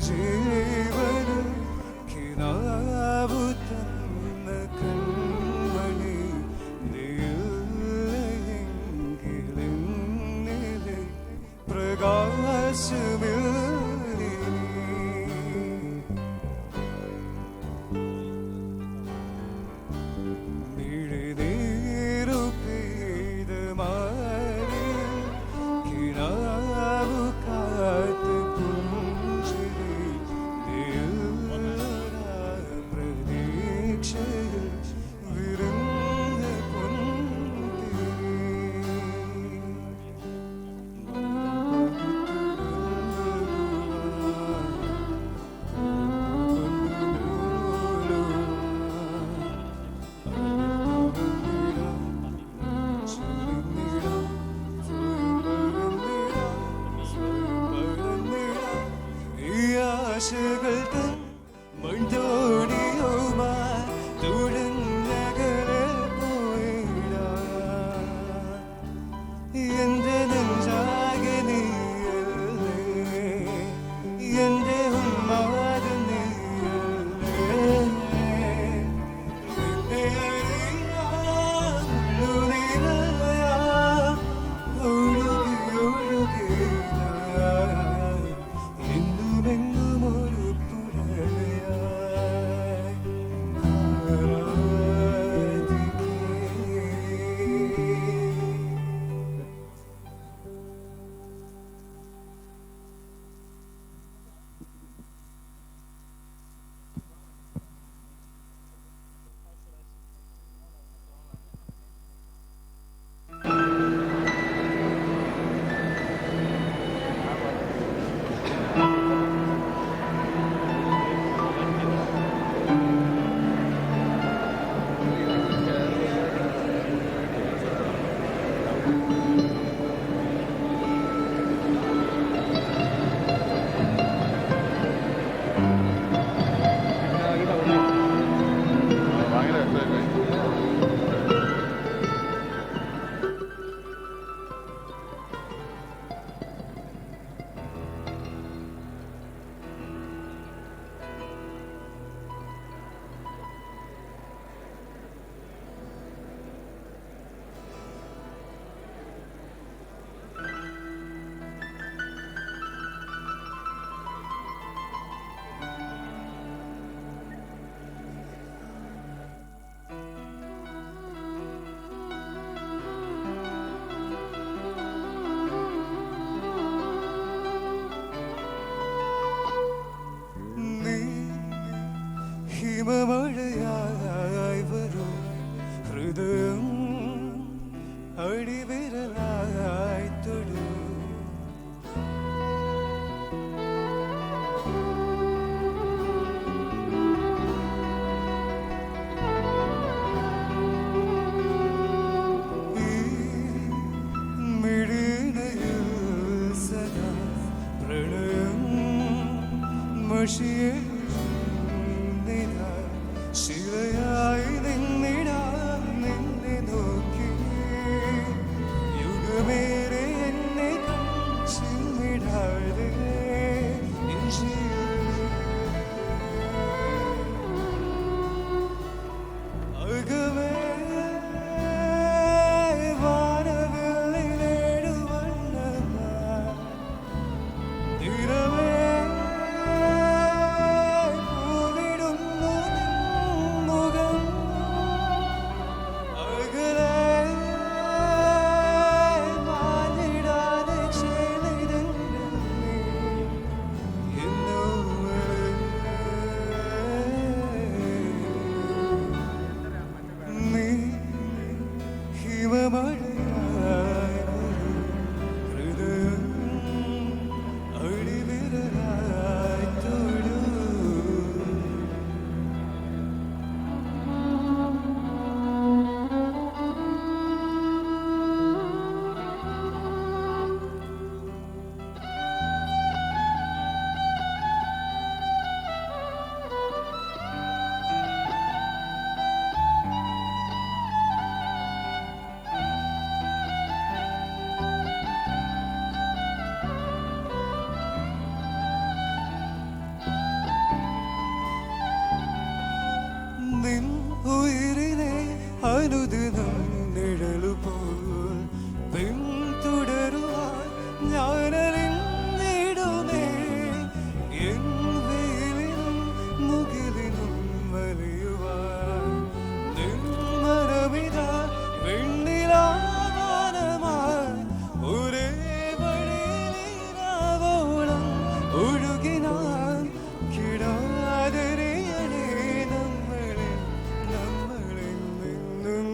ജീവനും കിനാവു തന്ന കൺമണി നീയെങ്കിലെന്നിലെ പ്രകാശമിൽ ആശകൾ തൻ മൺതോണിയുമായി തുഴഞ്ഞകലെ പോയിടാ എന്റെ നെഞ്ചാകെ നീയല്ലേ എന്റെ ഉമ്മാത നീയല്ലേ നിന്നെ അറിയാം ഒഴുകി ഒഴുകി എന്നുമെങ്ങും ഒരു ഹിമമഴയായി വരും ഹൃദയം അടിവിരലായി തൊടും ഈ മിഴിനയിൽ സദാ പ്രണയം മഷിയെ ശിലയായി നിന്നിടാൻ നിന്നെ നോക്കി യുഗമേറെ എന്നെ ചിന്നിടാതെ അകമേ വാനവില്ലിലേഴുവണ്ണ തിരമേ അനുദിനം നിഴലുപോൽ പിന്തുടരുവാൻ ഞാനറിഞ്ഞിടുമേ. എൻ വെയിലിനും മുകിലിനും വലിയുവാൻ നിൻ മനമിതാ വെണ്ണിലാവാനമായി ഒരേ വഴിയിലാവോളം ഒഴുകിനാൻ കിടാതിരിയണേ നമ്മളെ നമ്മളെന്നും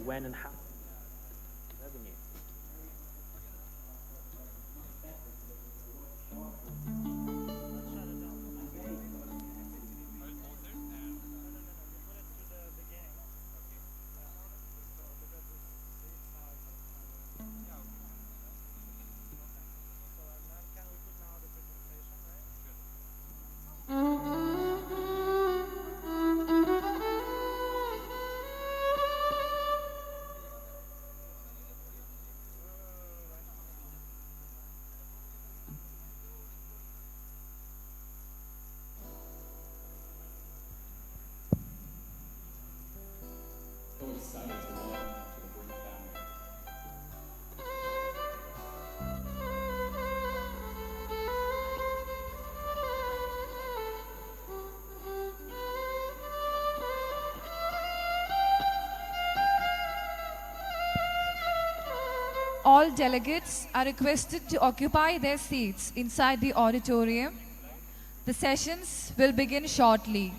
when and how revenue. All delegates are requested to occupy their seats inside the auditorium. The sessions will begin shortly.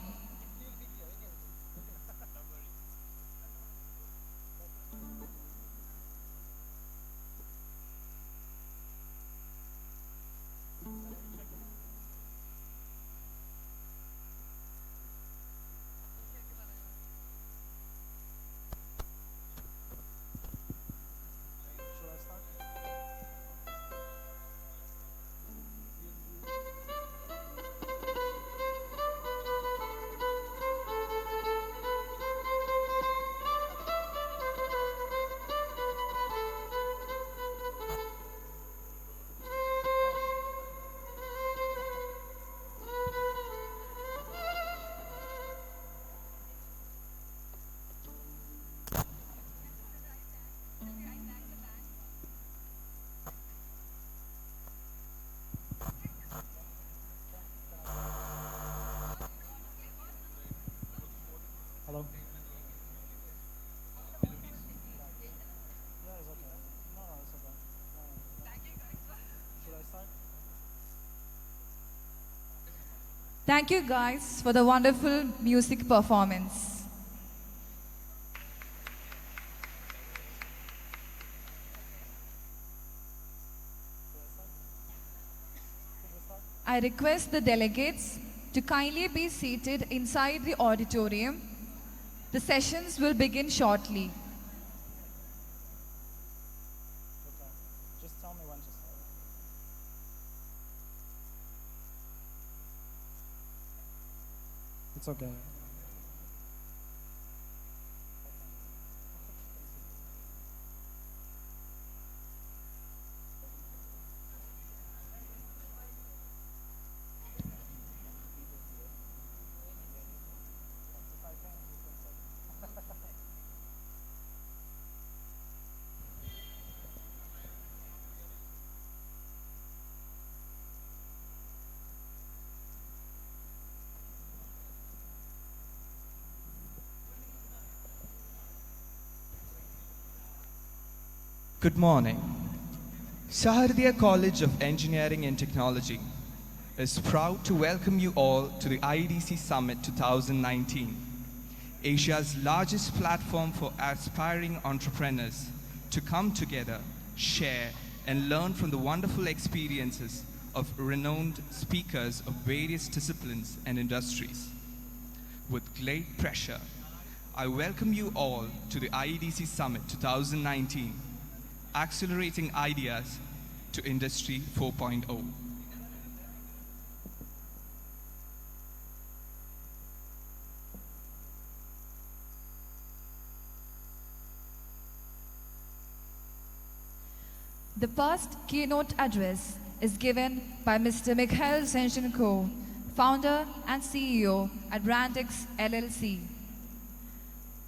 Hello? Yeah, it's okay. No, it's okay. Should I start? Thank you guys for the wonderful music performance. I request the delegates to kindly be seated inside the auditorium. The sessions will begin shortly. Okay. Just tell me when to start. It's okay. Good morning. Sahardiya College of Engineering and Technology is proud to welcome you all to the IEDC Summit 2019, Asia's largest platform for aspiring entrepreneurs to come together, share, and learn from the wonderful experiences of renowned speakers of various disciplines and industries. With great pressure, I welcome you all to the IEDC Summit 2019, Accelerating Ideas to Industry 4.0. The first keynote address is given by Mr. Mikhail Zenchenko, founder and CEO at Brandex LLC.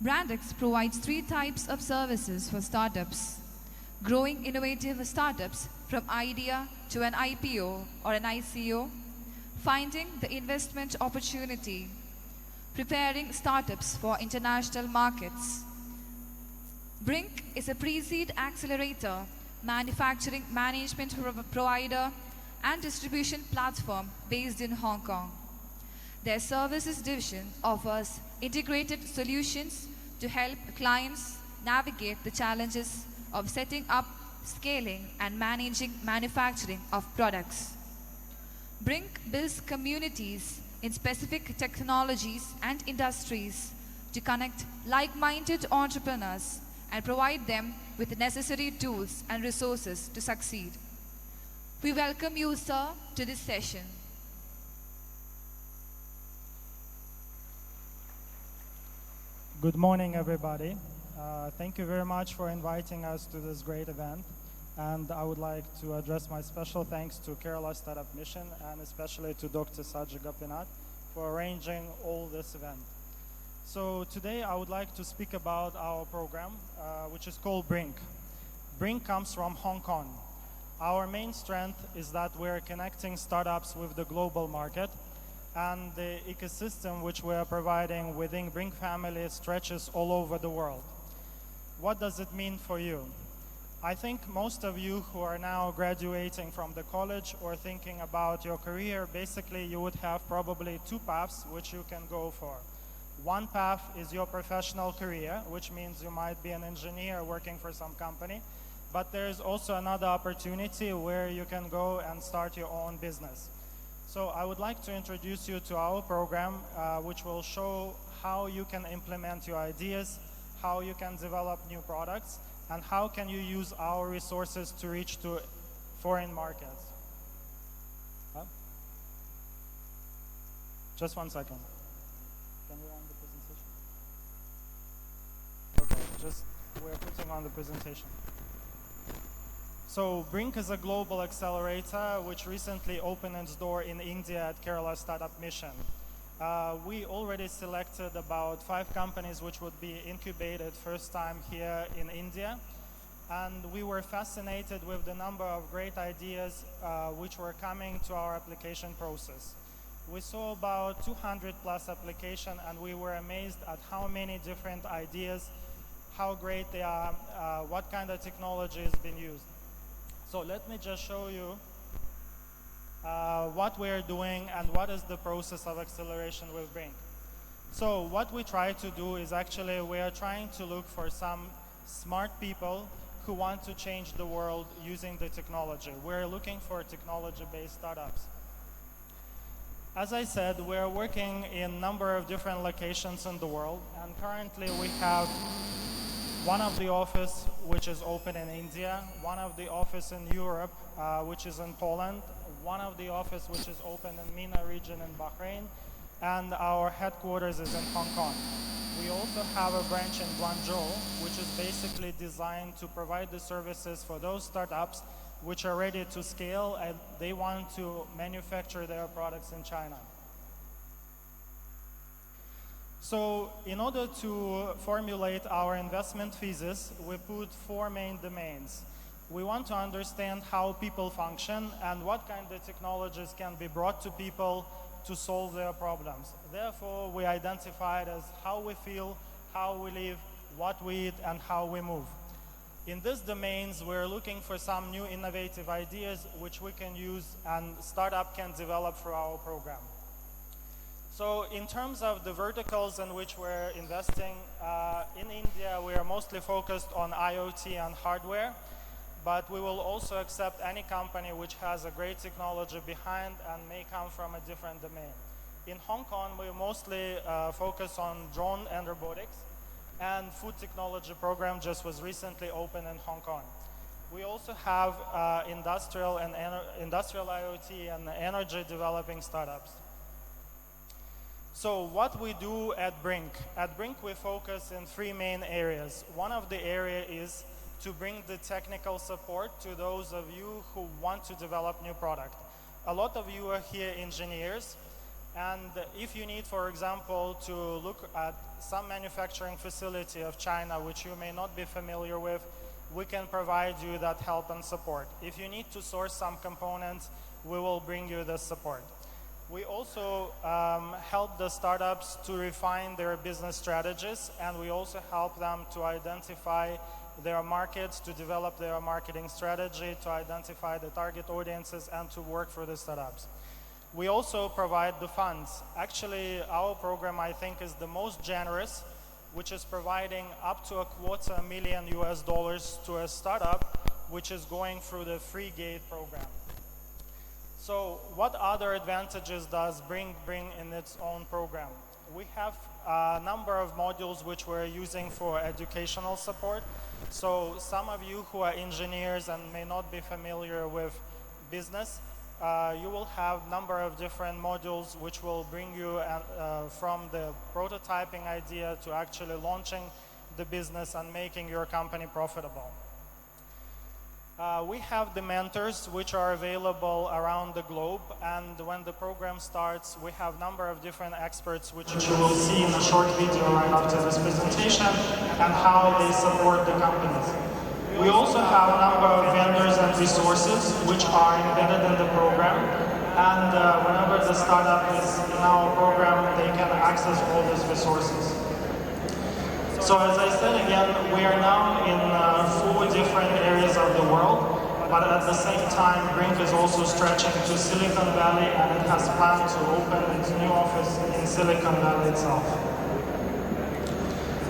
Brandex provides 3 types of services for startups: growing innovative startups from idea to an IPO or an ICO, finding the investment opportunity, preparing startups for international markets. Brink is a pre-seed accelerator, manufacturing management provider, and distribution platform based in Hong Kong. Their services division offers integrated solutions to help clients navigate the challenges of setting up, scaling, and managing manufacturing of products. Brink builds communities in specific technologies and industries to connect like-minded entrepreneurs and provide them with the necessary tools and resources to succeed. We welcome you, sir, to this session. Good morning, everybody. Thank you very much for inviting us to this great event. And I would like to address my special thanks to Kerala Startup Mission and especially to Dr. Sajid Gopinath for arranging all this event. So today I would like to speak about our program, which is called Brink. Brink comes from Hong Kong. Our main strength is that we're connecting startups with the global market, and the ecosystem which we are providing within Brink family stretches all over the world. What does it mean for you? I think most of you who are now graduating from the college or thinking about your career, basically you would have probably two paths which you can go for. One path is your professional career, which means you might be an engineer working for some company, but there is also another opportunity where you can go and start your own business. So I would like to introduce you to our program, which will show how you can implement your ideas, how you can develop new products, and how can you use our resources to reach to foreign markets. Just 1 second. Can we run the presentation? Okay, we're putting on the presentation. So Brink is a global accelerator which recently opened its door in India at Kerala Startup Mission. We already selected about 5 companies which would be incubated first time here in India. And we were fascinated with the number of great ideas which were coming to our application process. We saw about 200 plus applications, and we were amazed at how many different ideas, how great they are, what kind of technology is being used. So let me just show you what we're doing and what is the process of acceleration with Brink. So what we try to do is actually we are trying to look for some smart people who want to change the world using the technology. We're looking for technology-based startups. As I said, we're working in a number of different locations in the world, and currently we have one of the office which is open in India, one of the office in Europe, which is in Poland, one of the office which is open in MENA region in Bahrain, and our headquarters is in Hong Kong. We also have a branch in Guangzhou, which is basically designed to provide the services for those startups which are ready to scale and they want to manufacture their products in China. So in order to formulate our investment thesis, we put 4 main domains. We want to understand how people function and what kind of technologies can be brought to people to solve their problems. Therefore, we identified as how we feel, how we live, what we eat, and how we move. In these domains, we're looking for some new innovative ideas which we can use and startup can develop through our program. So in terms of the verticals in which we're investing, in India, we are mostly focused on IoT and hardware, but we will also accept any company which has a great technology behind and may come from a different domain. In Hong Kong, we mostly focus on drone and robotics, and food technology program just was recently opened in Hong Kong. We also have industrial IoT and energy developing startups. So what we do at Brink? At Brink, we focus in 3 main areas. One of the areas is to bring the technical support to those of you who want to develop new product. A lot of you are here engineers, and if you need, for example, to look at some manufacturing facility of China, which you may not be familiar with, we can provide you that help and support. If you need to source some components, we will bring you the support. We also help the startups to refine their business strategies, and we also help them to identify their markets, to develop their marketing strategy, to identify the target audiences, and to work for the startups. We also provide the funds. Actually, our program, I think, is the most generous which is providing up to $250,000 to a startup which is going through the free gate program. So what other advantages does bring in its own program? We have a number of modules which we're using for educational support. So some of you who are engineers and may not be familiar with business, you will have a number of different modules which will bring you from the prototyping idea to actually launching the business and making your company profitable. We have the mentors which are available around the globe, and when the program starts, we have a number of different experts which you will see in a short video right after this presentation and how they support the companies. We also have a number of vendors and resources which are embedded in the program, and whenever the startup is in our program, they can access all these resources. So as I said again, we are now in 4 different areas of the world, but at the same time, Brink is also stretching to Silicon Valley, and it has planned to open its new office in Silicon Valley itself.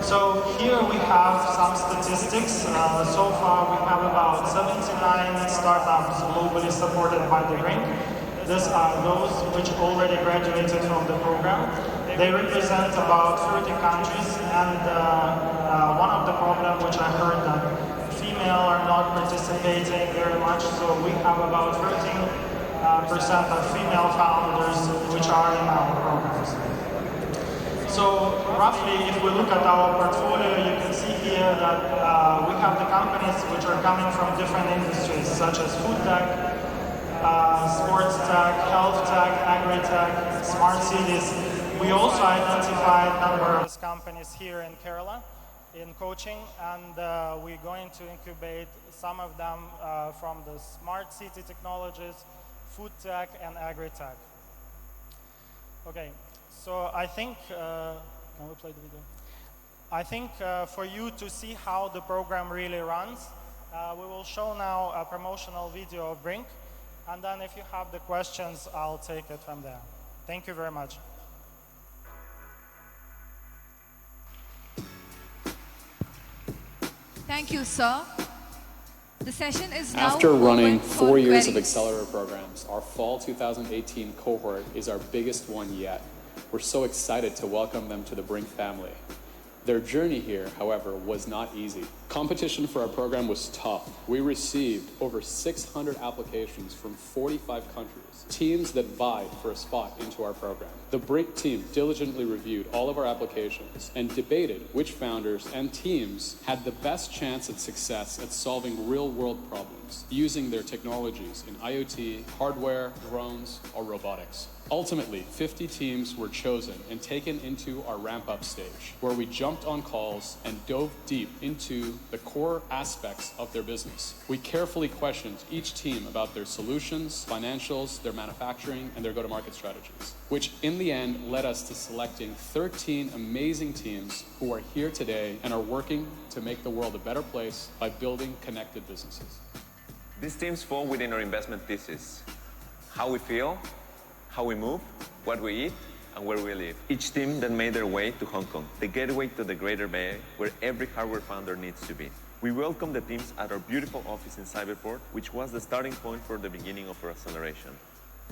So here we have some statistics. So far we have about 79 startups globally supported by the Brink. These are those which already graduated from the program. They represent about 30 countries, and one of the problems which I heard that female are not participating very much, so we have about 13% of female founders which are in our programs. So roughly, if we look at our portfolio, you can see here that we have the companies which are coming from different industries, such as food tech, sports tech, health tech, agri-tech, smart cities. We also identified a number of companies here in Kerala in coaching, and we're going to incubate some of them from the smart city technologies, food tech, and agri-tech. Okay, so I think, can we play the video? I think for you to see how the program really runs, we will show now a promotional video of Brink, and then if you have the questions, I'll take it from there. Thank you very much. Thank you, sir. The session is now After running open for 4 years of queries. accelerator programs, our fall 2018 cohort is our biggest one yet. We're so excited to welcome them to the Brink family. Their journey here, however, was not easy. Competition for our program was tough. We received over 600 applications from 45 countries, teams that vied for a spot into our program. The Brink team diligently reviewed all of our applications and debated which founders and teams had the best chance at success at solving real-world problems using their technologies in IoT, hardware, drones, or robotics. Ultimately, 50 teams were chosen and taken into our ramp-up stage, where we jumped on calls and dove deep into the core aspects of their business. We carefully questioned each team about their solutions, financials, their manufacturing, and their go-to-market strategies, which in the end led us to selecting 13 amazing teams who are here today and are working to make the world a better place by building connected businesses. These teams fall within our investment thesis: how we feel, how we move, what we eat, and where we live. Each team then made their way to Hong Kong, the gateway to the Greater Bay, where every hardware founder needs to be. We welcome the teams at our beautiful office in Cyberport, which was the starting point for the beginning of our acceleration.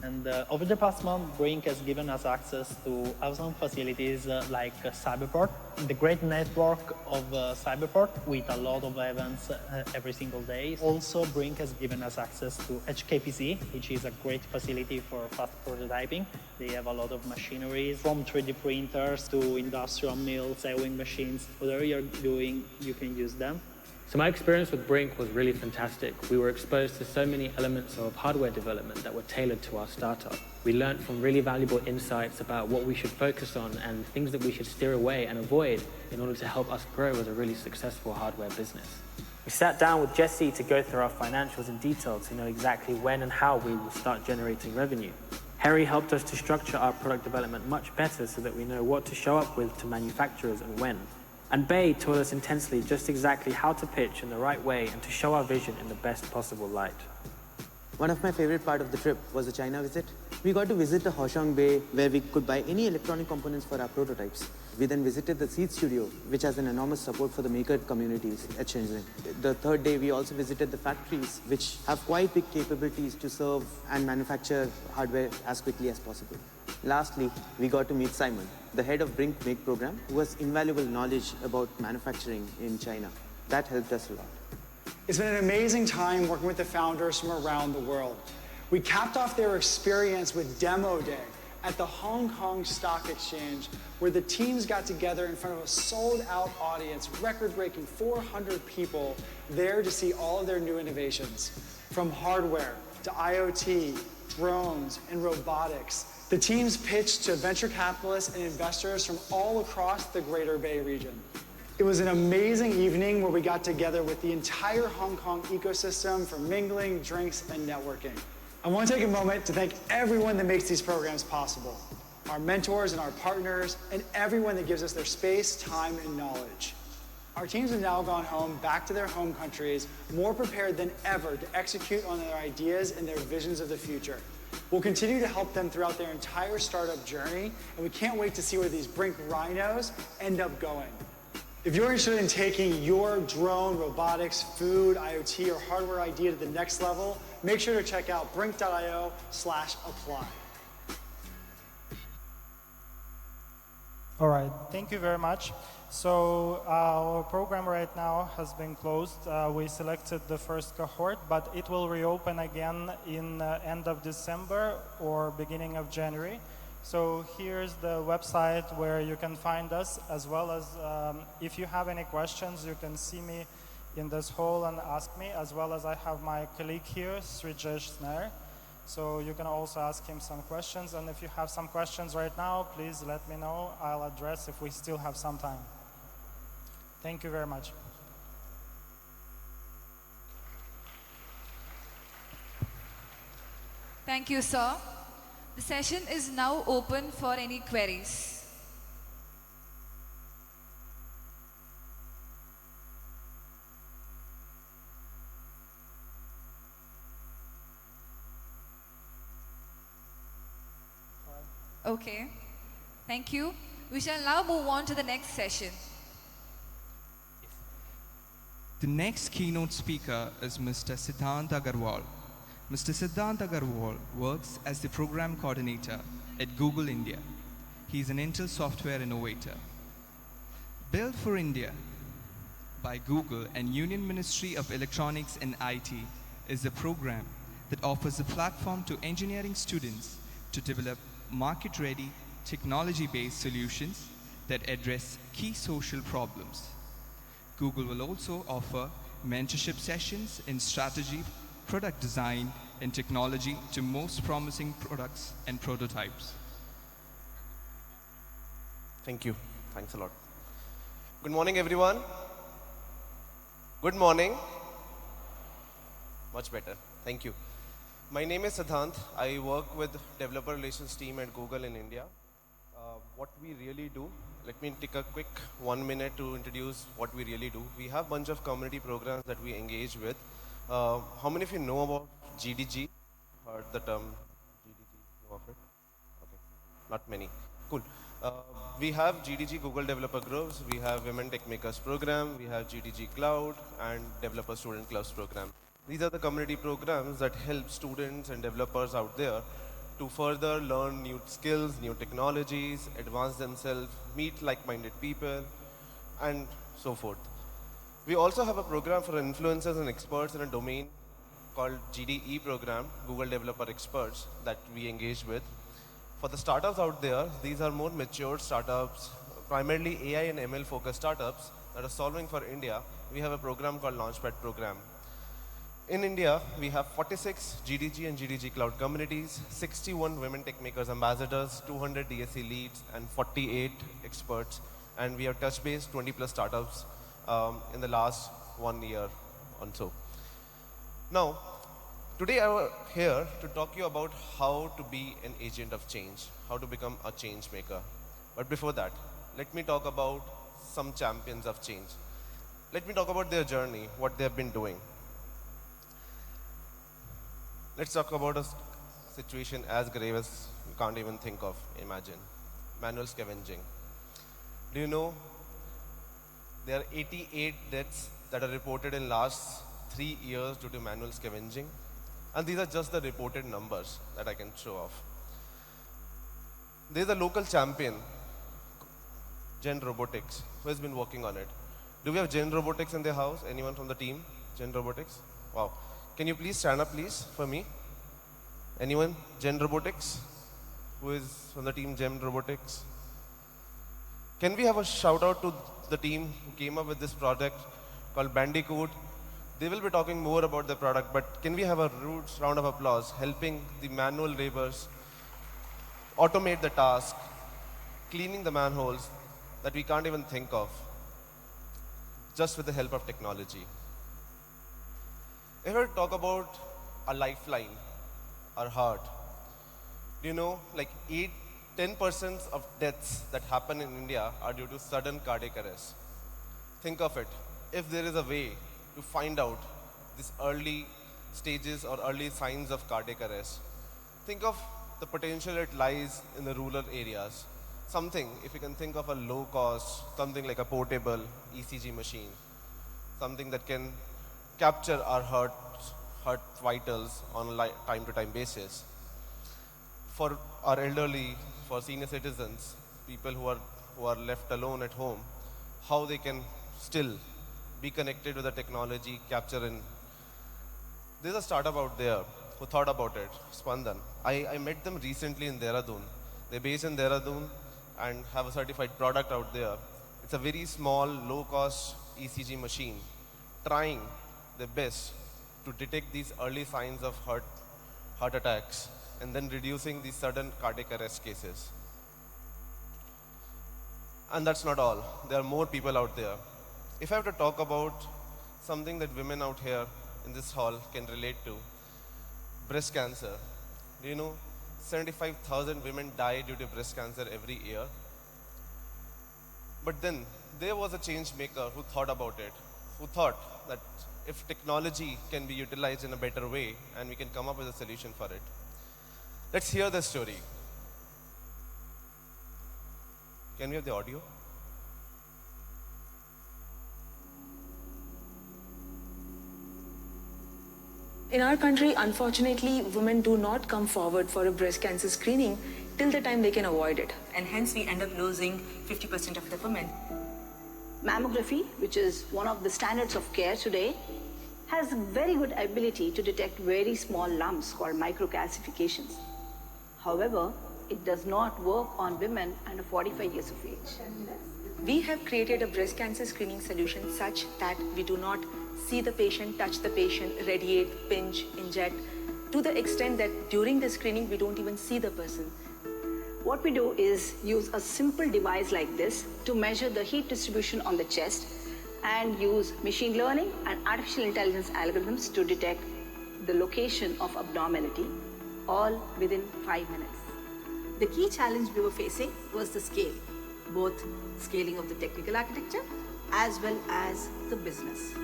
And over the past month, Brink has given us access to awesome facilities like Cyberport, the great network of Cyberport with a lot of events every single day. Also, Brink has given us access to HKPC, which is a great facility for fast prototyping. They have a lot of machineries, from 3D printers to industrial mills, sewing machines. Whatever you're doing, you can use them. So my experience with Brink was really fantastic. We were exposed to so many elements of hardware development that were tailored to our startup. We learned from really valuable insights about what we should focus on and things that we should steer away and avoid in order to help us grow as a really successful hardware business. We sat down with Jesse to go through our financials in detail to know exactly when and how we will start generating revenue. Harry helped us to structure our product development much better so that we know what to show up with to manufacturers and when. And Bay taught us intensely just exactly how to pitch in the right way and to show our vision in the best possible light. One of my favorite part of the trip was the China visit. We got to visit the Hoshang Bay where we could buy any electronic components for our prototypes. We then visited the Seed Studio, which has an enormous support for the maker communities at Shenzhen. The third day, we also visited the factories, which have quite big capabilities to serve and manufacture hardware as quickly as possible. Lastly, we got to meet Simon, the head of Brink Make program, who has invaluable knowledge about manufacturing in China. That helped us a lot. It's been an amazing time working with the founders from around the world. We capped off their experience with Demo Day at the Hong Kong Stock Exchange, where the teams got together in front of a sold-out audience, record-breaking 400 people there to see all of their new innovations. From hardware to IoT, drones, and robotics, the teams pitched to venture capitalists and investors from all across the Greater Bay region. It was an amazing evening where we got together with the entire Hong Kong ecosystem for mingling, drinks, and networking. I want to take a moment to thank everyone that makes these programs possible. Our mentors and our partners, and everyone that gives us their space, time, and knowledge. Our teams have now gone home, back to their home countries, more prepared than ever to execute on their ideas and their visions of the future. We'll continue to help them throughout their entire startup journey, and we can't wait to see where these Brink Rhinos end up going. If you're interested in taking your drone, robotics, food, IoT, or hardware idea to the next level, make sure to check out brink.io/apply. All right, thank you very much. So our program right now has been closed. We selected the first cohort, but it will reopen again in end of December or beginning of January. So here's the website where you can find us, as well as if you have any questions, you can see me in this hall and ask me, as well as I have my colleague here, Srijesh Snair. So you can also ask him some questions, and if you have some questions right now, please let me know. I'll address if we still have some time. Thank you very much. Thank you, sir. The session is now open for any queries. Okay, thank you. We shall now move on to the next session. The next keynote speaker is Mr. Siddhant Agarwal. Mr. Siddhant Agarwal works as the program coordinator at Google India. He is an Intel software innovator. Built for India by Google and Union Ministry of Electronics and IT is a program that offers a platform to engineering students to develop market-ready, technology-based solutions that address key social problems. Google will also offer mentorship sessions in strategy, product design, and technology to most promising products and prototypes. Thank you. Thanks a lot. Good morning, everyone. Good morning. Much better. Thank you. My name is Siddhant. I work with developer relations team at Google in India. What we really do, let me take a quick 1 minute to introduce what we really do. We have a bunch of community programs that we engage with. How many of you know about GDG? Heard the term GDG? Know of it? Okay, not many. Cool. We have GDG Google Developer Groups, we have Women Tech Makers Program, we have GDG Cloud, and Developer Student Clubs Program. These are the community programs that help students and developers out there to further learn new skills, new technologies, advance themselves, meet like-minded people, and so forth. We also have a program for influencers and experts in a domain called GDE program, Google Developer Experts, that we engage with. For the startups out there, these are more mature startups, primarily AI and ML focused startups that are solving for India. We have a program called Launchpad program. In India, we have 46 GDG and GDG Cloud communities, 61 Women Tech Makers ambassadors, 200 DSC leads, and 48 experts. And we have touched base 20 plus startups in the last 1 year or so. Now, today I'm here to talk to you about how to be an agent of change, how to become a change maker. But before that, let me talk about some champions of change. Let me talk about their journey, what they have been doing. Let's talk about a situation as grave as you can't even think of, imagine. Manual scavenging. Do you know there are 88 deaths that are reported in last 3 years due to manual scavenging? And these are just the reported numbers that I can show off. There's a local champion, Gen Robotics, who has been working on it. Do we have Gen Robotics in the house? Anyone from the team? Gen Robotics? Wow. Can you please stand up, please, for me? Anyone? Gen Robotics? Who is from the team Gen Robotics? Can we have a shout out to the team who came up with this project called Bandicoot? They will be talking more about the product, but can we have a roots round of applause helping the manual laborers automate the task, cleaning the manholes that we can't even think of, just with the help of technology. If I talk about a lifeline, our heart, do you know like 10% of deaths that happen in India are due to sudden cardiac arrest? Think of it. If there is a way to find out these early stages or early signs of cardiac arrest, think of the potential it lies in the rural areas. Something, if you can think of a low cost, something like a portable ECG machine, something that can capture our heart vitals on a time to time basis. For our elderly, for senior citizens, people who are left alone at home, how they can still be connected with the technology, capture in. There's a startup out there who thought about it, Spandan. I met them recently in Dehradun. They're based in Dehradun and have a certified product out there. It's a very small, low-cost ECG machine, trying their best to detect these early signs of heart attacks and then reducing these sudden cardiac arrest cases. And that's not all. There are more people out there. If I have to talk about something that women out here in this hall can relate to, breast cancer. Do you know 75,000 women die due to breast cancer every year? But then there was a change maker who thought about it, who thought that if technology can be utilized in a better way and we can come up with a solution for it. Let's hear the story. Can we have the audio? In our country, unfortunately, women do not come forward for a breast cancer screening till the time they can avoid it. And hence we end up losing 50% of the women. Mammography, which is one of the standards of care today, has a very good ability to detect very small lumps called microcalcifications. However, it does not work on women under 45 years of age. We have created a breast cancer screening solution such that we do not see the patient, touch the patient, radiate, pinch, inject, to the extent that during the screening we don't even see the person. What we do is use a simple device like this to measure the heat distribution on the chest and use machine learning and artificial intelligence algorithms to detect the location of abnormality, all within 5 minutes. The key challenge we were facing was the scale, both scaling of the technical architecture as well as the business.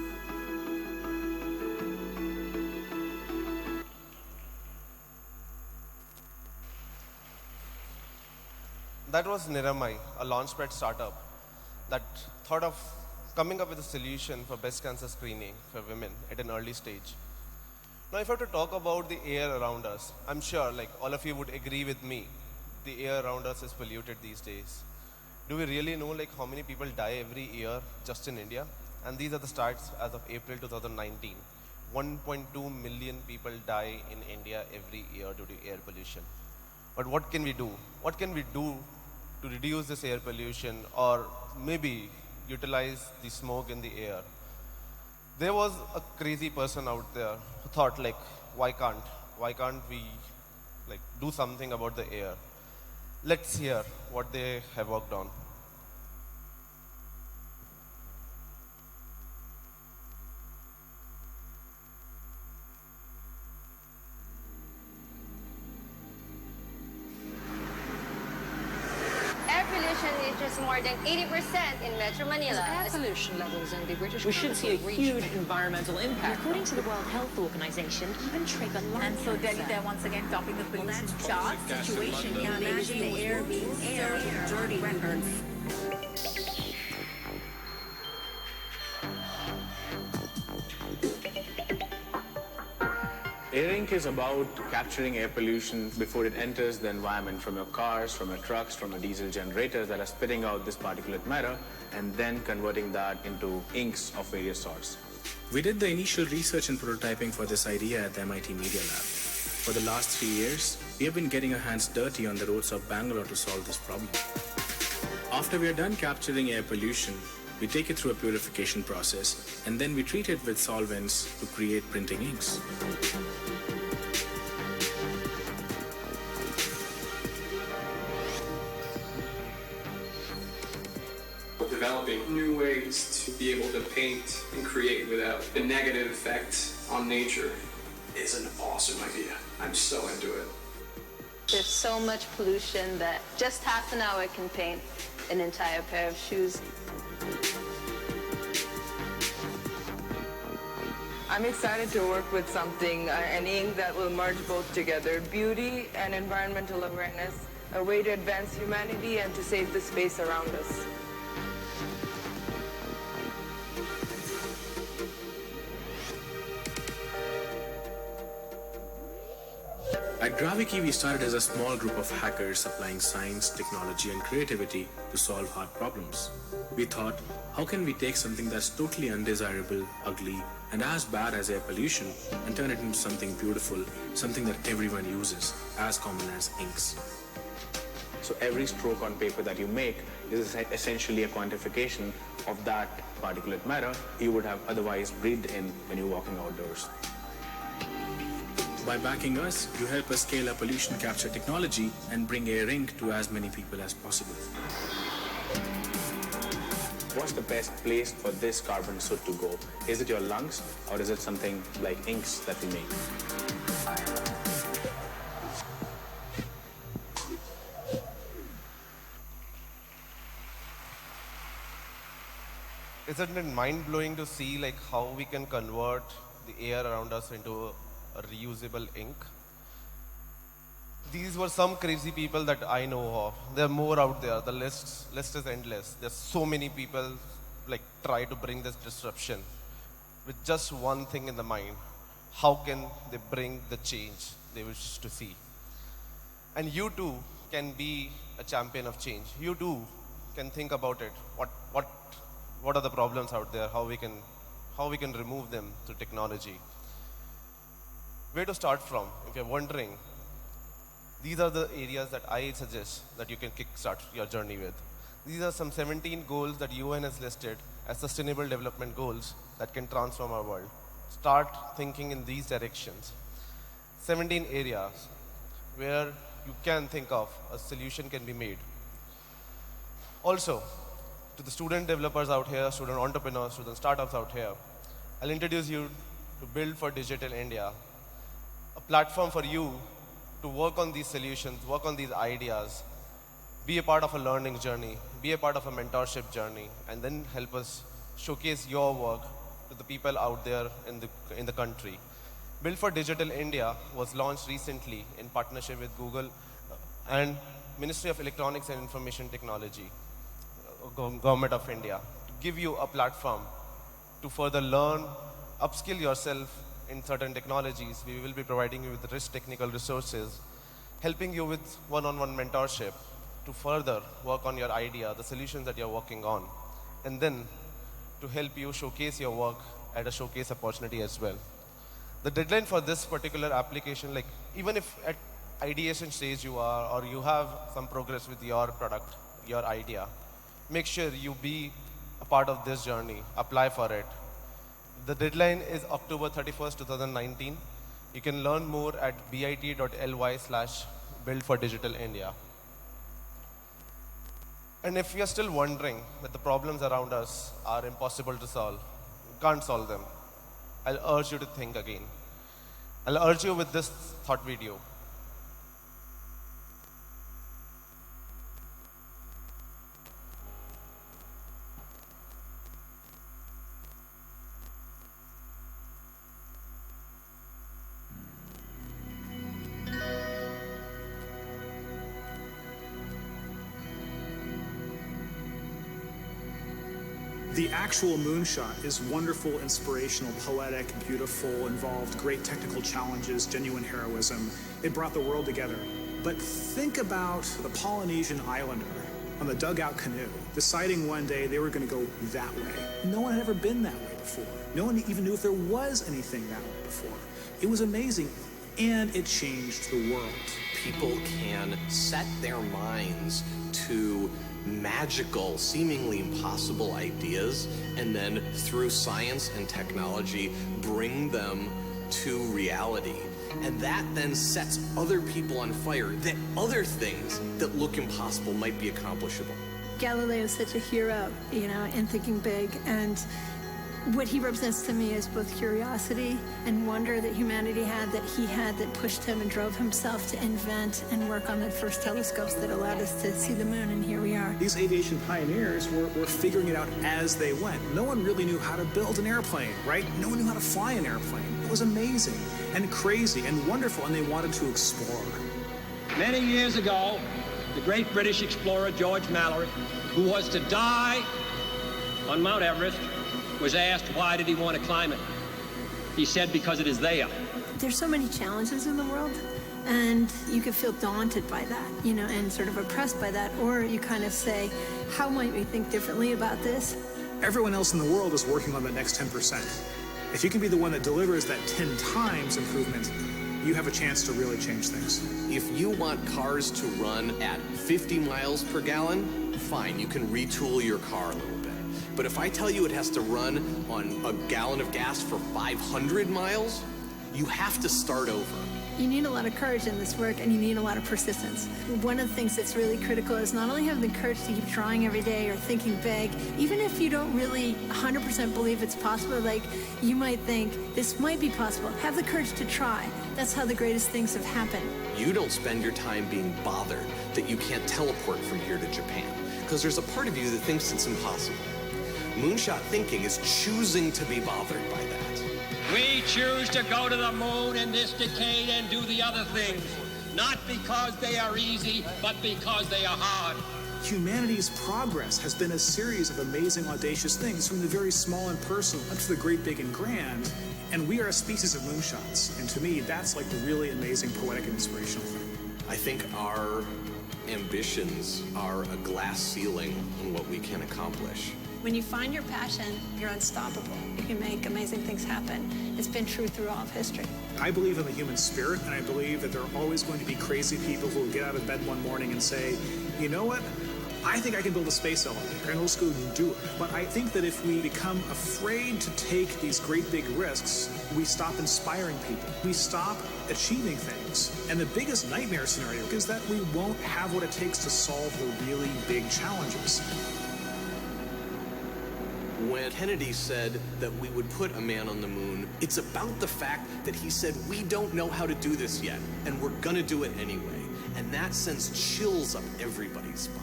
That was Niramai, a launchpad startup that thought of coming up with a solution for breast cancer screening for women at an early stage. Now, if I have to talk about the air around us, I'm sure like all of you would agree with me, the air around us is polluted these days. Do we really know like how many people die every year just in India? And these are the stats as of April 2019. 1.2 million people die in India every year due to air pollution. But what can we do? What can we do to reduce this air pollution or maybe utilize the smoke in the air? There was a crazy person out there who thought like, why can't we like do something about the air? Let's hear what they have worked on. Air pollution pollution reaches more than 80% in Metro Manila. Air pollution levels in the British We should see a huge environmental And impact. according to the World Health Organization, even trigger lung And so Delhi, cancer. they're once again topping the pollution chart. Situation Can you imagine the air being so dirty records? Air Inc. is about capturing air pollution before it enters the environment from your cars, from your trucks, from your diesel generators that are spitting out this particulate matter, and then converting that into inks of various sorts. We did the initial research and prototyping for this idea at the MIT Media Lab. For the last 3 years, we have been getting our hands dirty on the roads of Bangalore to solve this problem. After we are done capturing air pollution, we take it through a purification process, and then we treat it with solvents to create printing inks. Developing new ways to be able to paint and create without the negative effect on nature is an awesome idea. I'm so into it. There's so much pollution that just half an hour can paint an entire pair of shoes. I'm excited to work with something, an ink that will merge both together, beauty and environmental awareness, a way to advance humanity and to save the space around us. At Graviki, we started as a small group of hackers applying science, technology, and creativity to solve hard problems. We thought, how can we take something that's totally undesirable, ugly, and as bad as air pollution and turn it into something beautiful, something that everyone uses, as common as inks. So every stroke on paper that you make is essentially a quantification of that particulate matter you would have otherwise breathed in when you're walking outdoors. By backing us, you help us scale our pollution capture technology and bring Air Inc. to as many people as possible. What's the best place for this carbon soot to go? Is it your lungs, or is it something like inks that we make? Isn't it mind-blowing to see like how we can convert the air around us into a reusable ink? These were some crazy people that I know of. There are more out there. The list is endless. There's so many people like try to bring this disruption with just one thing in the mind. How can they bring the change they wish to see? And you too can be a champion of change. You too can think about it. What are the problems out there? How we can remove them through technology? Where to start from? If you're wondering, these are the areas that I suggest that you can kickstart your journey with. These are some 17 goals that UN has listed as sustainable development goals that can transform our world. Start thinking in these directions. 17 areas where you can think of a solution can be made. Also, to the student developers out here, student entrepreneurs, student startups out here, I'll introduce you to Build for Digital India, a platform for you to work on these solutions, work on these ideas, be a part of a learning journey, be a part of a mentorship journey, and then help us showcase your work to the people out there in the country. Build for Digital India was launched recently in partnership with Google and Ministry of Electronics and Information Technology, Government of India, to give you a platform to further learn, upskill yourself in certain technologies. We will be providing you with rich technical resources, helping you with one-on-one mentorship to further work on your idea, the solutions that you're working on, and then to help you showcase your work at a showcase opportunity as well. The deadline for this particular application, like even if at ideation stage you are, or you have some progress with your product, your idea, make sure you be a part of this journey, apply for it. The deadline is October 31st, 2019. You can learn more at bit.ly/buildforddigitalindia. And if you're still wondering that the problems around us are impossible to solve, you can't solve them, I'll urge you to think again. I'll urge you with this thought video. The actual moonshot is wonderful, inspirational, poetic, beautiful, involved great technical challenges, genuine heroism. It brought the world together. But think about the Polynesian islander on the dugout canoe, deciding one day they were going to go that way. No one had ever been that way before. No one even knew if there was anything that way before. It was amazing, and it changed the world. People can set their minds to magical, seemingly impossible ideas, and then through science and technology, bring them to reality. And that then sets other people on fire, that other things that look impossible might be accomplishable. Galileo is such a hero, you know, in thinking big, and what he represents to me is both curiosity and wonder that humanity had, that he had, that pushed him and drove himself to invent and work on the first telescopes that allowed us to see the moon, and here we are. These aviation pioneers were figuring it out as they went. No one really knew how to build an airplane, right? No one knew how to fly an airplane. It was amazing and crazy and wonderful, and they wanted to explore. Many years ago, the great British explorer George Mallory, who was to die on Mount Everest, was asked why did he want to climb it. He said, because it is there. There's so many challenges in the world, and you can feel daunted by that, you know, and sort of oppressed by that, or you kind of say, how might we think differently about this? Everyone else in the world is working on the next 10%. If you can be the one that delivers that 10 times improvement, you have a chance to really change things. If you want cars to run at 50 miles per gallon, fine, you can retool your car a little bit. But if I tell you it has to run on a gallon of gas for 500 miles, you have to start over. You need a lot of courage in this work, and you need a lot of persistence. One of the things that's really critical is not only having the courage to keep trying every day or thinking big, even if you don't really 100% believe it's possible, like you might think this might be possible, have the courage to try. That's how the greatest things have happened. You don't spend your time being bothered that you can't teleport from here to Japan, because there's a part of you that thinks it's impossible. Moonshot thinking is choosing to be bothered by that. We choose to go to the moon in this decade and do the other things, not because they are easy, but because they are hard. Humanity's progress has been a series of amazing, audacious things, from the very small and personal up to the great, big, and grand. And we are a species of moonshots. And to me, that's like the really amazing, poetic, and inspirational thing. I think our ambitions are a glass ceiling on what we can accomplish. When you find your passion, you're unstoppable. You can make amazing things happen. It's been true through all of history. I believe in the human spirit, and I believe that there are always going to be crazy people who will get out of bed one morning and say, you know what? I think I can build a space elevator, and let's go do it. But I think that if we become afraid to take these great big risks, we stop inspiring people. We stop achieving things. And the biggest nightmare scenario is that we won't have what it takes to solve the really big challenges. When Kennedy said that we would put a man on the moon, it's about the fact that he said, we don't know how to do this yet, and we're gonna do it anyway. And that sends chills up everybody's spine.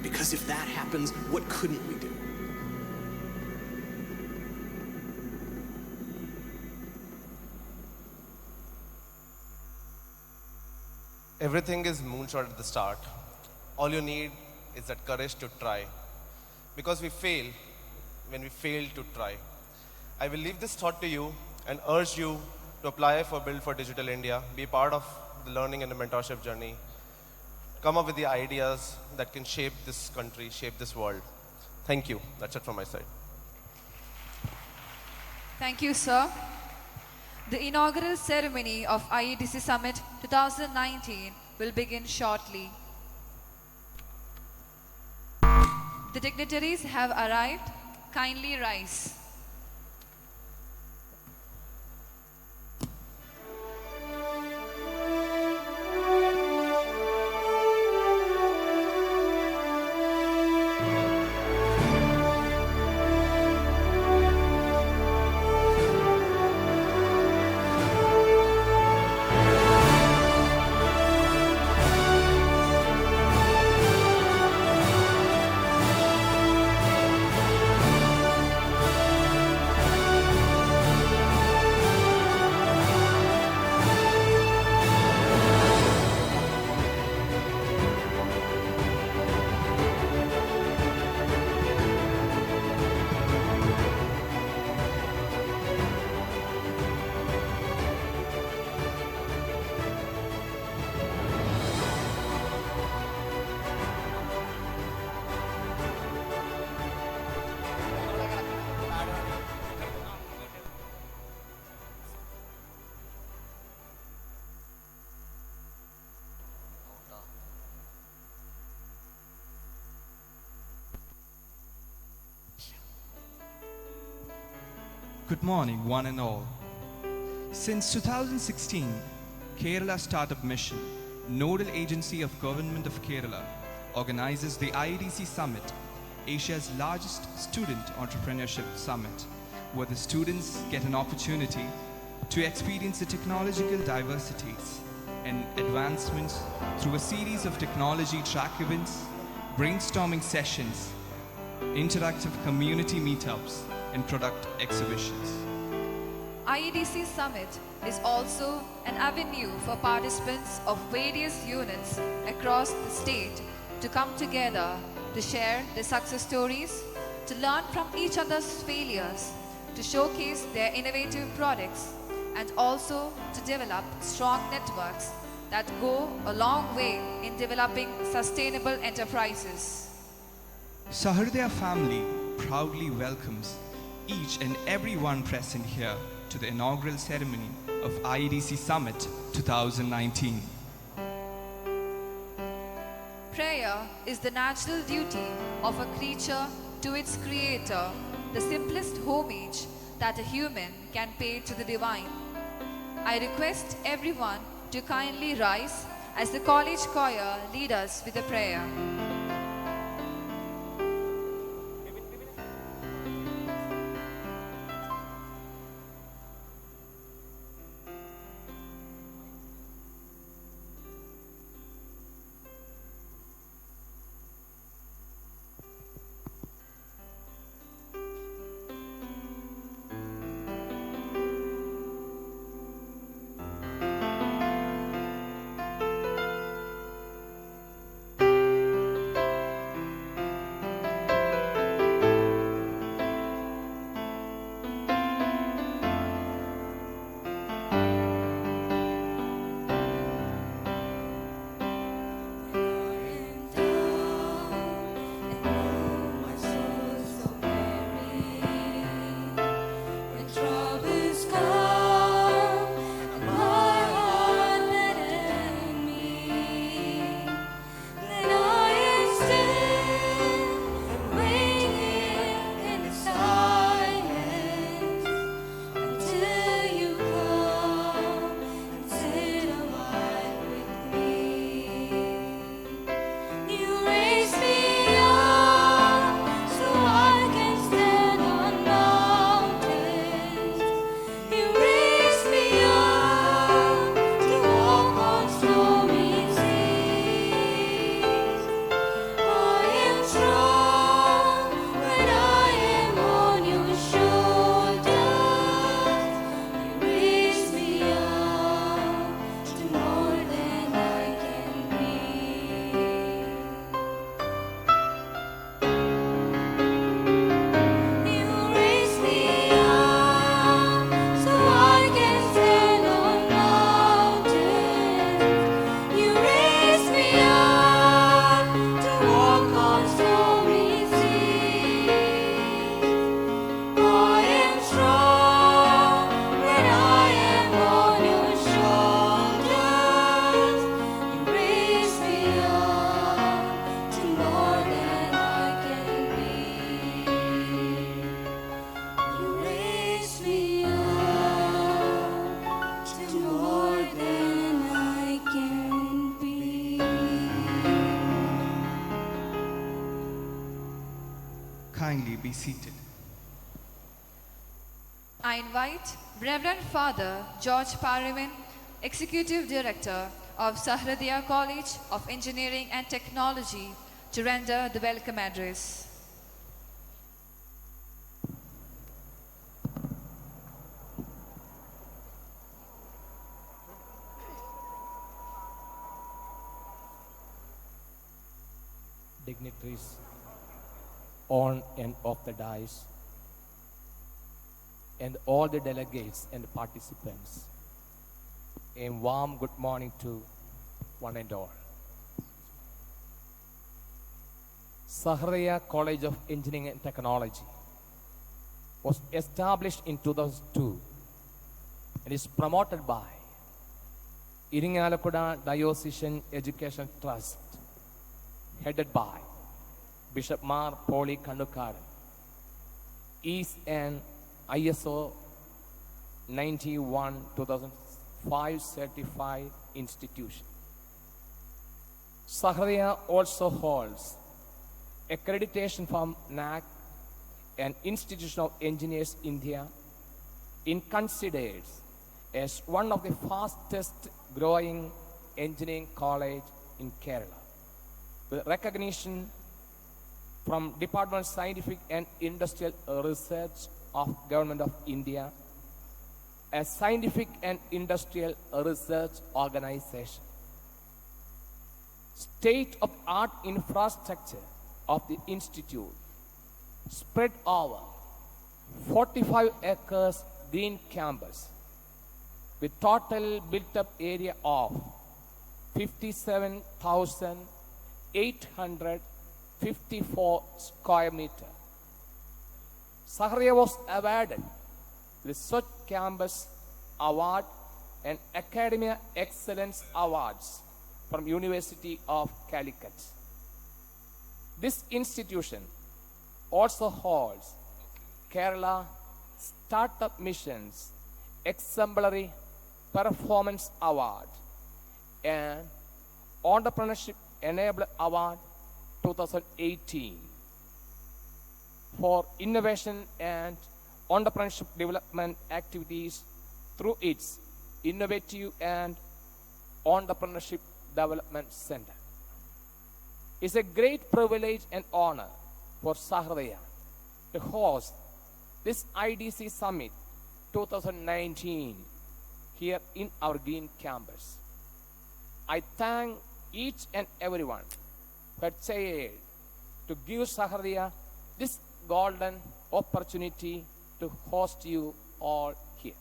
Because if that happens, what couldn't we do? Everything is moonshot at the start. All you need is that courage to try. Because we fail when we fail to try. I will leave this thought to you and urge you to apply for Build for Digital India, be part of the learning and the mentorship journey, come up with the ideas that can shape this country, shape this world. Thank you. That's it from my side. Thank you, sir. The inaugural ceremony of IEDC Summit 2019 will begin shortly. The dignitaries have arrived. Kindly rise. Good morning, one and all. Since 2016, Kerala Startup Mission, nodal agency of Government of Kerala, organizes the Iedc Summit, Asia's largest student entrepreneurship summit, where the students get an opportunity to experience the technological diversities and advancements through a series of technology track events, brainstorming sessions, interactive community meetups, and product exhibitions. IEDC Summit is also an avenue for participants of various units across the state to come together to share their success stories, to learn from each other's failures, to showcase their innovative products, and also to develop strong networks that go a long way in developing sustainable enterprises. Sahridaya family proudly welcomes each and every one present here to the inaugural ceremony of IEDC Summit 2019. Prayer is the natural duty of a creature to its creator, the simplest homage that a human can pay to the divine. I request everyone to kindly rise as the college choir lead us with a prayer. Kindly be seated. I invite Reverend Father George Parriman, Executive Director of Sahridaya College of Engineering and Technology, to render the welcome address. Dignitaries on and off the dais, and all the delegates and participants, a warm good morning to one and all. Sahridaya College of Engineering and Technology was established in 2002 and is promoted by Iringalakkuda Diocesan Education Trust, headed by Bishop Mar Poli Kandukaran, is an ISO 2005 certified institution. Sahariya also holds accreditation from NAC, an Institution of Engineers India, in considered as one of the fastest growing engineering college in Kerala, with recognition from Department of Scientific and Industrial Research of Government of India as scientific and industrial research organization. State-of-the-art infrastructure of the institute spread over 45 acres green campus with total built-up area of 57,854 square meter. Sahariya was awarded the Swachh Campus Award and Academia Excellence Awards from University of Calicut. This institution also holds Kerala Startup Mission's Exemplary Performance Award and Entrepreneurship Enabler Award 2018 for innovation and entrepreneurship development activities through its Innovative and Entrepreneurship Development Center. It's a great privilege and honor for Sahariya to host this IDC Summit 2019 here in our Green Campus. I thank each and everyone who had said to give Sahariya this golden opportunity to host you all here.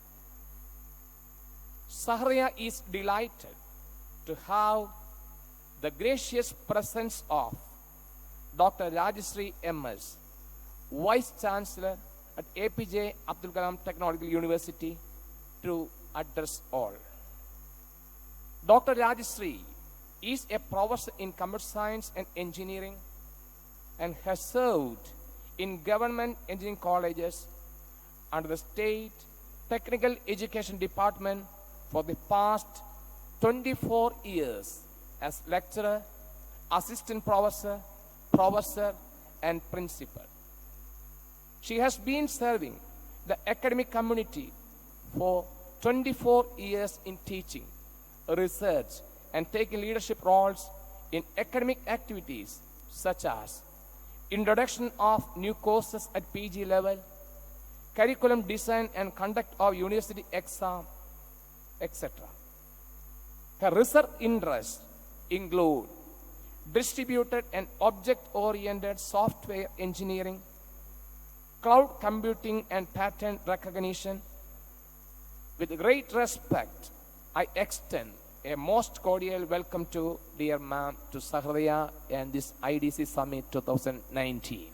Sahariya is delighted to have the gracious presence of Dr. Rajashree MS, Vice Chancellor at APJ Abdul Kalam Technological University, to address all. Dr. Rajashree is a professor in computer science and engineering and has served in government engineering colleges under the State Technical Education Department for the past 24 years as lecturer, assistant professor, professor, and principal. She has been serving the academic community for 24 years in teaching, research, and taking leadership roles in academic activities such as introduction of new courses at PG level, curriculum design and conduct of university exam, etc. Her research interests include distributed and object-oriented software engineering, cloud computing and pattern recognition. With great respect, I extend a most cordial welcome to dear ma'am to Sahariya and this IDC Summit 2019.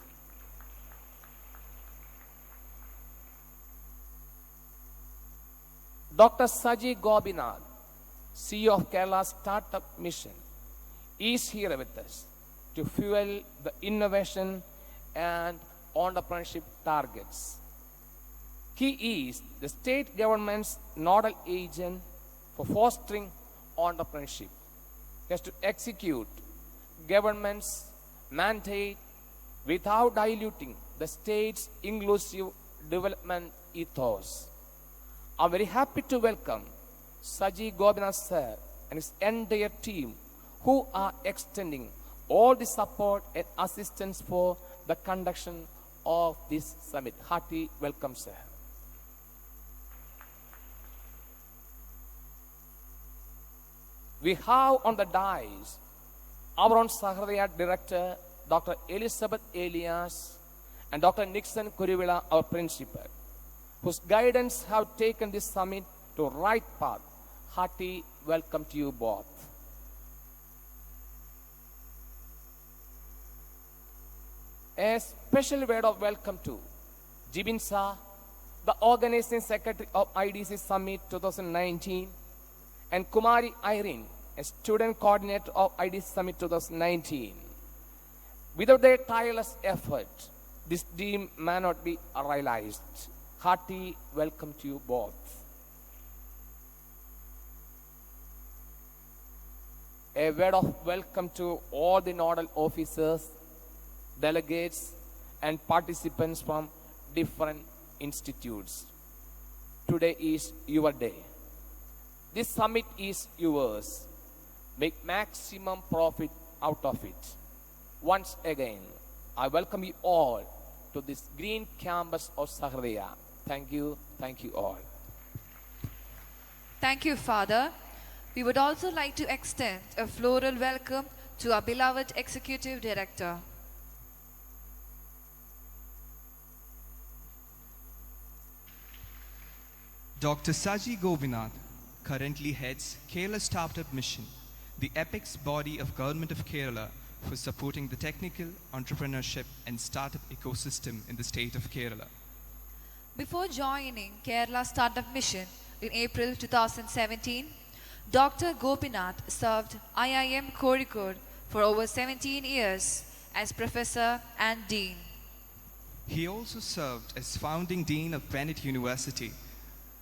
Dr. Saji Gobinath, CEO of Kerala Startup Mission, is here with us to fuel the innovation and entrepreneurship targets. He is the state government's nodal agent for fostering entrepreneurship. He has to execute government's mandate without diluting the state's inclusive development ethos. I'm very happy to welcome Saji Gobinath sir and his entire team who are extending all the support and assistance for the conduction of this summit. Hearty welcome, sir. We have on the dais our own Sahariya Director, Dr. Elizabeth Elias, and Dr. Nixon Kurivila, our principal, whose guidance have taken this summit to right path. Hearty welcome to you both. A special word of welcome to Jibin Shah, the organizing secretary of IDC Summit 2019, and Kumari Irene, a student coordinator of IDC Summit 2019. Without their tireless effort, this dream may not be realized. Hearty welcome to you both. a word of welcome to all the nodal officers, delegates, and participants from different institutes. Today is your day. This summit is yours. Make maximum profit out of it. Once again, I welcome you all to this green campus of Sahridaya. Thank you all. Thank you, Father. We would also like to extend a floral welcome to our beloved Executive Director. Dr. Saji Gopinath currently heads Kerala Startup Mission, the apex body of Government of Kerala for supporting the technical, entrepreneurship and startup ecosystem in the state of Kerala. Before joining Kerala Startup Mission in April 2017, Dr. Gopinath served IIM Kozhikode for over 17 years as professor and dean. He also served as founding dean of Bennett University,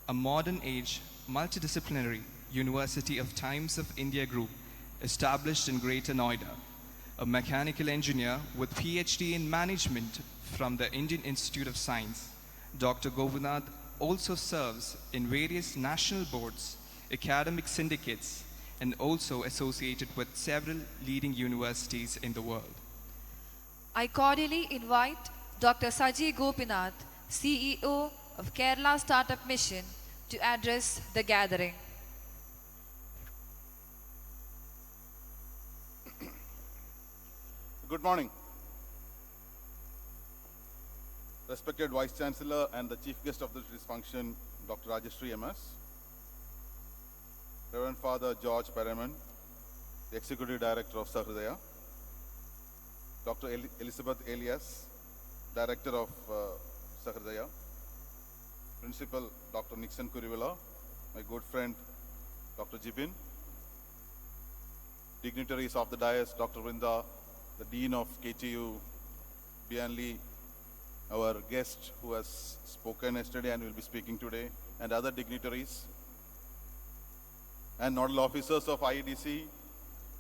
a modern age, multidisciplinary University of Times of India group established in Greater Noida, a mechanical engineer with PhD in management from the Indian Institute of Science. Dr. Gopinath also serves in various national boards, academic syndicates, and also associated with several leading universities in the world. I cordially invite Dr. Saji Gopinath, CEO of Kerala Startup Mission, to address the gathering. Good morning. Respected Vice Chancellor and the Chief Guest of this function, Dr. Rajeshri MS, Reverend Father George Paraman, the Executive Director of Sahridaya, Dr. Elizabeth Elias, Director of Sahridaya, Principal Dr. Nixon Kurivilla, my good friend Dr. Jibin, dignitaries of the dais, Dr. Vrinda, the Dean of KTU, Bianli, our guest who has spoken yesterday and will be speaking today, and other dignitaries, and nodal officers of IEDC,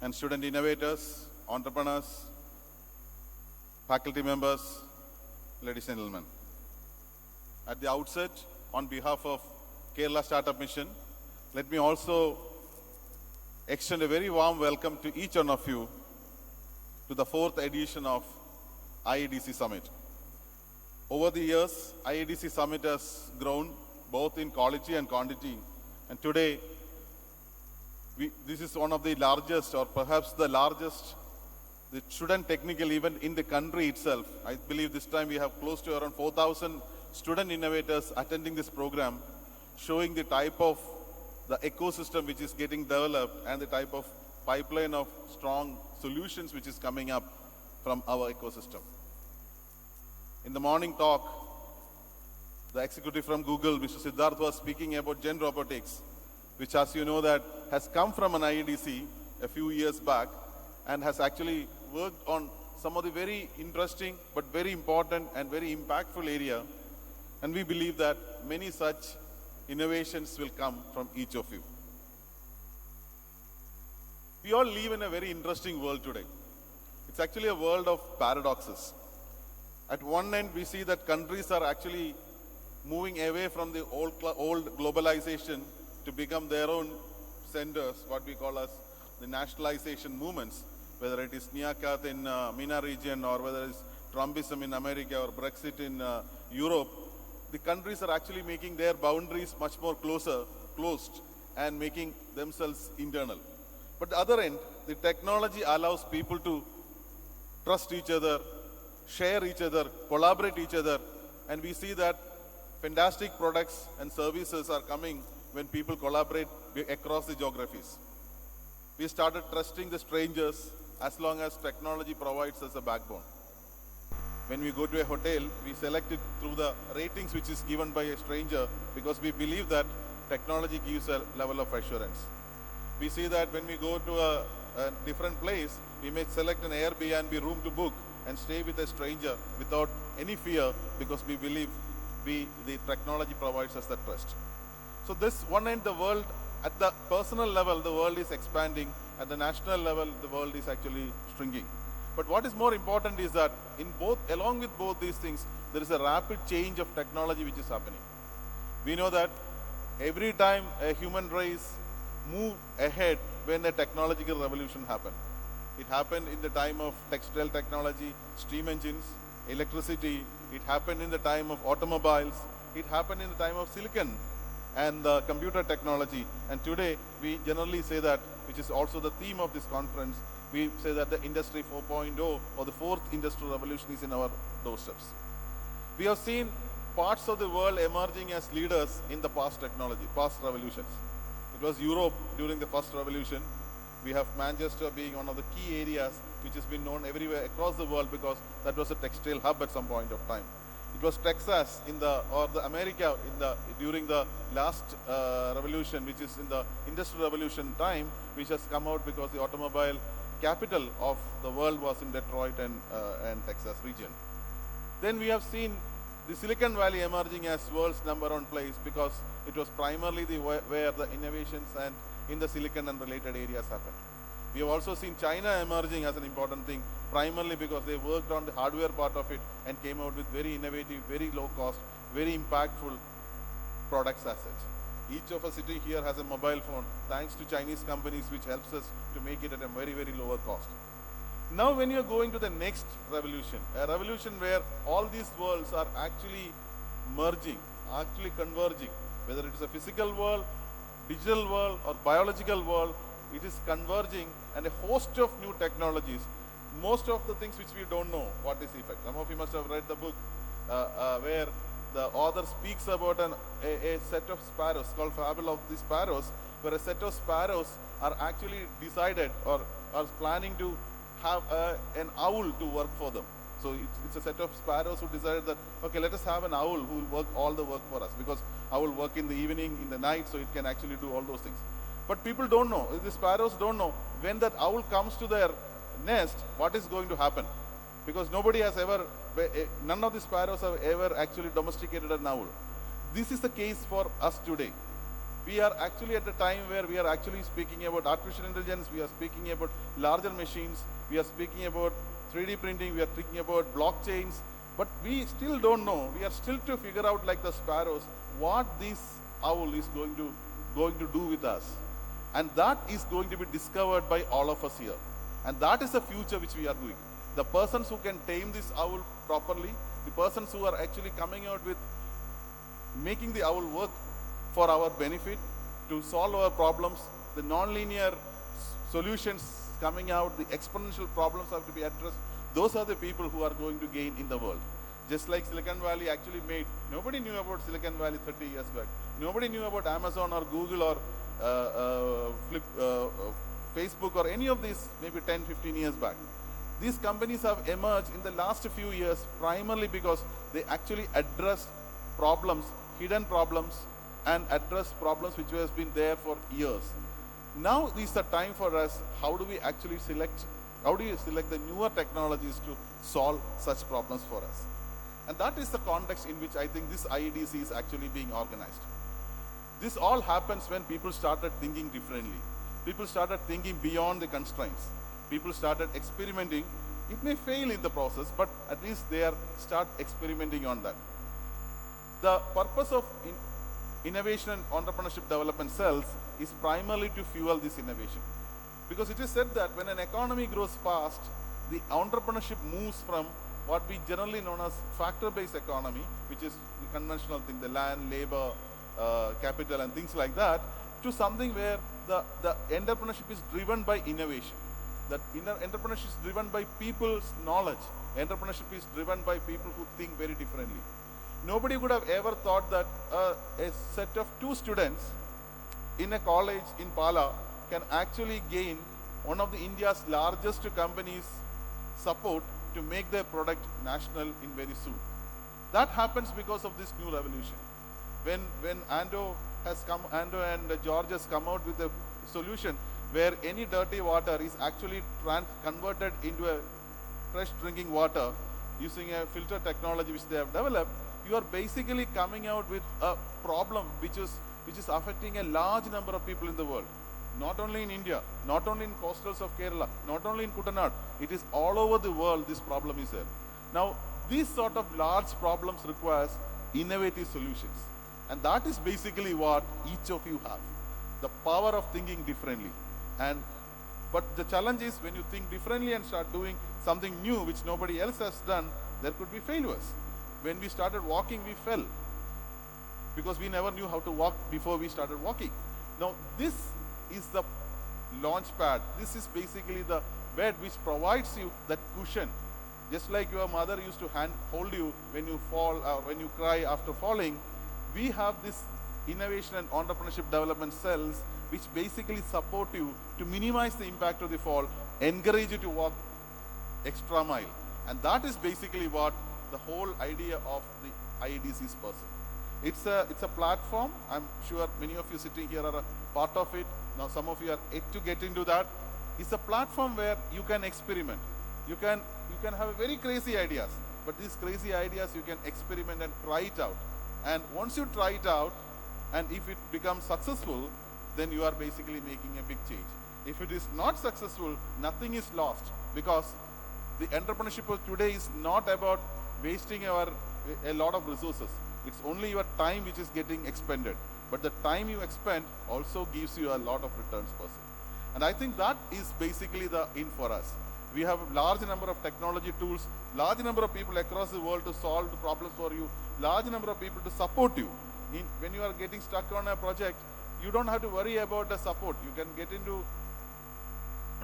and student innovators, entrepreneurs, faculty members, ladies and gentlemen. At the outset, on behalf of Kerala Startup Mission, let me also extend a very warm welcome to each one of you to the 4th edition of IEDC Summit. Over the years, IEDC Summit has grown both in quality and quantity, and today this is one of the largest, or perhaps the largest, the student technical event in the country itself. I believe this time we have close to around 4,000 student innovators attending this program, showing the type of the ecosystem which is getting developed and the type of pipeline of strong solutions which is coming up from our ecosystem. In the morning talk, the executive from Google, Mr. Siddharth, was speaking about Gen Robotics, which, as you know, that has come from an IEDC a few years back and has actually worked on some of the very interesting but very important and very impactful area. And we believe that many such innovations will come from each of you. We all live in a very interesting world today. It's actually a world of paradoxes. At one end, we see that countries are actually moving away from the old globalization to become their own centers, what we call as the nationalization movements, whether it is NIACAT in MENA region or whether it's Trumpism in America or Brexit in Europe. The countries are actually making their boundaries much more closed and making themselves internal. But the other end, the technology allows people to trust each other, share each other, collaborate each other, and we see that fantastic products and services are coming when people collaborate across the geographies. We started trusting the strangers as long as technology provides us a backbone. When we go to a hotel, we select it through the ratings which is given by a stranger because we believe that technology gives a level of assurance. We see that when we go to a different place, we may select an Airbnb room to book and stay with a stranger without any fear because we believe the technology provides us that trust. So this one end, the world, at the personal level, the world is expanding at the national level, the world is actually shrinking. But what is more important is that along with both these things, there is a rapid change of technology which is happening. We know that every time a human race moved ahead when a technological revolution happened. It happened in the time of textile technology, steam engines, electricity. It happened in the time of automobiles. It happened in the time of silicon and the computer technology. And today, we generally say that, which is also the theme of this conference, we say that the Industry 4.0 or the fourth industrial revolution is in our doorsteps. We have seen parts of the world emerging as leaders in the past revolutions. It was Europe during the first revolution. We have Manchester being one of the key areas which has been known everywhere across the world because that was a textile hub at some point of time. It was Texas America during the last revolution, which is in the Industrial Revolution time, which has come out because the automobile capital of the world was in Detroit and Texas region. Then we have seen the Silicon Valley emerging as world's #1 place because it was primarily where the innovations and in the silicon and related areas happened. We have also seen China emerging as an important thing, primarily because they worked on the hardware part of it and came out with very innovative, very low cost, very impactful products as such. Each of us sitting here has a mobile phone thanks to Chinese companies, which helps us to make it at a very, very lower cost. Now when you're going to the next revolution, a revolution where all these worlds are actually merging, actually converging, whether it is a physical world, digital world or biological world, it is converging, and a host of new technologies. Most of the things which we don't know what is the effect. Some of you must have read the book where the author speaks about a set of sparrows called Fable of the Sparrows, where a set of sparrows are actually decided or are planning to have an owl to work for them. So it's a set of sparrows who decided that, okay, let us have an owl who will work all the work for us, because owl will work in the evening, in the night, so it can actually do all those things. But people don't know, the sparrows don't know, when that owl comes to their nest, what is going to happen. Because none of the sparrows have ever actually domesticated an owl. This is the case for us today. We are actually at a time where we are actually speaking about artificial intelligence, we are speaking about larger machines, we are speaking about 3D printing, we are speaking about blockchains, but we still don't know, we are still to figure out, like the sparrows, what this owl is going to do with us. And that is going to be discovered by all of us here. And that is the future which we are doing. The persons who can tame this owl properly, the persons who are actually coming out with making the owl work for our benefit, to solve our problems, the non-linear solutions coming out, the exponential problems have to be addressed. Those are the people who are going to gain in the world. Just like Silicon Valley actually nobody knew about Silicon Valley 30 years back. Nobody knew about Amazon or Google or Facebook or any of these maybe 10, 15 years back. These companies have emerged in the last few years primarily because they actually address problems, hidden problems, and address problems which has been there for years. Now is the time for us, how do you select the newer technologies to solve such problems for us? And that is the context in which I think this IEDC is actually being organized. This all happens when people started thinking differently. People started thinking beyond the constraints. People started experimenting. It may fail in the process, but at least they start experimenting on that. The purpose of innovation and entrepreneurship development cells is primarily to fuel this innovation. Because it is said that when an economy grows fast, the entrepreneurship moves from what we generally known as factor-based economy, which is the conventional thing, the land, labor, capital and things like that, to something where the entrepreneurship is driven by innovation. That entrepreneurship is driven by people's knowledge. Entrepreneurship is driven by people who think very differently. Nobody would have ever thought that a set of 2 students in a college in Pala can actually gain one of the India's largest companies' support to make their product national in very soon. That happens because of this new revolution. When Ando and George has come out with a solution where any dirty water is actually converted into a fresh drinking water using a filter technology which they have developed, you are basically coming out with a problem which is affecting a large number of people in the world. not only in India, not only in coastals of Kerala, not only in Kuttanad, it is all over the world this problem is there. Now, these sort of large problems requires innovative solutions. And that is basically what each of you have. The power of thinking differently. But the challenge is when you think differently and start doing something new which nobody else has done, there could be failures. When we started walking, we fell because we never knew how to walk before we started walking. Now, this is the launch pad. This is basically the bed which provides you that cushion. Just like your mother used to hold you when you fall or when you cry after falling, we have this innovation and entrepreneurship development cells which basically support you to minimize the impact of the fall, encourage you to walk extra mile. And that is basically what the whole idea of the IEDC's person. It's a platform. I'm sure many of you sitting here are a part of it. Now some of you are yet to get into that. It's a platform where you can experiment. You can have very crazy ideas, but these crazy ideas you can experiment and try it out. And once you try it out, and if it becomes successful, then you are basically making a big change. If it is not successful, nothing is lost, because the entrepreneurship of today is not about wasting a lot of resources. It's only your time which is getting expended. But the time you expend also gives you a lot of returns person. And I think that is basically the in for us. We have a large number of technology tools, large number of people across the world to solve the problems for you, large number of people to support you. When you are getting stuck on a project, you don't have to worry about the support. You can get into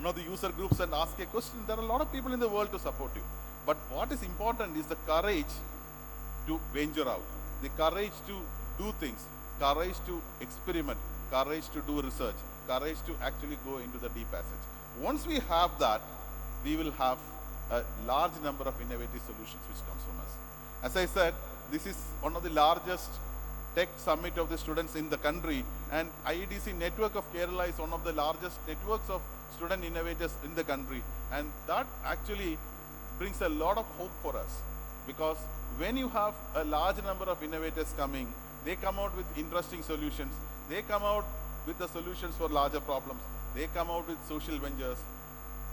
the user groups and ask a question. There are a lot of people in the world to support you. But what is important is the courage to venture out, the courage to do things, courage to experiment, courage to do research, courage to actually go into the deep passage. Once we have that, we will have a large number of innovative solutions which comes from us. As I said, this is one of the largest tech summit of the students in the country, and IEDC network of Kerala is one of the largest networks of student innovators in the country. And that actually brings a lot of hope for us, because when you have a large number of innovators coming, they come out with interesting solutions, they come out with the solutions for larger problems, they come out with social ventures.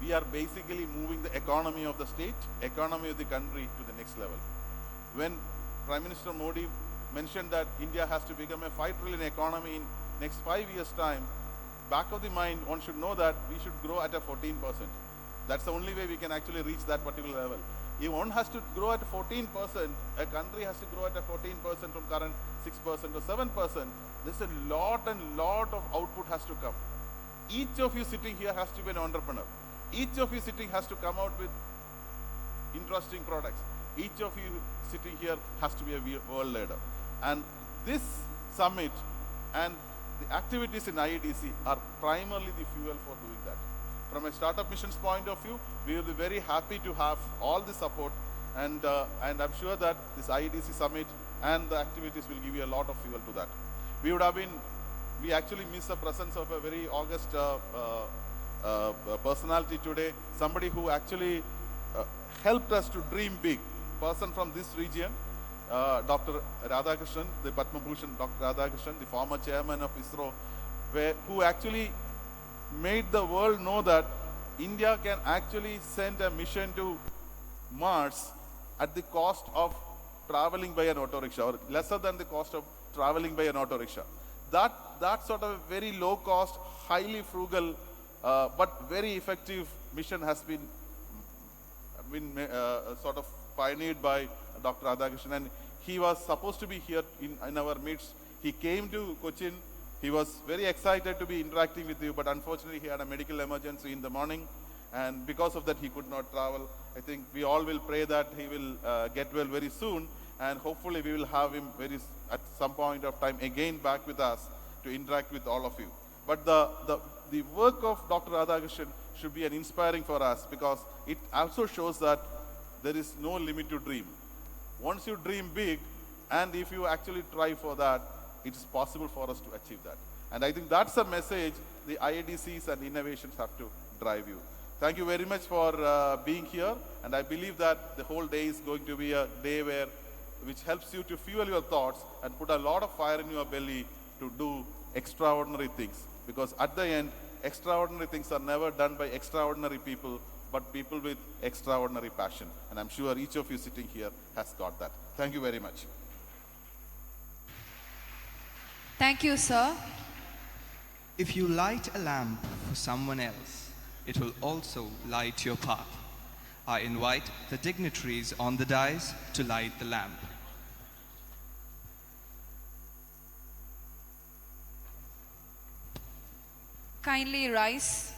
We are basically moving the economy of the state, economy of the country to the next level. When Prime Minister Modi mentioned that India has to become a 5 trillion economy in next 5 years' time, back of the mind, one should know that we should grow at a 14%. That's the only way we can actually reach that particular level. If one has to grow at 14%, a country has to grow at a 14% from current 6% or 7%, there's a lot of output has to come. Each of you sitting here has to be an entrepreneur. Each of you sitting has to come out with interesting products. Each of you sitting here has to be a world leader. And this summit and the activities in IEDC are primarily the fuel for doing that. From a startup missions point of view, we will be very happy to have all the support, and I'm sure that this IEDC summit and the activities will give you a lot of fuel to that. We actually miss the presence of a very august personality today, somebody who actually helped us to dream big, person from this region, Dr. Radhakrishnan, the Padma Bhushan Dr. Radhakrishnan, the former chairman of ISRO, who actually made the world know that India can actually send a mission to Mars at the cost of traveling by an auto rickshaw, or lesser than the cost of traveling by an auto rickshaw. That sort of a very low cost, highly frugal, but very effective mission has been sort of pioneered by Dr. Radhakrishnan, and he was supposed to be here in our midst. He came to Cochin. He was very excited to be interacting with you, but unfortunately he had a medical emergency in the morning, and because of that he could not travel. I think we all will pray that he will get well very soon, and hopefully we will have him at some point of time again back with us to interact with all of you. But the work of Dr. Radhakrishnan should be an inspiring for us, because it also shows that there is no limit to dream. Once you dream big, and if you actually try for that, it is possible for us to achieve that. And I think that's a message the IEDCs and innovations have to drive you. Thank you very much for being here, and I believe that the whole day is going to be a day which helps you to fuel your thoughts and put a lot of fire in your belly to do extraordinary things, because at the end extraordinary things are never done by extraordinary people, but people with extraordinary passion. And I'm sure each of you sitting here has got that. Thank you very much. Thank you, sir. If you light a lamp for someone else, it will also light your path. I invite the dignitaries on the dais to light the lamp. Kindly rise.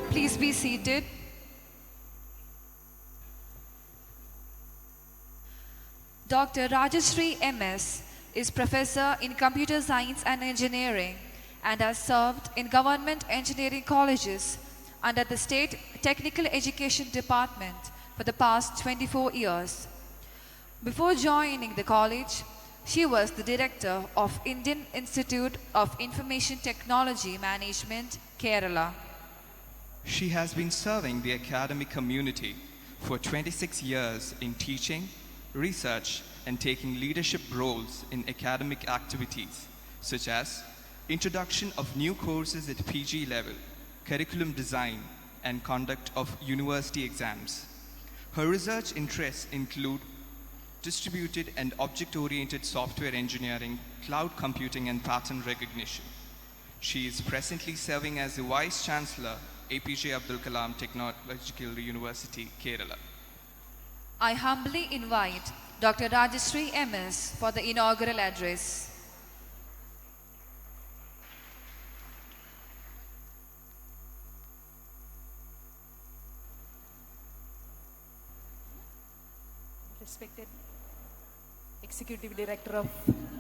Please be seated. Dr. Rajashree MS is Professor in Computer Science and Engineering and has served in government engineering colleges under the State Technical Education Department for the past 24 years. Before joining the college, she was the director of Indian Institute of Information Technology Management, Kerala. She has been serving the academic community for 26 years in teaching, research, and taking leadership roles in academic activities such as introduction of new courses at PG level, curriculum design, and conduct of university exams. Her research interests include distributed and object-oriented software engineering, cloud computing, and pattern recognition. She is presently serving as the Vice Chancellor, APJ Abdul Kalam Technological University, Kerala. I humbly invite Dr. Rajashree MS for the inaugural address. Respected Executive Director of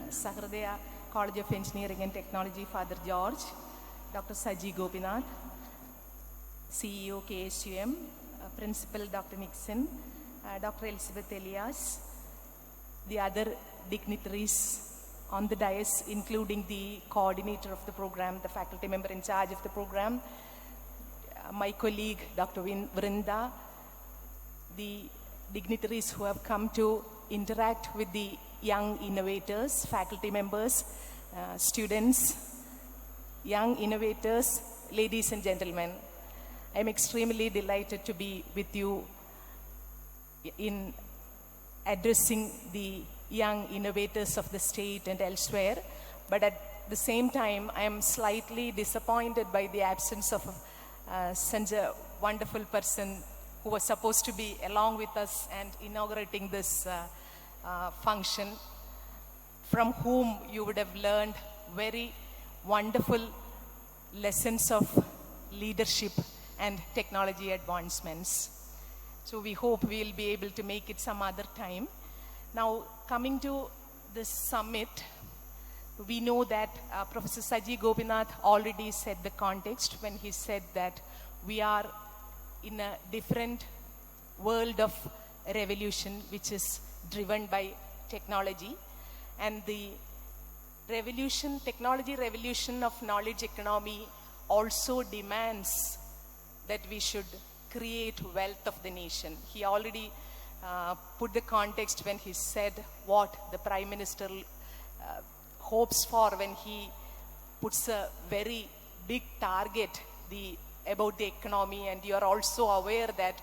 Sahradaya College of Engineering and Technology, Father George, Dr. Saji Gopinath, CEO KSUM, Principal Dr. Nixon, Dr. Elizabeth Elias, the other dignitaries on the dais, including the coordinator of the program, the faculty member in charge of the program, my colleague, Dr. Vrinda, the dignitaries who have come to interact with the young innovators, faculty members, students, young innovators, ladies and gentlemen. I'm extremely delighted to be with you in addressing the young innovators of the state and elsewhere, but at the same time, I am slightly disappointed by the absence of such a wonderful person who was supposed to be along with us and inaugurating this function, from whom you would have learned very wonderful lessons of leadership and technology advancements. So we hope we'll be able to make it some other time. Now, coming to this summit, we know that Professor Saji Gopinath already set the context when he said that we are in a different world of revolution, which is driven by technology. And the revolution, technology revolution of knowledge economy also demands that we should create wealth of the nation. He already put the context when he said what the Prime Minister hopes for when he puts a very big target about the economy, and you are also aware that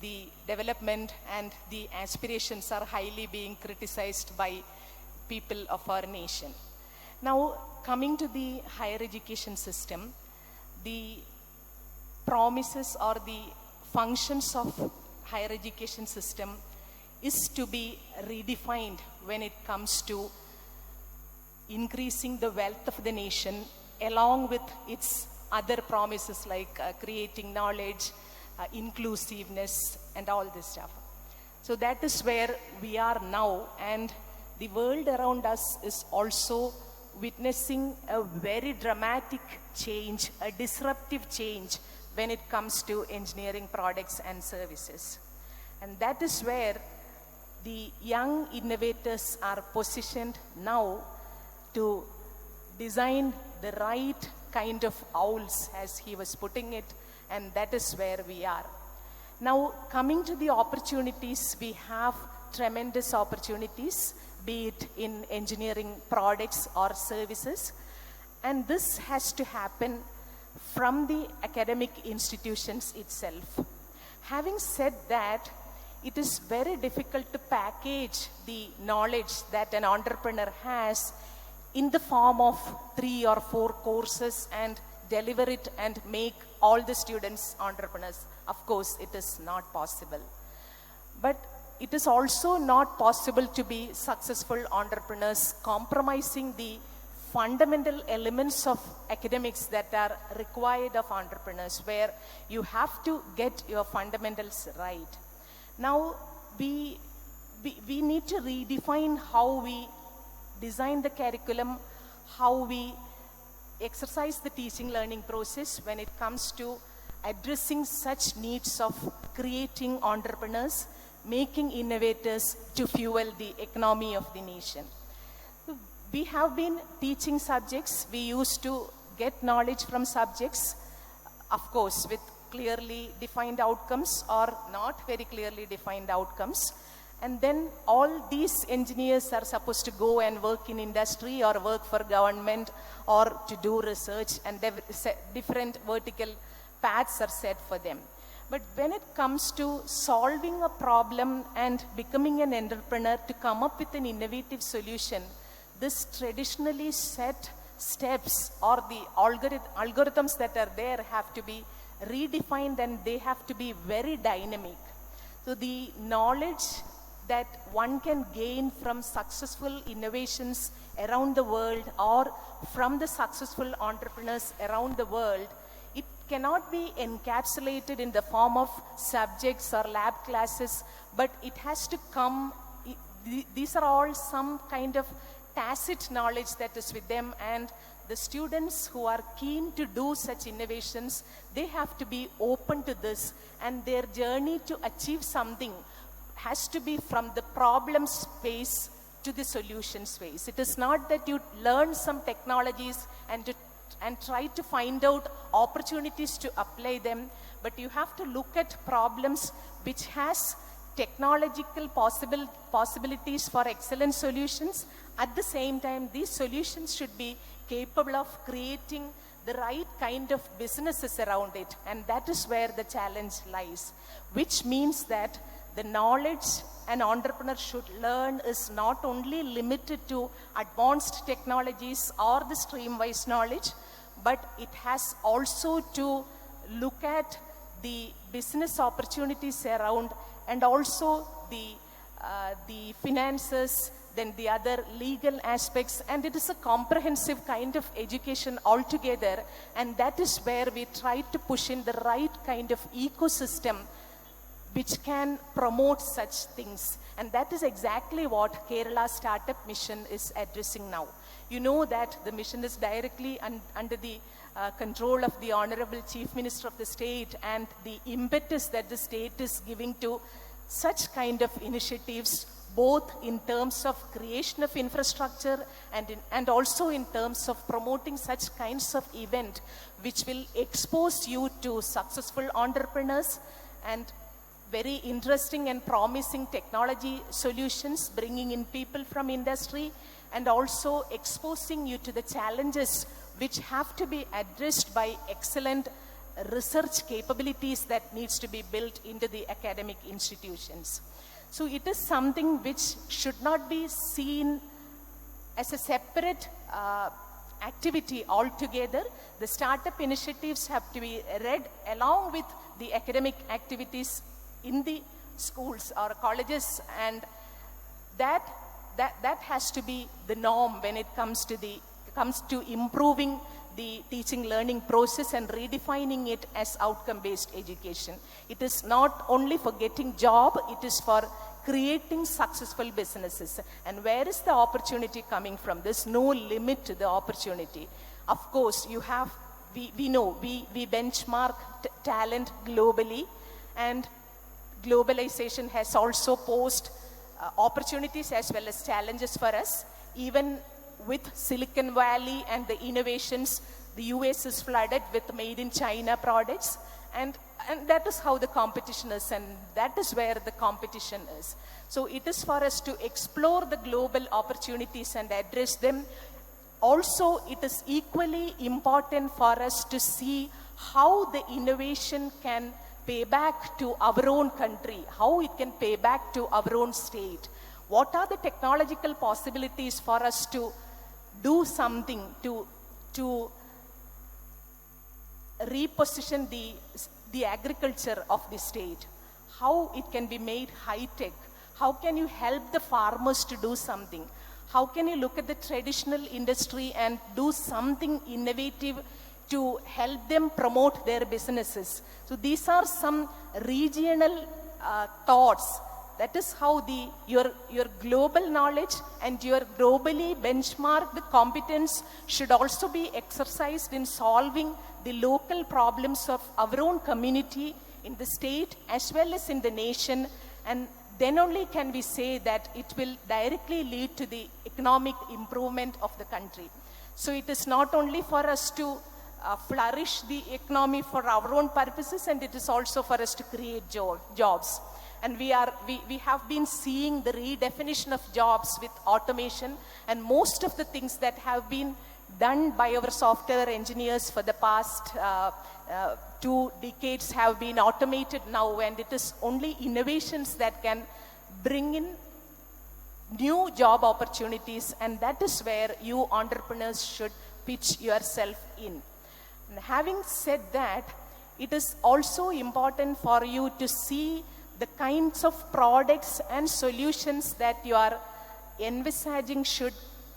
the development and the aspirations are highly being criticized by people of our nation. Now, coming to the higher education system, the promises or the functions of higher education system is to be redefined when it comes to increasing the wealth of the nation along with its other promises like creating knowledge, inclusiveness, and all this stuff. So that is where we are now, and the world around us is also witnessing a very dramatic change, a disruptive change when it comes to engineering products and services. And that is where the young innovators are positioned now to design the right kind of owls, as he was putting it, and that is where we are. Now, coming to the opportunities, we have tremendous opportunities, be it in engineering products or services, and this has to happen from the academic institutions itself. Having said that, it is very difficult to package the knowledge that an entrepreneur has in the form of 3 or 4 courses and deliver it and make all the students entrepreneurs. Of course, it is not possible. But it is also not possible to be successful entrepreneurs compromising the fundamental elements of academics that are required of entrepreneurs, where you have to get your fundamentals right. Now, we need to redefine how we design the curriculum, how we exercise the teaching learning process when it comes to addressing such needs of creating entrepreneurs, making innovators to fuel the economy of the nation. We have been teaching subjects. We used to get knowledge from subjects, of course, with clearly defined outcomes or not very clearly defined outcomes. And then all these engineers are supposed to go and work in industry or work for government or to do research, and different vertical paths are set for them. But when it comes to solving a problem and becoming an entrepreneur to come up with an innovative solution, this traditionally set steps or the algorithms that are there have to be redefined, and they have to be very dynamic. So the knowledge that one can gain from successful innovations around the world or from the successful entrepreneurs around the world, it cannot be encapsulated in the form of subjects or lab classes, but it has to come, these are all some kind of tacit knowledge that is with them, and the students who are keen to do such innovations, they have to be open to this, and their journey to achieve something has to be from the problem space to the solution space. It is not that you learn some technologies and try to find out opportunities to apply them, but you have to look at problems which has technological possibilities for excellent solutions. At the same time, these solutions should be capable of creating the right kind of businesses around it, and that is where the challenge lies, which means that the knowledge an entrepreneur should learn is not only limited to advanced technologies or the stream-wise knowledge, but it has also to look at the business opportunities around, and also the finances, then the other legal aspects, and it is a comprehensive kind of education altogether, and that is where we try to push in the right kind of ecosystem which can promote such things. And that is exactly what Kerala Startup Mission is addressing now. You know that the mission is directly under the control of the Honorable Chief Minister of the state, and the impetus that the state is giving to such kind of initiatives, both in terms of creation of infrastructure and also in terms of promoting such kinds of event which will expose you to successful entrepreneurs and very interesting and promising technology solutions, bringing in people from industry, and also exposing you to the challenges which have to be addressed by excellent research capabilities that needs to be built into the academic institutions. So it is something which should not be seen as a separate activity altogether. The startup initiatives have to be read along with the academic activities in the schools or colleges, and that has to be the norm when it comes to improving the teaching learning process and redefining it as outcome-based education. It is not only for getting job, it is for creating successful businesses. And where is the opportunity coming from? There's no limit to the opportunity. Of course, we know, we benchmark talent globally, and globalization has also posed opportunities as well as challenges for us. Even with Silicon Valley and the innovations, the US is flooded with made in China products, and that is how the competition is, and that is where the competition is. So it is for us to explore the global opportunities and address them. Also, it is equally important for us to see how the innovation can pay back to our own country, how it can pay back to our own state. What are the technological possibilities for us to do something to reposition the agriculture of the state? How it can be made high-tech? How can you help the farmers to do something? How can you look at the traditional industry and do something innovative to help them promote their businesses? So these are some regional thoughts. That is how your global knowledge and your globally benchmarked competence should also be exercised in solving the local problems of our own community in the state as well as in the nation. And then only can we say that it will directly lead to the economic improvement of the country. So it is not only for us to flourish the economy for our own purposes, and it is also for us to create jobs. And we have been seeing the redefinition of jobs with automation, and most of the things that have been done by our software engineers for the past 2 decades have been automated now, and it is only innovations that can bring in new job opportunities, and that is where you entrepreneurs should pitch yourself in. And having said that, it is also important for you to see the kinds of products and solutions that you are envisaging should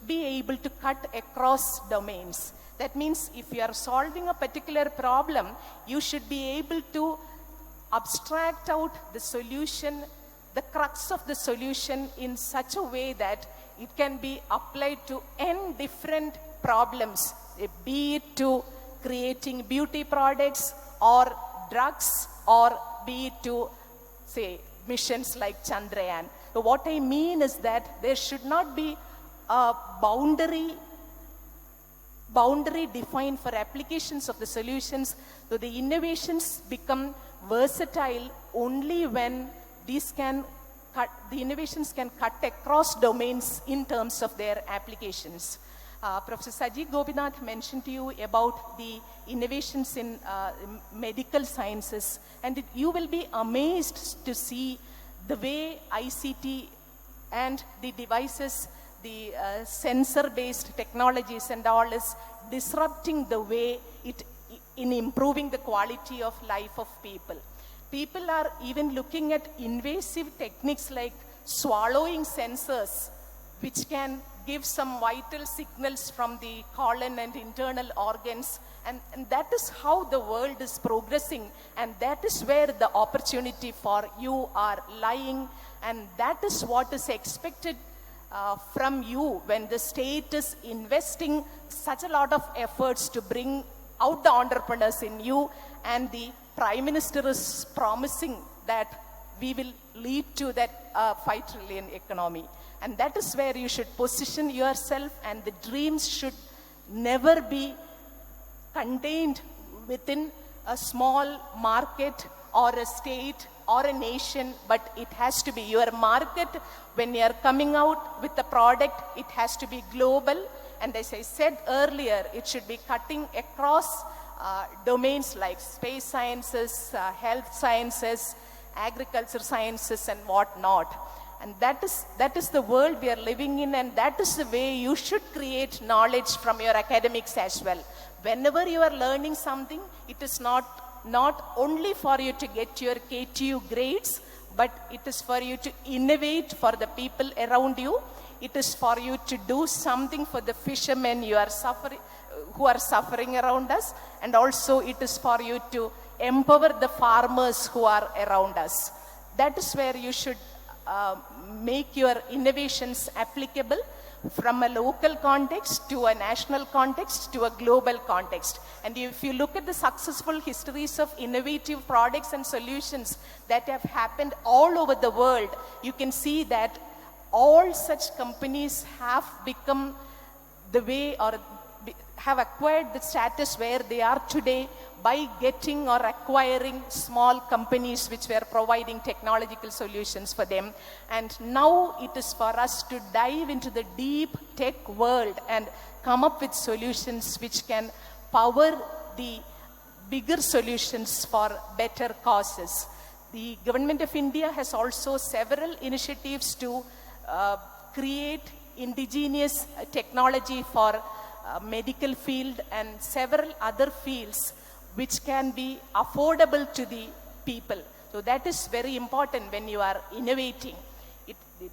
be able to cut across domains. That means if you are solving a particular problem, you should be able to abstract out the solution, the crux of the solution in such a way that it can be applied to n different problems, be it to creating beauty products or drugs, or be it to, say, missions like Chandrayaan. So what I mean is that there should not be a boundary defined for applications of the solutions. So the innovations become versatile only when the innovations can cut across domains in terms of their applications. Professor Saji Gopinath mentioned to you about the innovations in medical sciences, and you will be amazed to see the way ICT and the devices, the sensor-based technologies and all is disrupting the way in improving the quality of life of people. People are even looking at invasive techniques like swallowing sensors, which can give some vital signals from the colon and internal organs. And that is how the world is progressing. And that is where the opportunity for you are lying. And that is what is expected from you when the state is investing such a lot of efforts to bring out the entrepreneurs in you. And the Prime Minister is promising that we will lead to that 5 trillion economy. And that is where you should position yourself, and the dreams should never be contained within a small market or a state or a nation, but it has to be your market. When you are coming out with a product, it has to be global. And as I said earlier, it should be cutting across domains like space sciences, health sciences, agriculture sciences, and whatnot. And that is the world we are living in, and that is the way you should create knowledge from your academics as well. Whenever you are learning something, it is not only for you to get your KTU grades, but it is for you to innovate for the people around you. It is for you to do something for the fishermen who are suffering around us, and also it is for you to empower the farmers who are around us. That is where you should make your innovations applicable from a local context to a national context to a global context. And if you look at the successful histories of innovative products and solutions that have happened all over the world, you can see that all such companies have become the way, or have acquired the status where they are today by getting or acquiring small companies which were providing technological solutions for them. And now it is for us to dive into the deep tech world and come up with solutions which can power the bigger solutions for better causes. The Government of India has also several initiatives to create indigenous technology for medical field and several other fields which can be affordable to the people. So that is very important when you are innovating.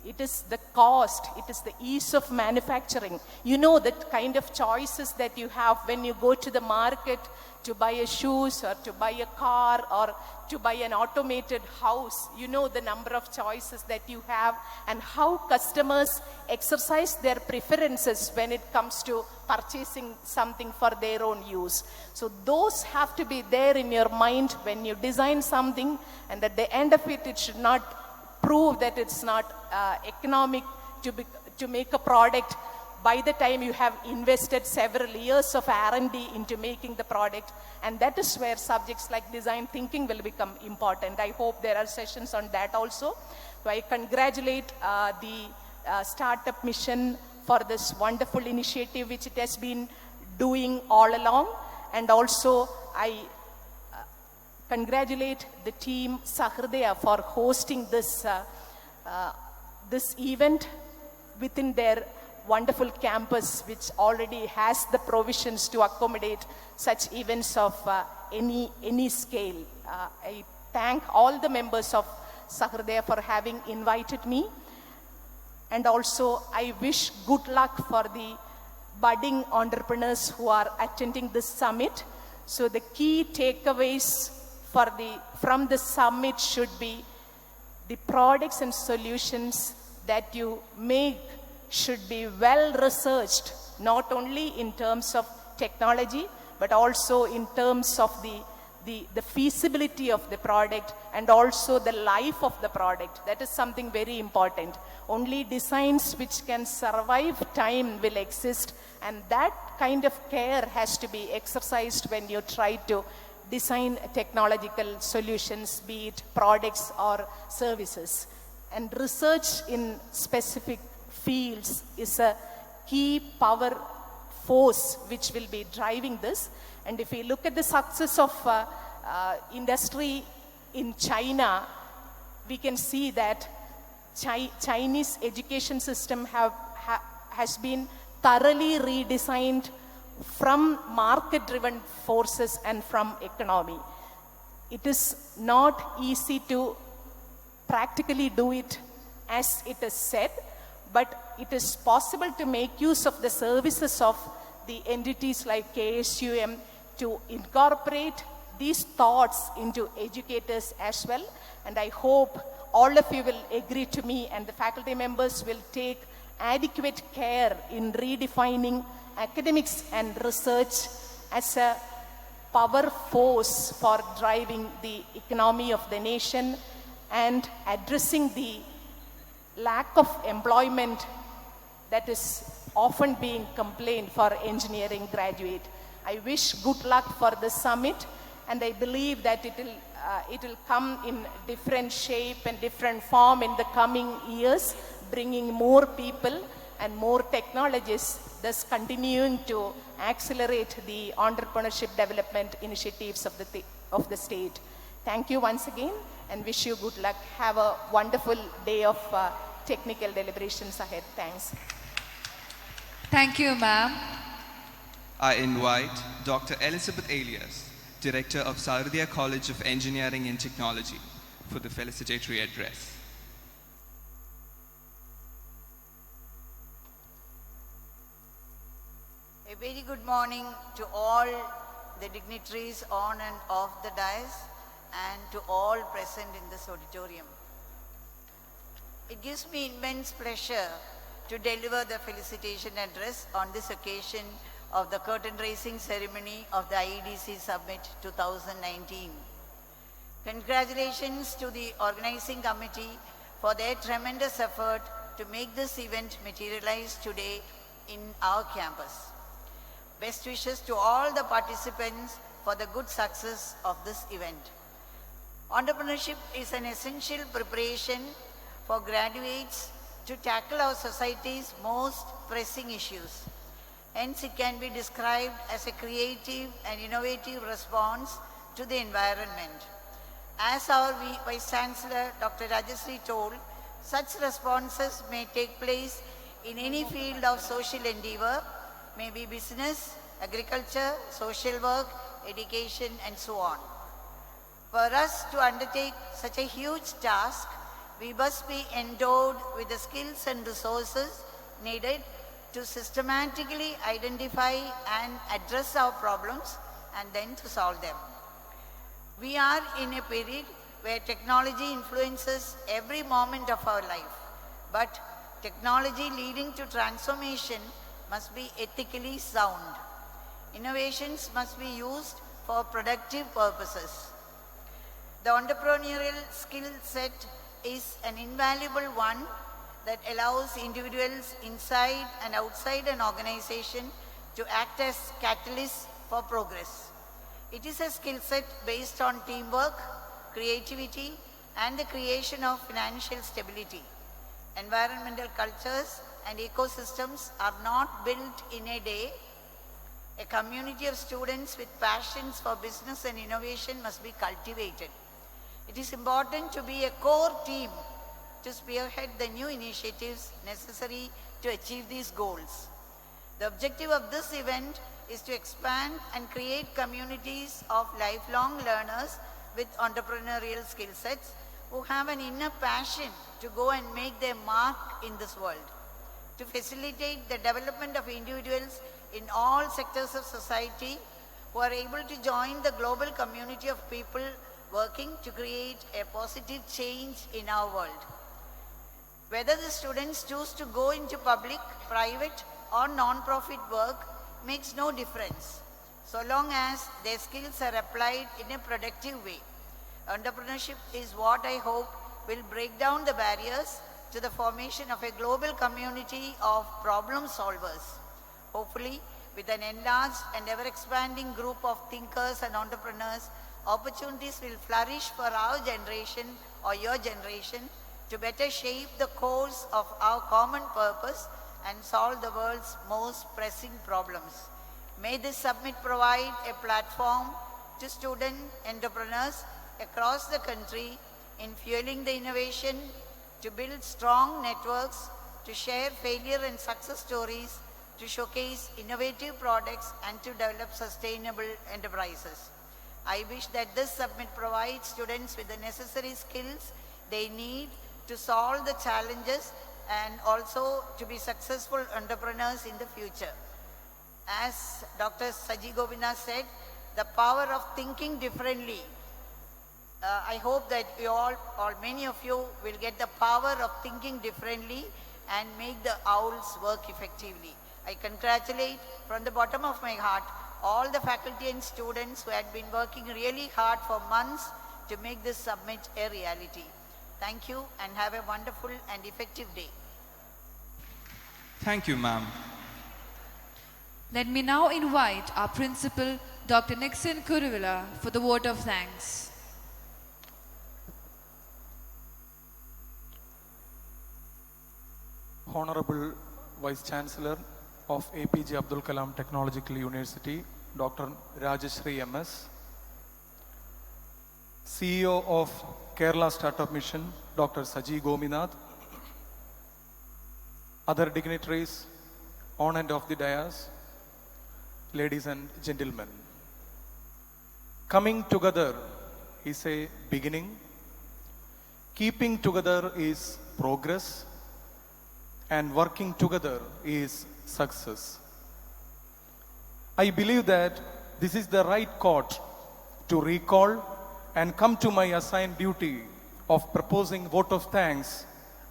It is the cost, it is the ease of manufacturing. You know the kind of choices that you have when you go to the market to buy a shoes or to buy a car or to buy an automated house. You know the number of choices that you have and how customers exercise their preferences when it comes to purchasing something for their own use. So those have to be there in your mind when you design something, and at the end of it, it should not prove that it's not economic to make a product by the time you have invested several years of R&D into making the product. And that is where subjects like design thinking will become important. I hope there are sessions on that also. So I congratulate the Startup Mission for this wonderful initiative which it has been doing all along. And also I congratulate the team Sahridaya for hosting this event within their wonderful campus, which already has the provisions to accommodate such events of any scale. I thank all the members of Sahridaya for having invited me. And also I wish good luck for the budding entrepreneurs who are attending this summit. So the key takeaways from the summit should be the products and solutions that you make should be well researched, not only in terms of technology, but also in terms of the feasibility of the product and also the life of the product. That is something very important. Only designs which can survive time will exist, and that kind of care has to be exercised when you try to design technological solutions, be it products or services. And research in specific fields is a key power force which will be driving this. And if we look at the success of industry in China, we can see that Chinese education system has been thoroughly redesigned from market-driven forces and from economy. It is not easy to practically do it as it is said, but it is possible to make use of the services of the entities like KSUM to incorporate these thoughts into educators as well. And I hope all of you will agree to me, and the faculty members will take adequate care in redefining academics and research as a power force for driving the economy of the nation and addressing the lack of employment that is often being complained for engineering graduate. I wish good luck for the summit, and I believe that it will come in different shape and different form in the coming years, bringing more people and more technologists, thus continuing to accelerate the entrepreneurship development initiatives of the state. Thank you once again and wish you good luck. Have a wonderful day of technical deliberations ahead. Thanks. Thank you, ma'am. I invite Dr. Elizabeth Elias, Director of Sahardia College of Engineering and Technology, for the felicitatory address. A very good morning to all the dignitaries on and off the dais and to all present in this auditorium. It gives me immense pleasure to deliver the felicitation address on this occasion of the curtain raising ceremony of the IEDC Summit 2019. Congratulations to the organizing committee for their tremendous effort to make this event materialize today in our campus. Best wishes to all the participants for the good success of this event. Entrepreneurship is an essential preparation for graduates to tackle our society's most pressing issues. Hence, it can be described as a creative and innovative response to the environment. As our Vice Chancellor, Dr. Rajashree told, such responses may take place in any field of social endeavor, maybe business, agriculture, social work, education, and so on. For us to undertake such a huge task, we must be endowed with the skills and resources needed to systematically identify and address our problems and then to solve them. We are in a period where technology influences every moment of our life, but technology leading to transformation must be ethically sound. Innovations must be used for productive purposes. The entrepreneurial skill set is an invaluable one that allows individuals inside and outside an organization to act as catalysts for progress. It is a skill set based on teamwork, creativity, and the creation of financial stability. Environmental cultures and ecosystems are not built in a day. A community of students with passions for business and innovation must be cultivated. It is important to be a core team to spearhead the new initiatives necessary to achieve these goals. The objective of this event is to expand and create communities of lifelong learners with entrepreneurial skill sets who have an inner passion to go and make their mark in this world. To facilitate the development of individuals in all sectors of society who are able to join the global community of people working to create a positive change in our world. Whether the students choose to go into public, private, or non-profit work makes no difference, so long as their skills are applied in a productive way. Entrepreneurship is what I hope will break down the barriers to the formation of a global community of problem solvers. Hopefully, with an enlarged and ever-expanding group of thinkers and entrepreneurs, opportunities will flourish for our generation or your generation to better shape the course of our common purpose and solve the world's most pressing problems. May this summit provide a platform to student entrepreneurs across the country in fueling the innovation, to build strong networks, to share failure and success stories, to showcase innovative products, and to develop sustainable enterprises. I wish that this summit provides students with the necessary skills they need to solve the challenges and also to be successful entrepreneurs in the future. As Dr. Saji Gopinath said, the power of thinking differently. I hope that you all, or many of you, will get the power of thinking differently and make the owls work effectively. I congratulate from the bottom of my heart all the faculty and students who had been working really hard for months to make this summit a reality. Thank you and have a wonderful and effective day. Thank you, ma'am. Let me now invite our principal, Dr. Nixon Kuruvilla, for the vote of thanks. Honorable Vice Chancellor of APJ Abdul Kalam Technological University, Dr. Rajeshri MS, CEO of Kerala Startup Mission, Dr. Saji Gopinath, other dignitaries on and off the dais, ladies and gentlemen. Coming together is a beginning. Keeping together is progress. And working together is success. I believe that this is the right chord to recall and come to my assigned duty of proposing vote of thanks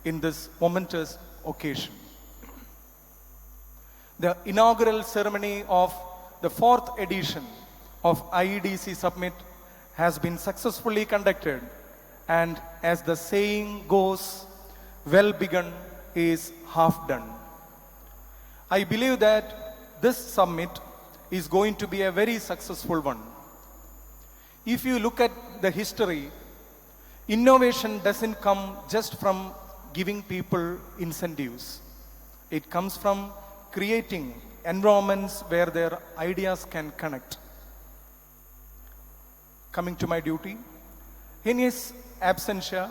in this momentous occasion. The inaugural ceremony of the 4th edition of IEDC Summit has been successfully conducted, and as the saying goes, well begun is half done. I believe that this summit is going to be a very successful one. If you look at the history, innovation doesn't come just from giving people incentives. It comes from creating environments where their ideas can connect. Coming to my duty, in his absentia,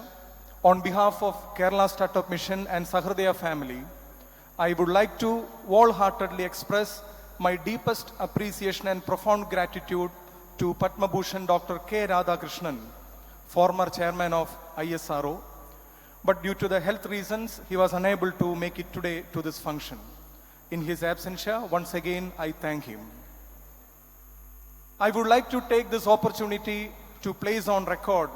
on behalf of Kerala Startup Mission and Sahrdaya family, I would like to wholeheartedly express my deepest appreciation and profound gratitude to Padma Bhushan Dr. K. Radhakrishnan, former chairman of ISRO, but due to the health reasons, he was unable to make it today to this function. In his absentia, once again, I thank him. I would like to take this opportunity to place on record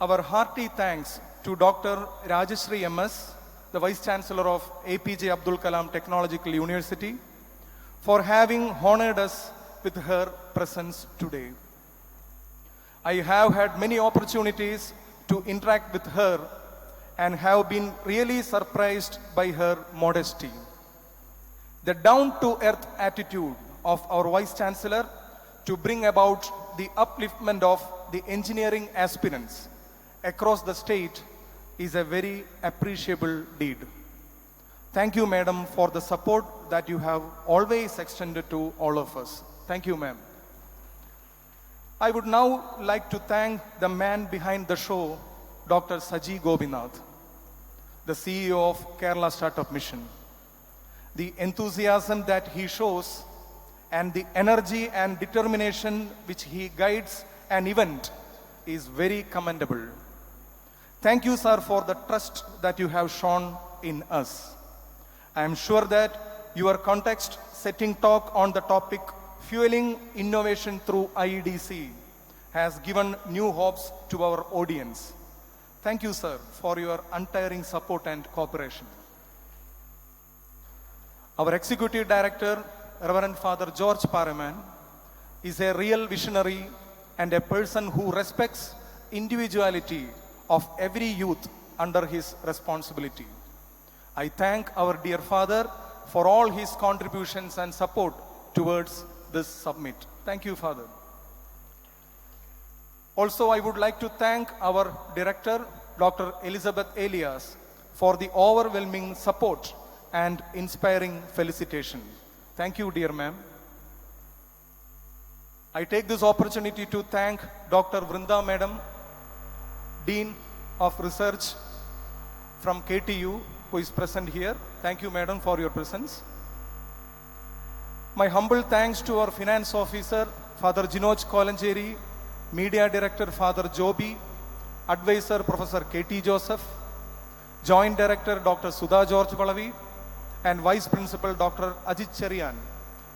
our hearty thanks to Dr. Rajeshri MS, the Vice Chancellor of APJ Abdul Kalam Technological University, for having honored us with her presence today. I have had many opportunities to interact with her and have been really surprised by her modesty. The down-to-earth attitude of our Vice Chancellor to bring about the upliftment of the engineering aspirants across the state is a very appreciable deed. Thank you, Madam, for the support that you have always extended to all of us. Thank you, ma'am. I would now like to thank the man behind the show, Dr. Saji Gopinath, the CEO of Kerala Startup Mission. The enthusiasm that he shows and the energy and determination which he guides an event is very commendable. Thank you, sir, for the trust that you have shown in us. I am sure that your context-setting talk on the topic Fueling Innovation through IEDC has given new hopes to our audience. Thank you, sir, for your untiring support and cooperation. Our Executive Director, Reverend Father George Paraman, is a real visionary and a person who respects individuality of every youth under his responsibility. I thank our dear Father for all his contributions and support towards this summit. Thank you, Father. Also, I would like to thank our Director, Dr. Elizabeth Elias, for the overwhelming support and inspiring felicitation. Thank you, dear ma'am. I take this opportunity to thank Dr. Vrinda Madam, Dean of Research from KTU, who is present here. Thank you, Madam, for your presence. My humble thanks to our Finance Officer, Father Jinoj Kolanjeri, Media Director, Father Joby, Advisor, Professor K.T. Joseph, Joint Director, Dr. Sudha George Valavi, and Vice Principal, Dr. Ajit Cherian,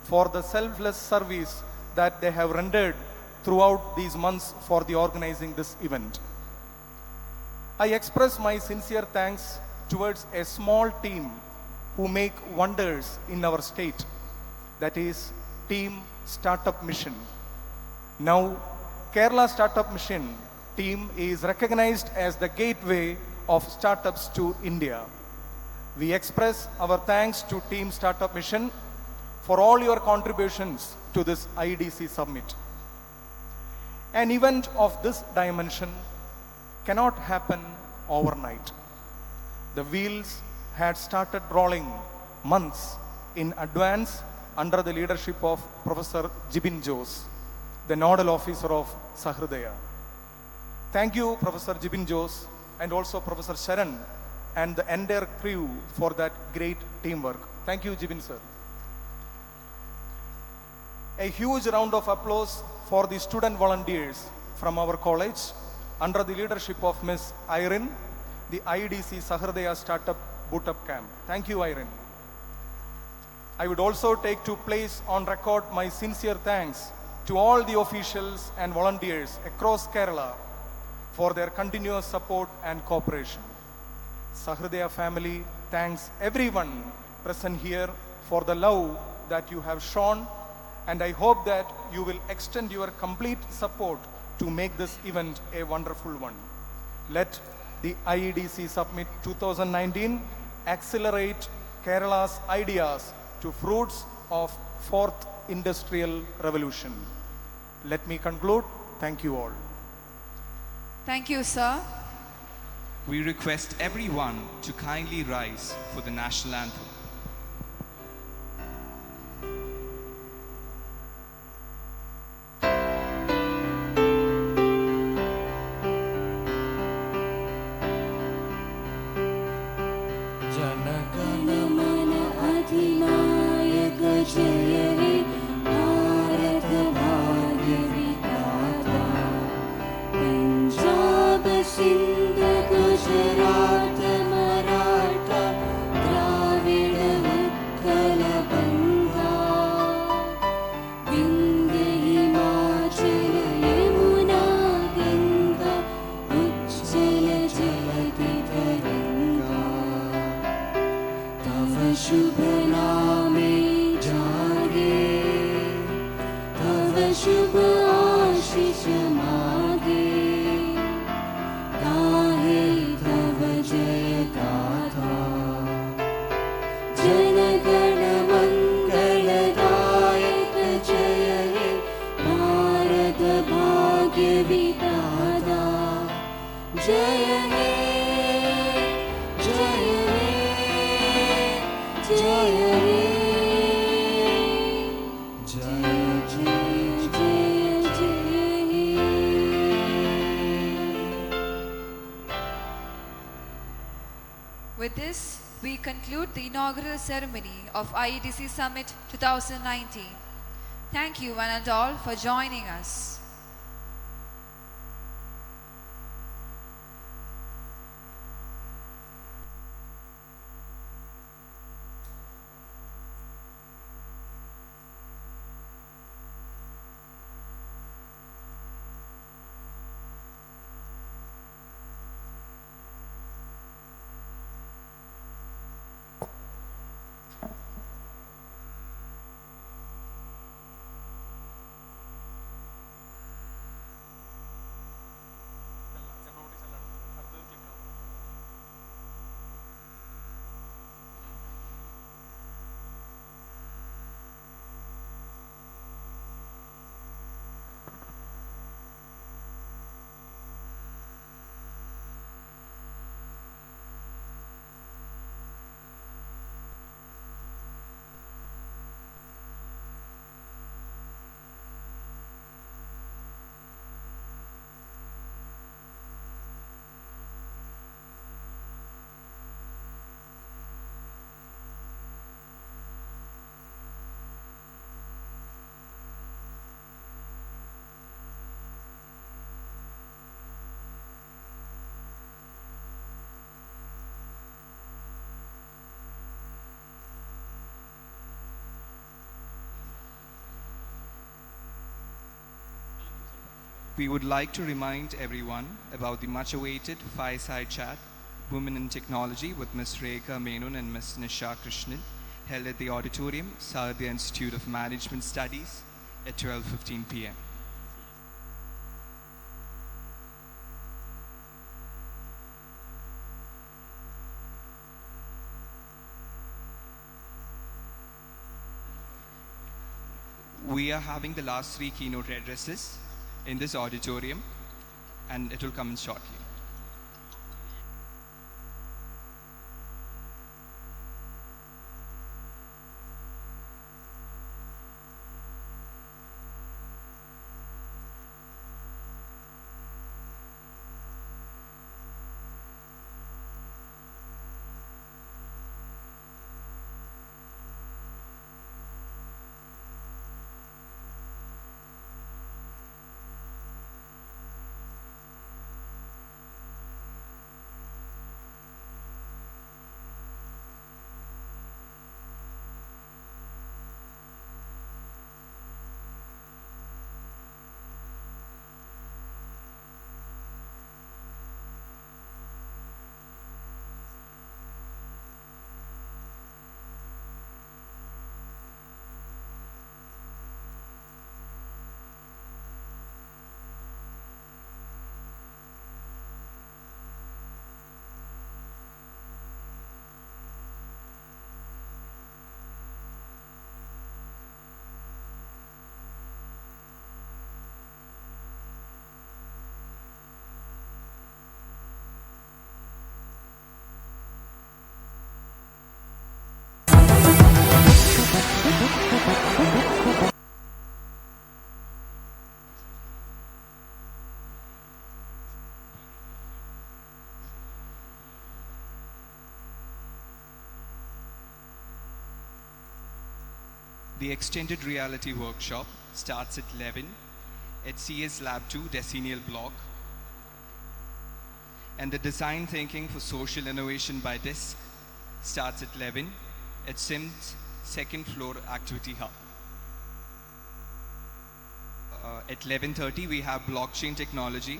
for the selfless service that they have rendered throughout these months for the organizing this event. I express my sincere thanks towards a small team who make wonders in our state, that is Team Startup Mission. Now, Kerala Startup Mission team is recognized as the gateway of startups to India. We express our thanks to Team Startup Mission for all your contributions to this IEDC Summit. An event of this dimension cannot happen overnight. The wheels had started rolling months in advance under the leadership of Professor Jibin Jose, the Nodal Officer of Sahridaya. Thank you, Professor Jibin Jose, and also Professor Sharan and the entire crew for that great teamwork. Thank you, Jibin sir. A huge round of applause for the student volunteers from our college under the leadership of Ms. Irene, the IEDC Sahridaya Startup Boot-up Camp. Thank you, Irene. I would also take to place on record my sincere thanks to all the officials and volunteers across Kerala for their continuous support and cooperation. Sahridaya family thanks everyone present here for the love that you have shown, and I hope that you will extend your complete support to make this event a wonderful one. Let the IEDC Summit 2019 accelerate Kerala's ideas to fruits of fourth industrial revolution. Let me conclude. Thank you all. Thank you, sir. We request everyone to kindly rise for the national anthem. With this, we conclude the inaugural ceremony of IEDC Summit 2019. Thank you one and all for joining us. We would like to remind everyone about the much-awaited fireside chat, Women in Technology, with Ms. Rekha Menon and Ms. Nisha Krishnan, held at the auditorium, Sahridaya Institute of Management Studies, at 12:15 p.m. We are having the last 3 keynote addresses in this auditorium, and it will come in shortly. The extended reality workshop starts at 11 at CS Lab 2 Decennial Block. And the design thinking for social innovation by DISC starts at 11 at SIM's second floor activity hub. At 11:30 we have blockchain technology,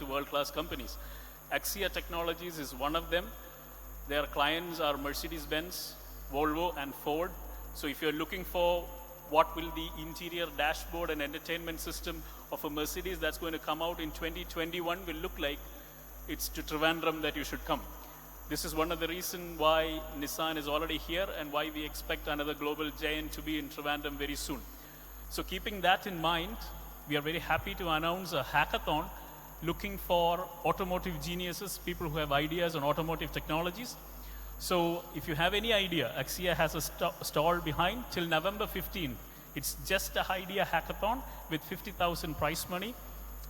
to world-class companies. Axia Technologies is one of them. Their clients are Mercedes-Benz, Volvo, and Ford. So if you're looking for what will the interior dashboard and entertainment system of a Mercedes that's going to come out in 2021 will look like, it's to Trivandrum that you should come. This is one of the reasons why Nissan is already here and why we expect another global giant to be in Trivandrum very soon. So keeping that in mind, we are very happy to announce a hackathon looking for automotive geniuses, people who have ideas on automotive technologies. So if you have any idea, Axia has a stall behind till November 15th. It's just a idea hackathon with 50,000 prize money.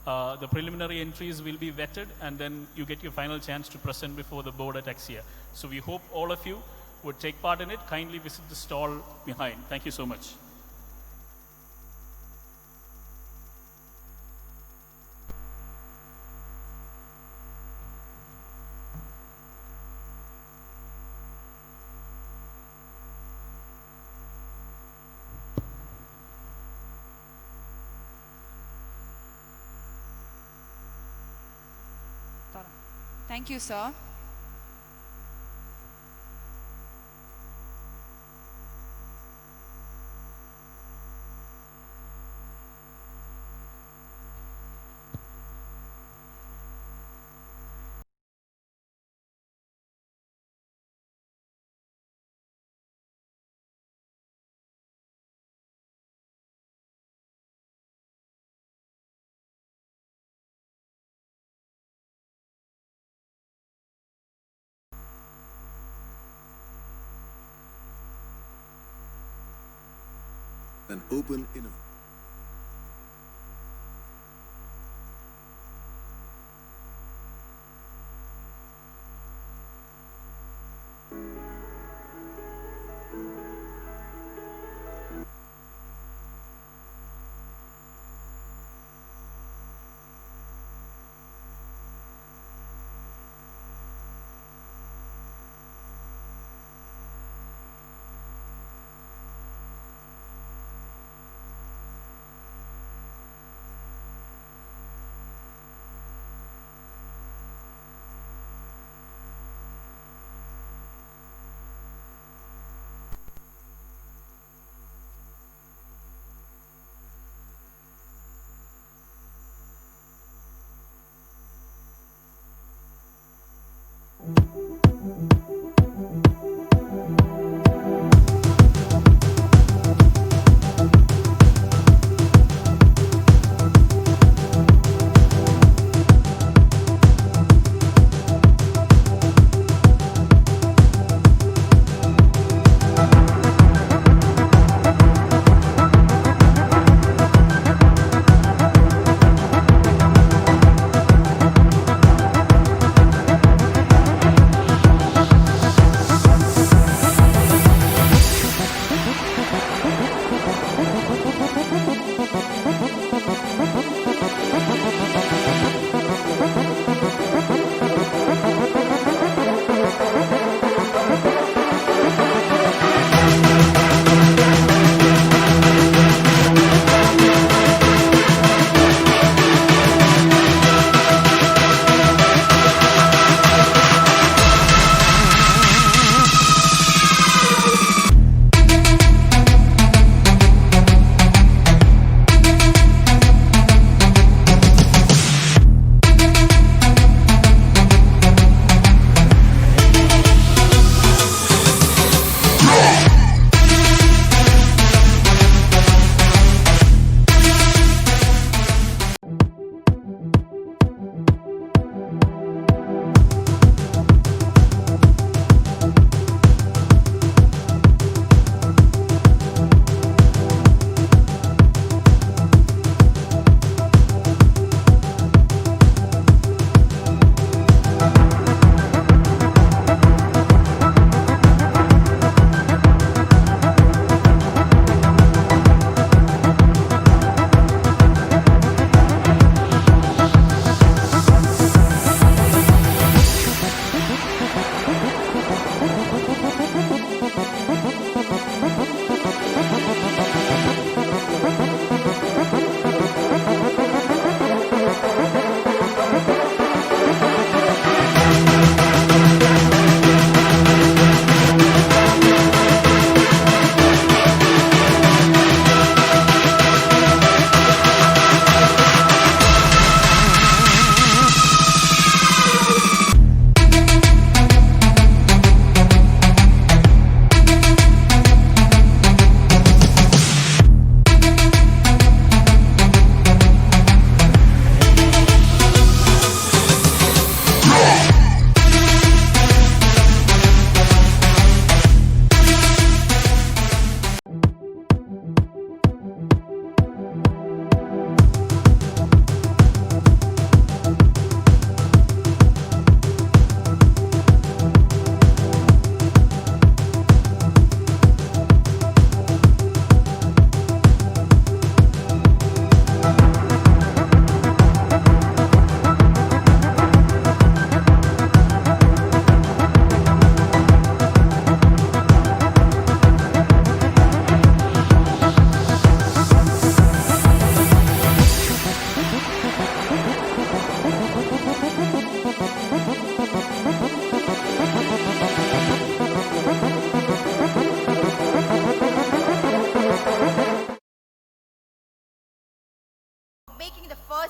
The preliminary entries will be vetted, and then you get your final chance to present before the board at Axia. So we hope all of you would take part in it. Kindly visit the stall behind. Thank you so much. Thank you, sir. An open innovation.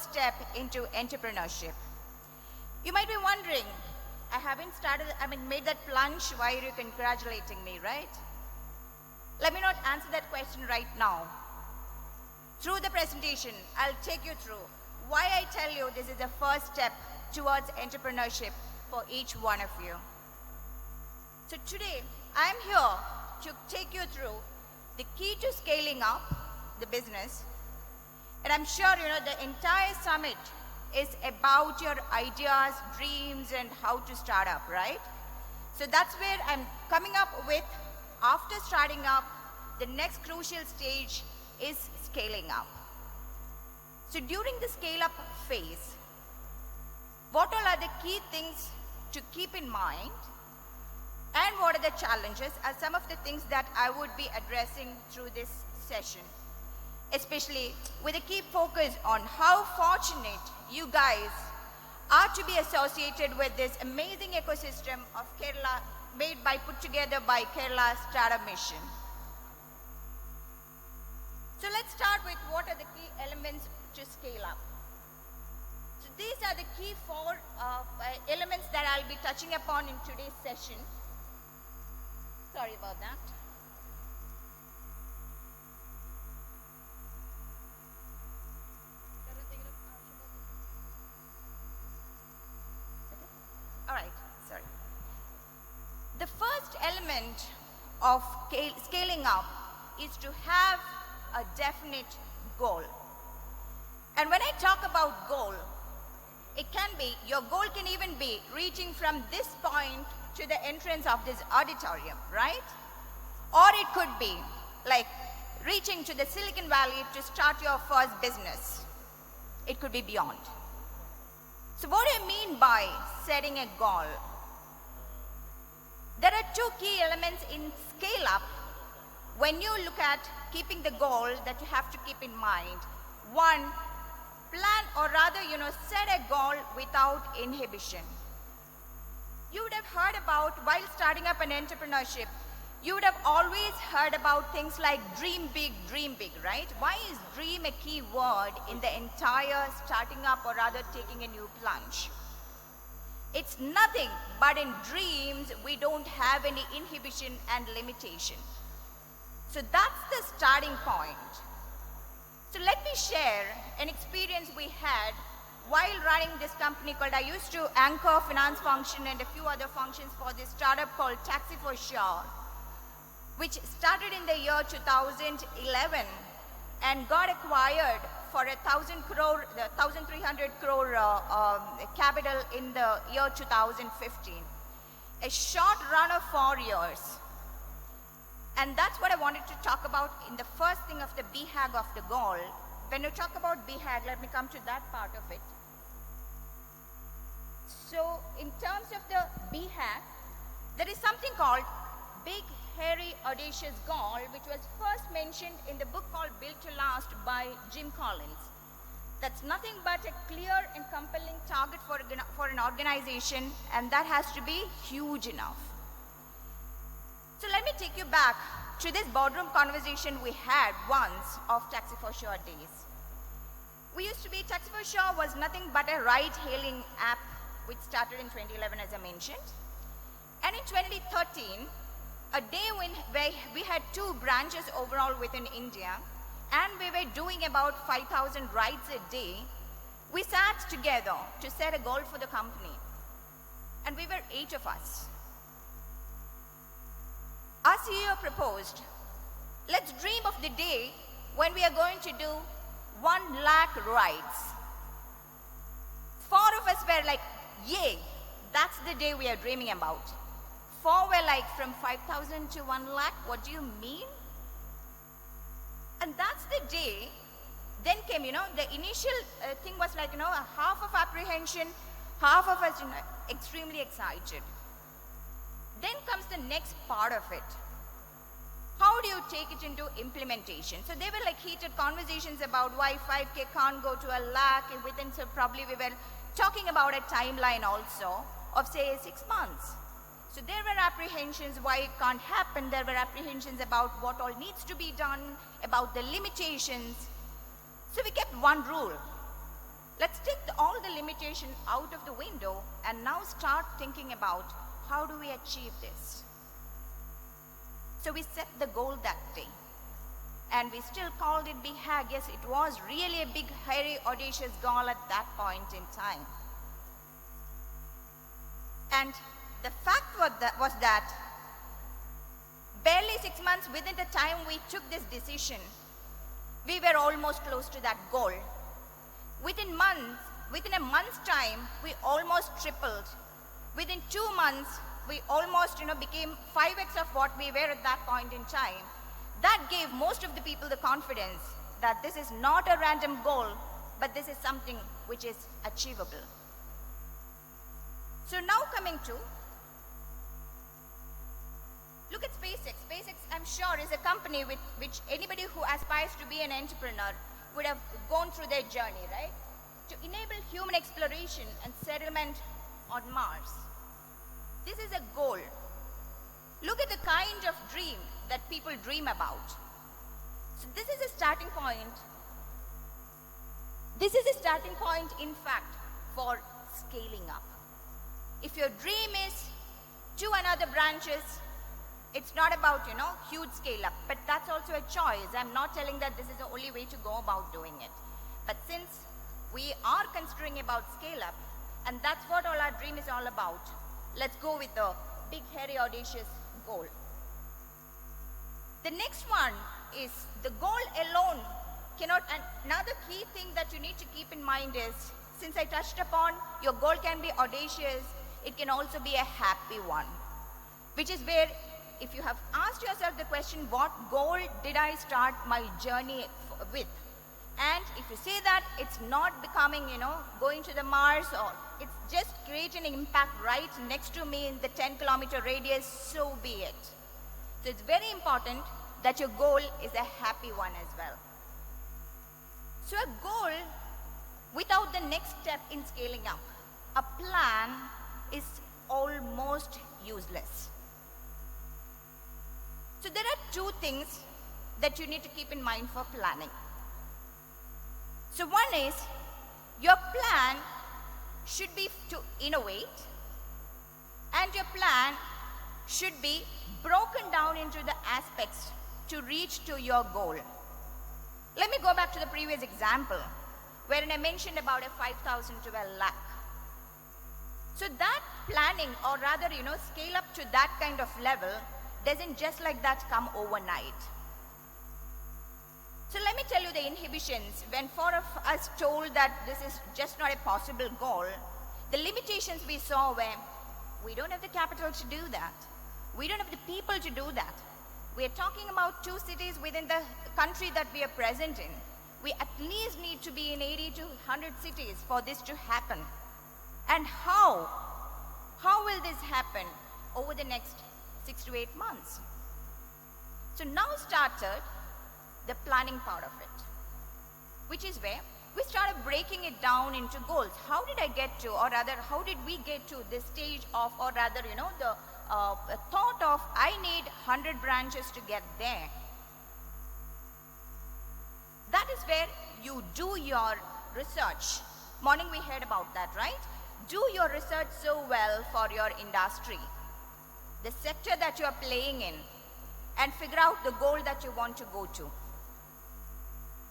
first step into entrepreneurship. You might be wondering, I haven't made that plunge, why are you congratulating me, right? Let me not answer that question right now. Through the presentation, I'll take you through why I tell you this is the first step towards entrepreneurship for each one of you. So today, I'm here to take you through the key to scaling up the business. And I'm sure you know the entire summit is about your ideas, dreams, and how to start up, right? So that's where I'm coming up with, after starting up, the next crucial stage is scaling up. So during the scale up phase, what all are the key things to keep in mind, and what are the challenges are some of the things that I would be addressing through this session, especially with a key focus on how fortunate you guys are to be associated with this amazing ecosystem of Kerala put together by Kerala Startup Mission. So let's start with what are the key elements to scale up. So these are the key four elements that I'll be touching upon in today's session. Sorry about that. All right, sorry. The first element of scaling up is to have a definite goal. And when I talk about goal, your goal can even be reaching from this point to the entrance of this auditorium, right? Or it could be like reaching to the Silicon Valley to start your first business. It could be beyond. So what do I mean by setting a goal? There are two key elements in scale up when you look at keeping the goal that you have to keep in mind. One, plan, or rather, set a goal without inhibition. You would have heard about, while starting up an entrepreneurship, you would have always heard about things like dream big, right? Why is dream a key word in the entire starting up, or rather taking a new plunge? It's nothing but in dreams, we don't have any inhibition and limitation. So that's the starting point. So let me share an experience we had while running this company called, I used to anchor finance function and a few other functions for this startup called Taxi for Sure, which started in the year 2011 and got acquired for 1,300 crore capital in the year 2015. A short run of 4 years. And that's what I wanted to talk about in the first thing of the BHAG of the goal. When you talk about BHAG, let me come to that part of it. So in terms of the BHAG, there is something called Big, Hairy, Audacious Goal, which was first mentioned in the book called Built to Last by Jim Collins. That's nothing but a clear and compelling target for an organization, and that has to be huge enough. So let me take you back to this boardroom conversation we had once of Taxi for Sure days. Taxi for Sure was nothing but a ride-hailing app which started in 2011, as I mentioned. And in 2013, a day when we had 2 branches overall within India, and we were doing about 5,000 rides a day, we sat together to set a goal for the company. And we were 8 of us. Our CEO proposed, let's dream of the day when we are going to do 1 lakh rides. 4 of us were like, yay, that's the day we are dreaming about. 4 were like, from 5,000 to 1 lakh, what do you mean? And that's the day, then came, the initial thing was like, a half of apprehension, half of us, extremely excited. Then comes the next part of it. How do you take it into implementation? So they were like heated conversations about why 5K can't go to 1 lakh within, so probably we were talking about a timeline also of say 6 months. So there were apprehensions why it can't happen. There were apprehensions about what all needs to be done, about the limitations. So we kept one rule. Let's take all the limitation out of the window and now start thinking about how do we achieve this. So we set the goal that day. And we still called it Big Hag. Yes, it was really a big, hairy, audacious goal at that point in time. And the fact was that barely 6 months within the time we took this decision, we were almost close to that goal. Within a month's time, we almost tripled. Within 2 months, we almost became 5x of what we were at that point in time. That gave most of the people the confidence that this is not a random goal, but this is something which is achievable. So now coming to, look at SpaceX. SpaceX, I'm sure, is a company with which anybody who aspires to be an entrepreneur would have gone through their journey, right? To enable human exploration and settlement on Mars. This is a goal. Look at the kind of dream that people dream about. So this is a starting point. This is a starting point, in fact, for scaling up. If your dream is to another branches, it's not about, huge scale up, but that's also a choice. I'm not telling that this is the only way to go about doing it. But since we are considering about scale up, and that's what all our dream is all about, let's go with the big, hairy, audacious goal. The next one is the goal alone cannot, and another key thing that you need to keep in mind is, since I touched upon, your goal can be audacious, it can also be a happy one. Which is where, if you have asked yourself the question, what goal did I start my journey with? And if you say that it's not becoming, going to the Mars, or it's just creating an impact right next to me in the 10-kilometer radius, so be it. So it's very important that your goal is a happy one as well. So a goal without the next step in scaling up, a plan, is almost useless. So there are two things that you need to keep in mind for planning. So one is, your plan should be to innovate, and your plan should be broken down into the aspects to reach to your goal. Let me go back to the previous example, wherein I mentioned about a 5,000 to a lakh. So that planning, or rather, scale up to that kind of level, doesn't just like that come overnight. So let me tell you the inhibitions. When four of us told that this is just not a possible goal, the limitations we saw were, we don't have the capital to do that. We don't have the people to do that. We are talking about 2 cities within the country that we are present in. We at least need to be in 80 to 100 cities for this to happen. And how? How will this happen over the next 6 to 8 months? So now started the planning part of it, which is where we started breaking it down into goals. How did I get to, or rather, how did we get to this stage of, or rather, the thought of, I need 100 branches to get there. That is where you do your research. Morning we heard about that, right? Do your research so well for your industry, the sector that you are playing in, and figure out the goal that you want to go to.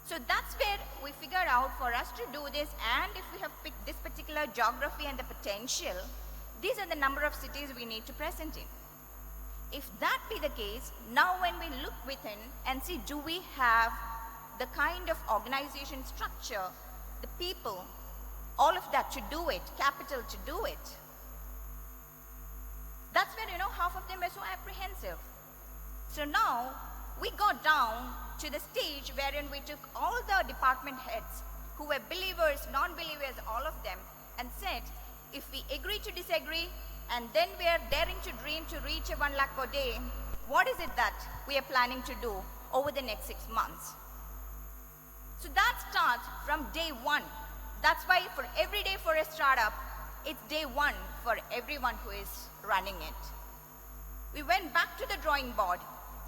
So that's where we figured out, for us to do this, and if we have picked this particular geography and the potential, these are the number of cities we need to present in. If that be the case, now when we look within and see, do we have the kind of organization structure, the people, all of that to do it, capital to do it? That's where, half of them were so apprehensive. So now we got down to the stage wherein we took all the department heads who were believers, non-believers, all of them, and said, if we agree to disagree, and then we are daring to dream to reach a 1 lakh per day, what is it that we are planning to do over the next 6 months? So that starts from day one. That's why for every day for a startup, it's day one for everyone who is running it. We went back to the drawing board,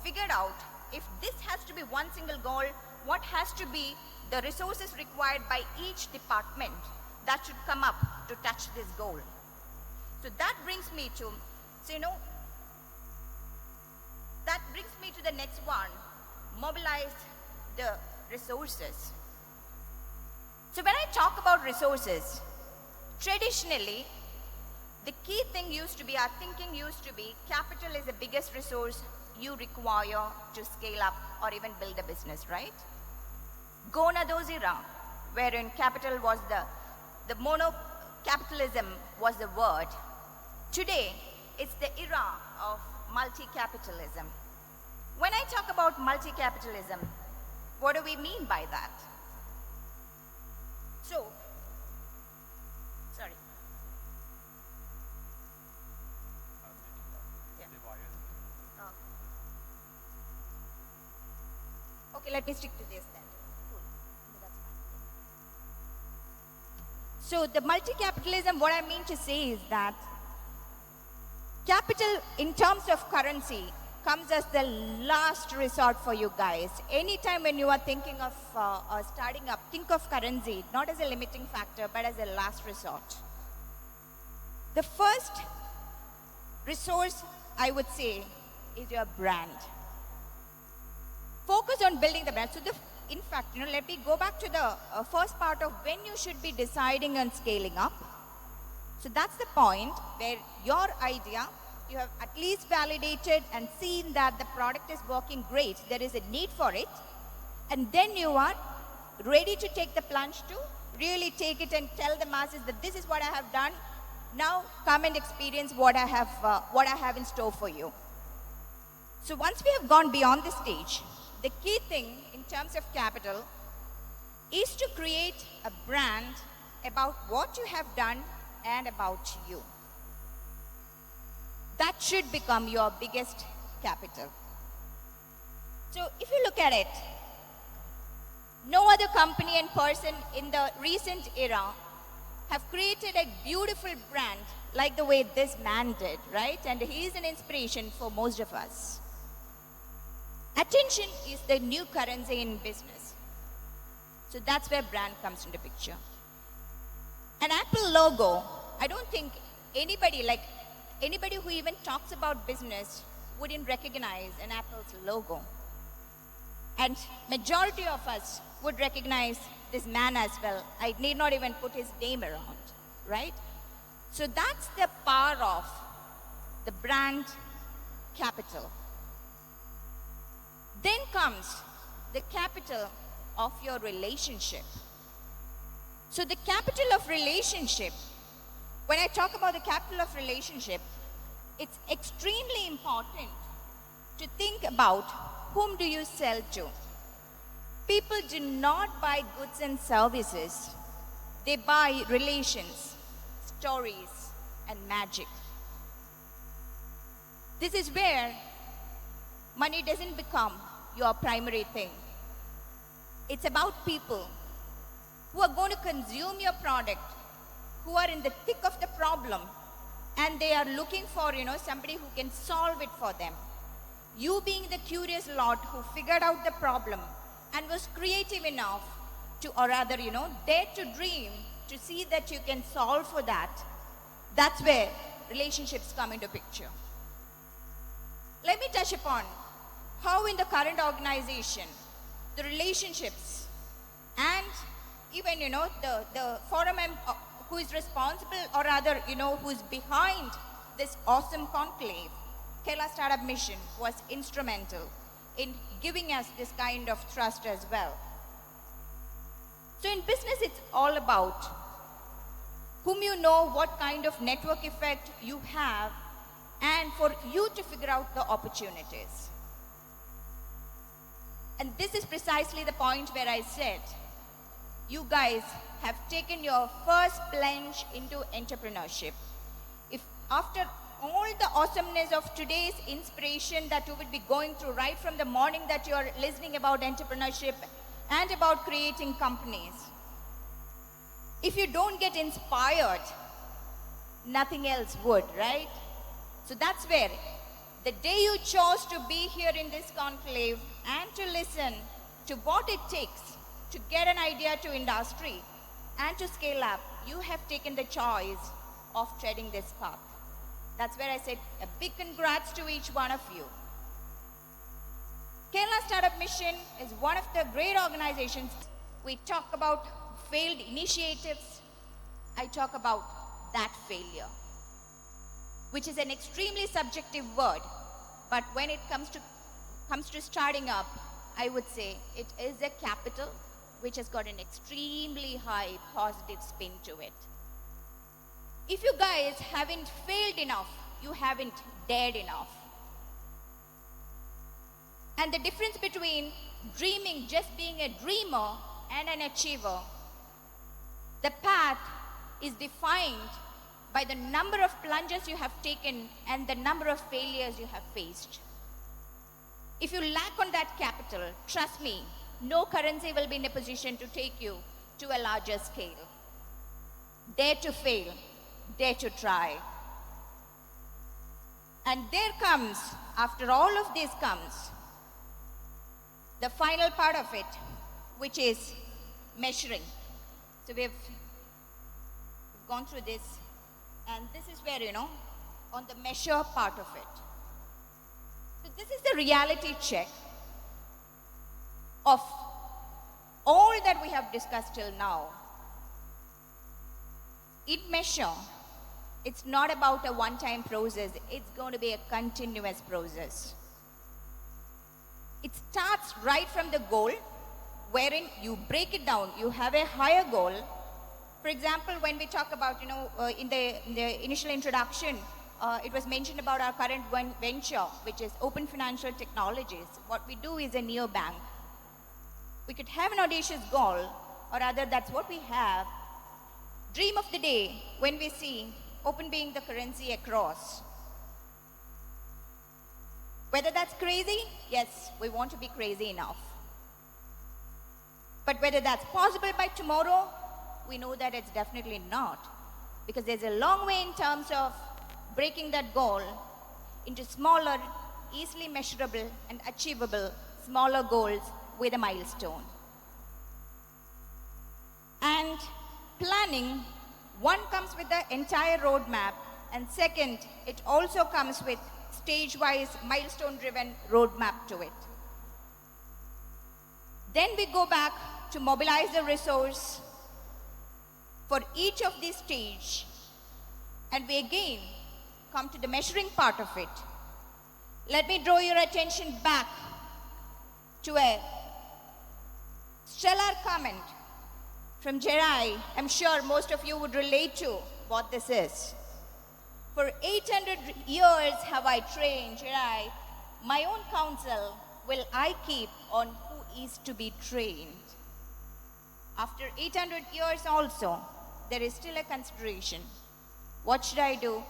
figured out if this has to be one single goal, what has to be the resources required by each department that should come up to touch this goal. So that brings me to, the next one, mobilize the resources. So when I talk about resources, traditionally, the key thing used to be, our thinking used to be, capital is the biggest resource you require to scale up or even build a business, right? Gone are those era, wherein capital was the capitalism was the word. Today, it's the era of multi-capitalism. When I talk about multi-capitalism, what do we mean by that? So, sorry. Yeah. Okay, let me stick to this then. Cool. That's fine. So the multi-capitalism, what I mean to say is that capital in terms of currency comes as the last resort for you guys. Anytime when you are thinking of starting up, think of currency not as a limiting factor but as a last resort. The first resource I would say is your brand. Focus on building the brand. So in fact, let me go back to the first part of when you should be deciding on scaling up. So that's the point where your idea, you have at least validated and seen that the product is working great. There is a need for it. And then you are ready to take the plunge to really take it and tell the masses that this is what I have done. Now come and experience what I have in store for you. So once we have gone beyond this stage, the key thing in terms of capital is to create a brand about what you have done and about you. That should become your biggest capital. So if you look at it, no other company and person in the recent era have created a beautiful brand like the way this man did, right? And he is an inspiration for most of us. Attention is the new currency in business. So that's where brand comes into picture. An Apple logo, I don't think anybody who even talks about business wouldn't recognize an Apple's logo. And majority of us would recognize this man as well. I need not even put his name around, right? So that's the power of the brand capital. Then comes the capital of your relationship. So the capital of relationship, when I talk about the capital of relationship, it's extremely important to think about whom do you sell to. People do not buy goods and services. They buy relations, stories, and magic. This is where money doesn't become your primary thing. It's about people who are going to consume your product, who are in the thick of the problem, and they are looking for, somebody who can solve it for them. You being the curious lot who figured out the problem and was creative enough to, or rather, dare to dream to see that you can solve for that, that's where relationships come into picture. Let me touch upon how in the current organization, the relationships and even, the forum who is responsible or rather, who's behind this awesome conclave, Kerala Startup Mission, was instrumental in giving us this kind of trust as well. So in business, it's all about whom you know, what kind of network effect you have, and for you to figure out the opportunities. And this is precisely the point where I said, you guys have taken your first plunge into entrepreneurship. If after all the awesomeness of today's inspiration that you would be going through right from the morning that you're listening about entrepreneurship and about creating companies, if you don't get inspired, nothing else would, right? So that's where the day you chose to be here in this conclave and to listen to what it takes to get an idea to industry and to scale up, you have taken the choice of treading this path. That's where I said a big congrats to each one of you. Kerala Startup Mission is one of the great organizations. We talk about failed initiatives. I talk about that failure, which is an extremely subjective word. But when it comes to starting up, I would say it is a capital which has got an extremely high positive spin to it. If you guys haven't failed enough, you haven't dared enough. And the difference between dreaming, just being a dreamer, and an achiever, the path is defined by the number of plunges you have taken and the number of failures you have faced. If you lack on that capital, trust me, no currency will be in a position to take you to a larger scale. Dare to fail, dare to try. And there comes, after all of this comes, the final part of it, which is measuring. So we've gone through this, and this is where, on the measure part of it. So this is the reality check of all that we have discussed till now. In measure, it's not about a one-time process. It's going to be a continuous process. It starts right from the goal, wherein you break it down. You have a higher goal. For example, when we talk about, in the initial introduction, it was mentioned about our current venture, which is Open Financial Technologies. What we do is a neobank. We could have an audacious goal, or rather that's what we have. Dream of the day when we see open being the currency across. Whether that's crazy, yes, we want to be crazy enough. But whether that's possible by tomorrow, we know that it's definitely not. Because there's a long way in terms of breaking that goal into smaller, easily measurable and achievable smaller goals with a milestone. And planning, one comes with the entire roadmap, and second, it also comes with stage-wise, milestone-driven roadmap to it. Then we go back to mobilize the resource for each of these stages, and we again come to the measuring part of it. Let me draw your attention back to a stellar comment from Jerai. I'm sure most of you would relate to what this is. For 800 years have I trained, Jerai. My own counsel will I keep on who is to be trained. After 800 years also, there is still a consideration. What should I do?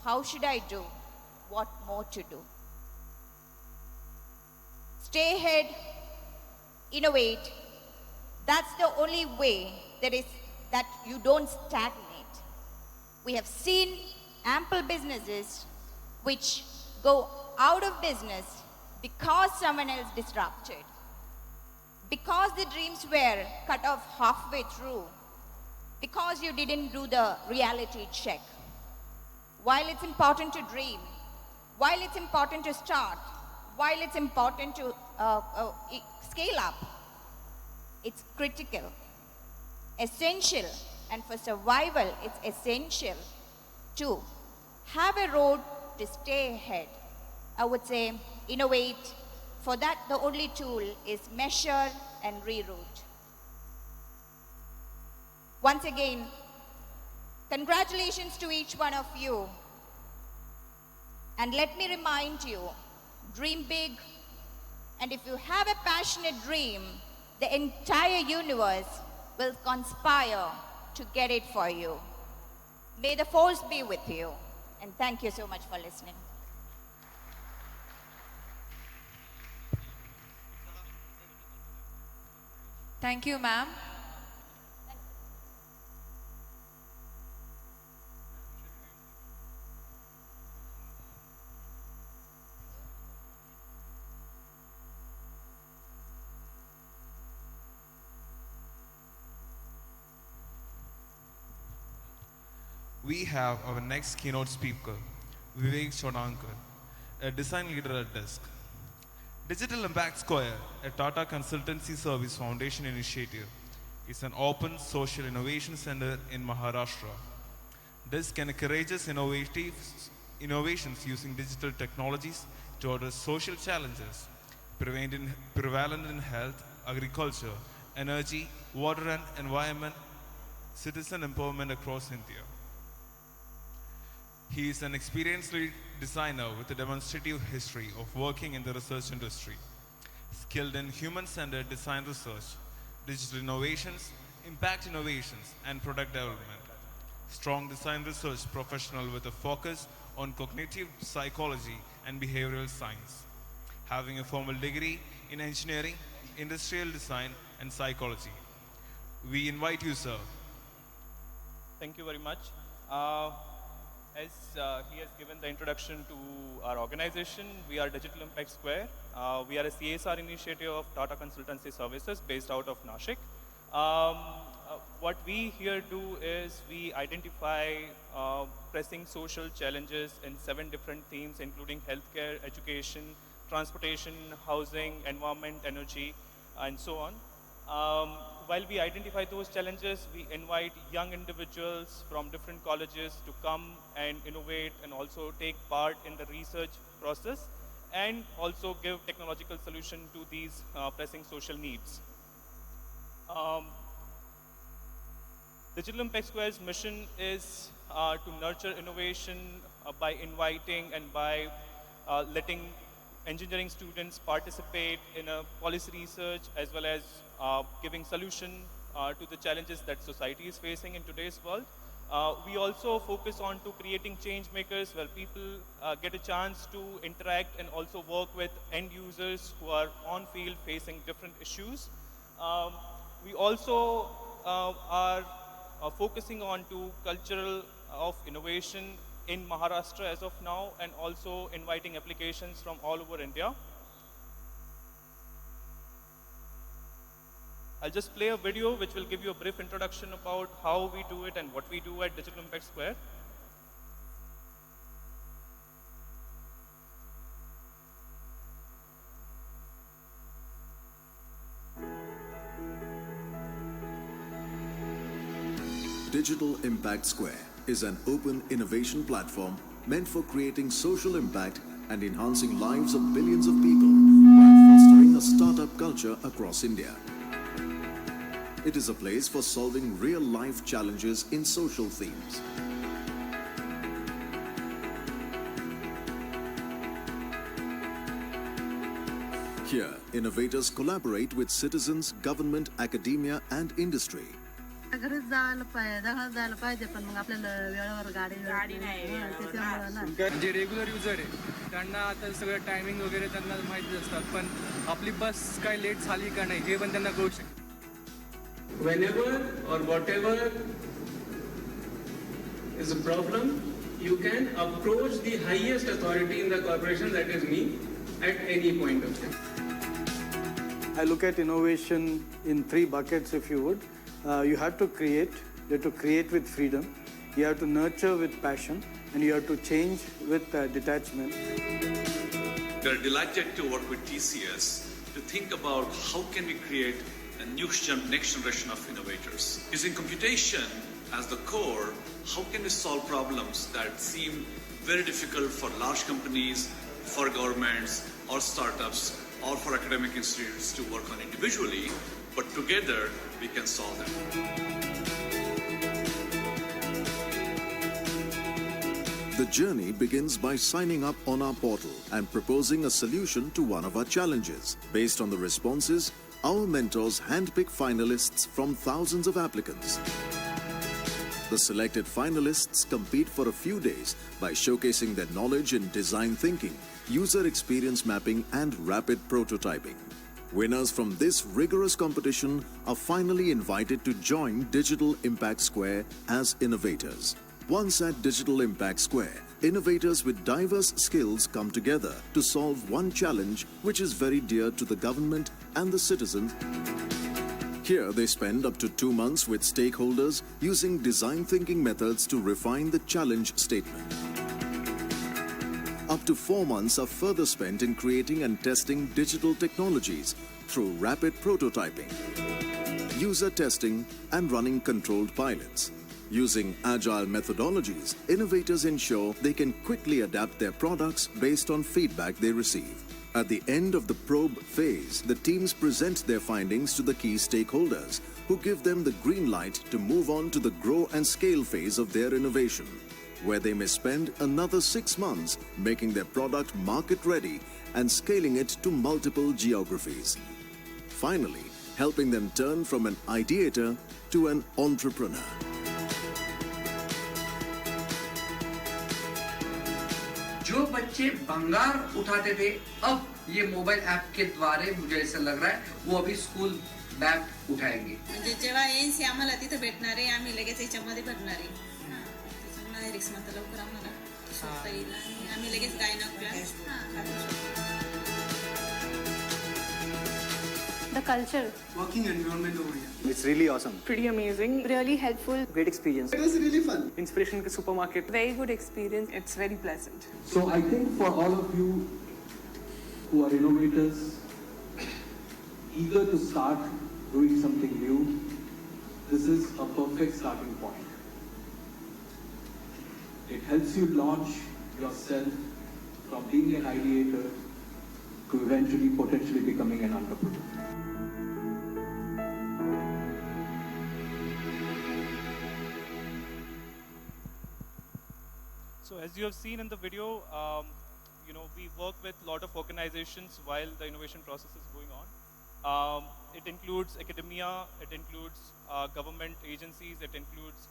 How should I do? What more to do? Stay ahead, innovate. That's the only way that you don't stagnate. We have seen ample businesses which go out of business because someone else disrupted, because the dreams were cut off halfway through, because you didn't do the reality check. While it's important to dream, while it's important to start, while it's important to scale up, it's critical, essential, and for survival, it's essential to have a road to stay ahead. I would say innovate. For that, the only tool is measure and reroute. Once again, congratulations to each one of you. And let me remind you, dream big. And if you have a passionate dream, the entire universe will conspire to get it for you. May the force be with you. And thank you so much for listening. Thank you, ma'am. we have our next keynote speaker, Vivek Chodankar, a design leader at Desk. Digital Impact Square, a Tata Consultancy Service Foundation initiative, is an open social innovation center in Maharashtra. Desk encourages innovations using digital technologies to address social challenges prevalent in health, agriculture, energy, water and environment, citizen empowerment across India. He is an experienced lead designer with a demonstrative history of working in the research industry, skilled in human-centered design research, digital innovations, impact innovations, and product development. Strong design research professional with a focus on cognitive psychology and behavioral science, having a formal degree in engineering, industrial design, and psychology. We invite you, sir. Thank you very much. As he has given the introduction to our organization, we are Digital Impact Square. We are a CSR initiative of Tata Consultancy Services based out of Nashik. What we here do is we identify pressing social challenges in 7 different themes, including healthcare, education, transportation, housing, environment, energy, and so on. While we identify those challenges, we invite young individuals from different colleges to come and innovate and also take part in the research process and also give technological solution to these pressing social needs. Digital Impact Square's mission is to nurture innovation by inviting and by letting engineering students participate in a policy research as well as giving solution to the challenges that society is facing in today's world. We also focus on to creating change makers where people get a chance to interact and also work with end users who are on field facing different issues. We also are focusing on to cultural of innovation in Maharashtra as of now, and also inviting applications from all over India. I'll just play a video which will give you a brief introduction about how we do it and what we do at Digital Impact Square. Digital Impact Square is an open innovation platform meant for creating social impact and enhancing lives of billions of people while fostering a startup culture across India. It is a place for solving real-life challenges in social themes. Here, innovators collaborate with citizens, government, academia, and industry. J regular user आहे त्यांना आता सगळं timing वगैरे त्यांना माहिती असतात, पण आपली बस काय लेट झाली का नाही हे पण त्यांना कळू शकतं. Whenever or whatever is a problem, you can approach the highest authority in the corporation, that is me, at any point of time. I look at innovation in 3 buckets, if you would. You have to create with freedom, you have to nurture with passion, and you have to change with detachment. We are delighted to work with TCS to think about how can we create a next generation of innovators. Using computation as the core, how can we solve problems that seem very difficult for large companies, for governments, or startups, or for academic institutes to work on individually, but together we can solve them. The journey begins by signing up on our portal and proposing a solution to one of our challenges. Based on the responses, our mentors handpick finalists from thousands of applicants. The selected finalists compete for a few days by showcasing their knowledge in design thinking, user experience mapping, and rapid prototyping. Winners from this rigorous competition are finally invited to join Digital Impact Square as innovators. Once at Digital Impact Square, innovators with diverse skills come together to solve one challenge which is very dear to the government and the citizens. Here they spend up to 2 months with stakeholders using design thinking methods to refine the challenge statement. Up to 4 months are further spent in creating and testing digital technologies through rapid prototyping, user testing, and running controlled pilots. Using agile methodologies, innovators ensure they can quickly adapt their products based on feedback they receive. At the end of the probe phase, the teams present their findings to the key stakeholders, who give them the green light to move on to the grow and scale phase of their innovation, where they may spend another 6 months making their product market ready and scaling it to multiple geographies. Finally, helping them turn from an ideator to an entrepreneur. जो बच्चे भंगार उठाते थे, अब ये mobile app के द्वारे मुझे ऐसा लग रहा है वो अभी स्कूल बैग उठाएंगे. म्हणजे जेव्हा एनसी आम्हाला तिथे भेटणार आहे, आम्ही लगेच याच्यामध्ये भरणार आहे. त्याच्यामुळे रिक्स मात्र लवकर आम्हाला सोडता येईल आणि आम्ही लगेच गायना The culture. Working environment over here. It's really awesome. Pretty amazing. Really helpful. Great experience. It was really fun. Inspiration ke supermarket. Very good experience. It's very pleasant. So I think for all of you who are innovators, eager to start doing something new, this is a perfect starting point. It helps you launch yourself from being an ideator to eventually potentially becoming an entrepreneur. So as you have seen in the video, we work with a lot of organizations while the innovation process is going on. It includes academia, it includes government agencies, it includes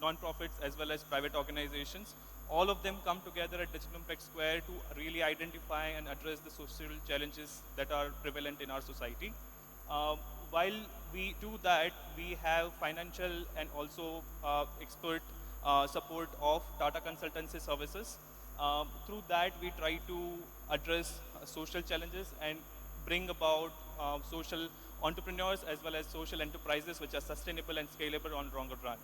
non-profits as well as private organizations. All of them come together at Digital Impact Square to really identify and address the social challenges that are prevalent in our society. While we do that, we have financial and also expert support of Tata Consultancy Services. Through that, we try to address social challenges and bring about social entrepreneurs as well as social enterprises which are sustainable and scalable on longer run.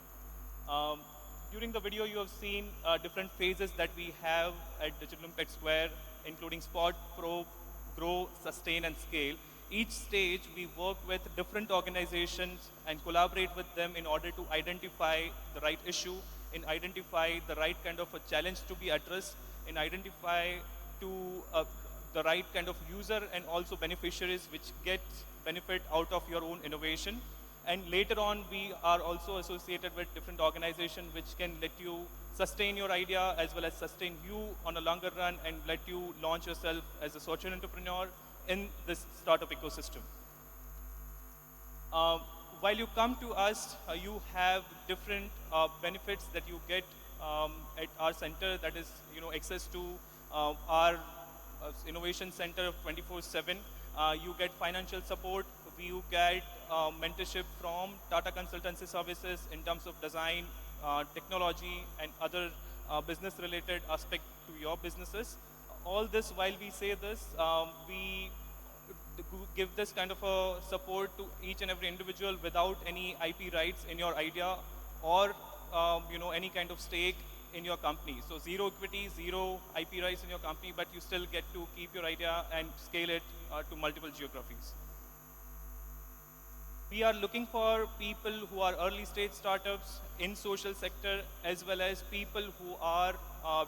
During the video, you have seen different phases that we have at Digital Impact Square, including Spot, Probe, Grow, Sustain, and Scale. Each stage, we work with different organizations and collaborate with them in order to identify the right issue, in identify the right kind of a challenge to be addressed, in identify the right kind of user and also beneficiaries which get benefit out of your own innovation. And later on, we are also associated with different organizations which can let you sustain your idea as well as sustain you on a longer run and let you launch yourself as a social entrepreneur in this startup ecosystem. While you come to us, you have different benefits that you get at our center, that is, access to our innovation center 24/7. You get financial support. You get mentorship from Tata Consultancy Services in terms of design, technology, and other business-related aspect to your businesses. All this, while we say this, we give this kind of a support to each and every individual without any IP rights in your idea or any kind of stake in your company. So zero equity, zero IP rights in your company, but you still get to keep your idea and scale it to multiple geographies. We are looking for people who are early stage startups in social sector as well as people who are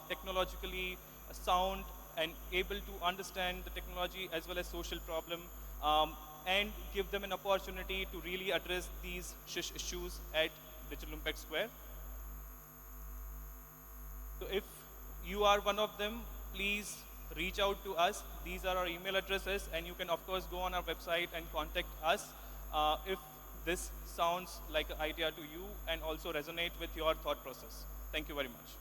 technologically sound and able to understand the technology as well as social problem and give them an opportunity to really address these issues at Digital Impact Square. So if you are one of them, please reach out to us. These are our email addresses, and you can of course go on our website and contact us if this sounds like an idea to you and also resonate with your thought process. Thank you very much.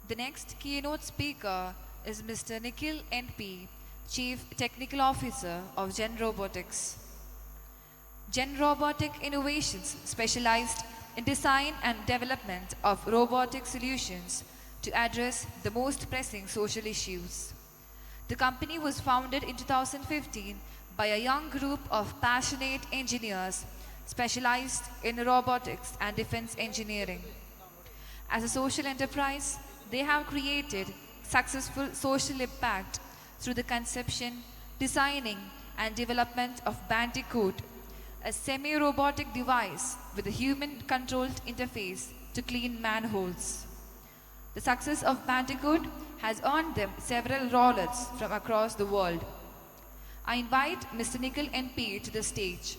The next keynote speaker is Mr. Nikhil NP, Chief Technical Officer of Gen Robotics. Gen Robotic Innovations specialized in design and development of robotic solutions to address the most pressing social issues. The company was founded in 2015 by a young group of passionate engineers specialized in robotics and defense engineering. As a social enterprise, they have created successful social impact through the conception, designing, and development of Bandicoot, a semi-robotic device with a human-controlled interface to clean manholes. The success of Bandicoot has earned them several laurels from across the world. I invite Mr. Nikhil NP to the stage.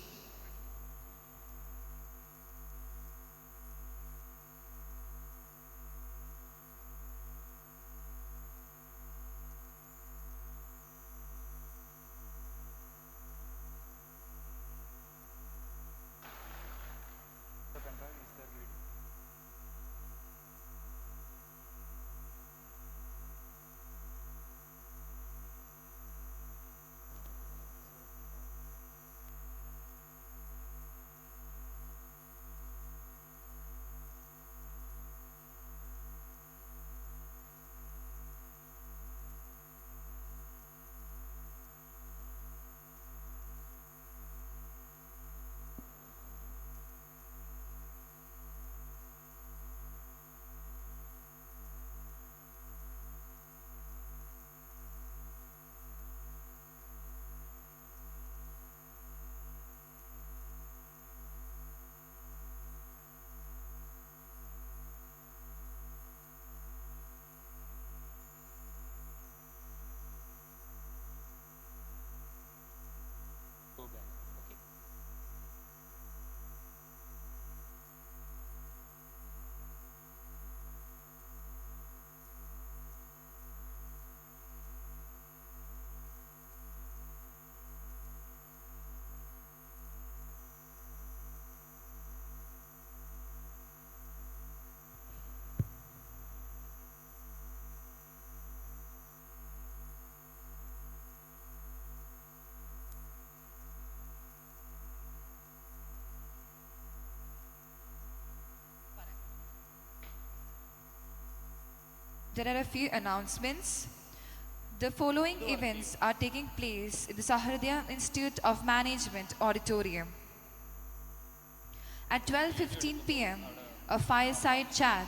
There are a few announcements. The following events are taking place in the Sahardaya Institute of Management Auditorium. At 12:15 p.m., a fireside chat,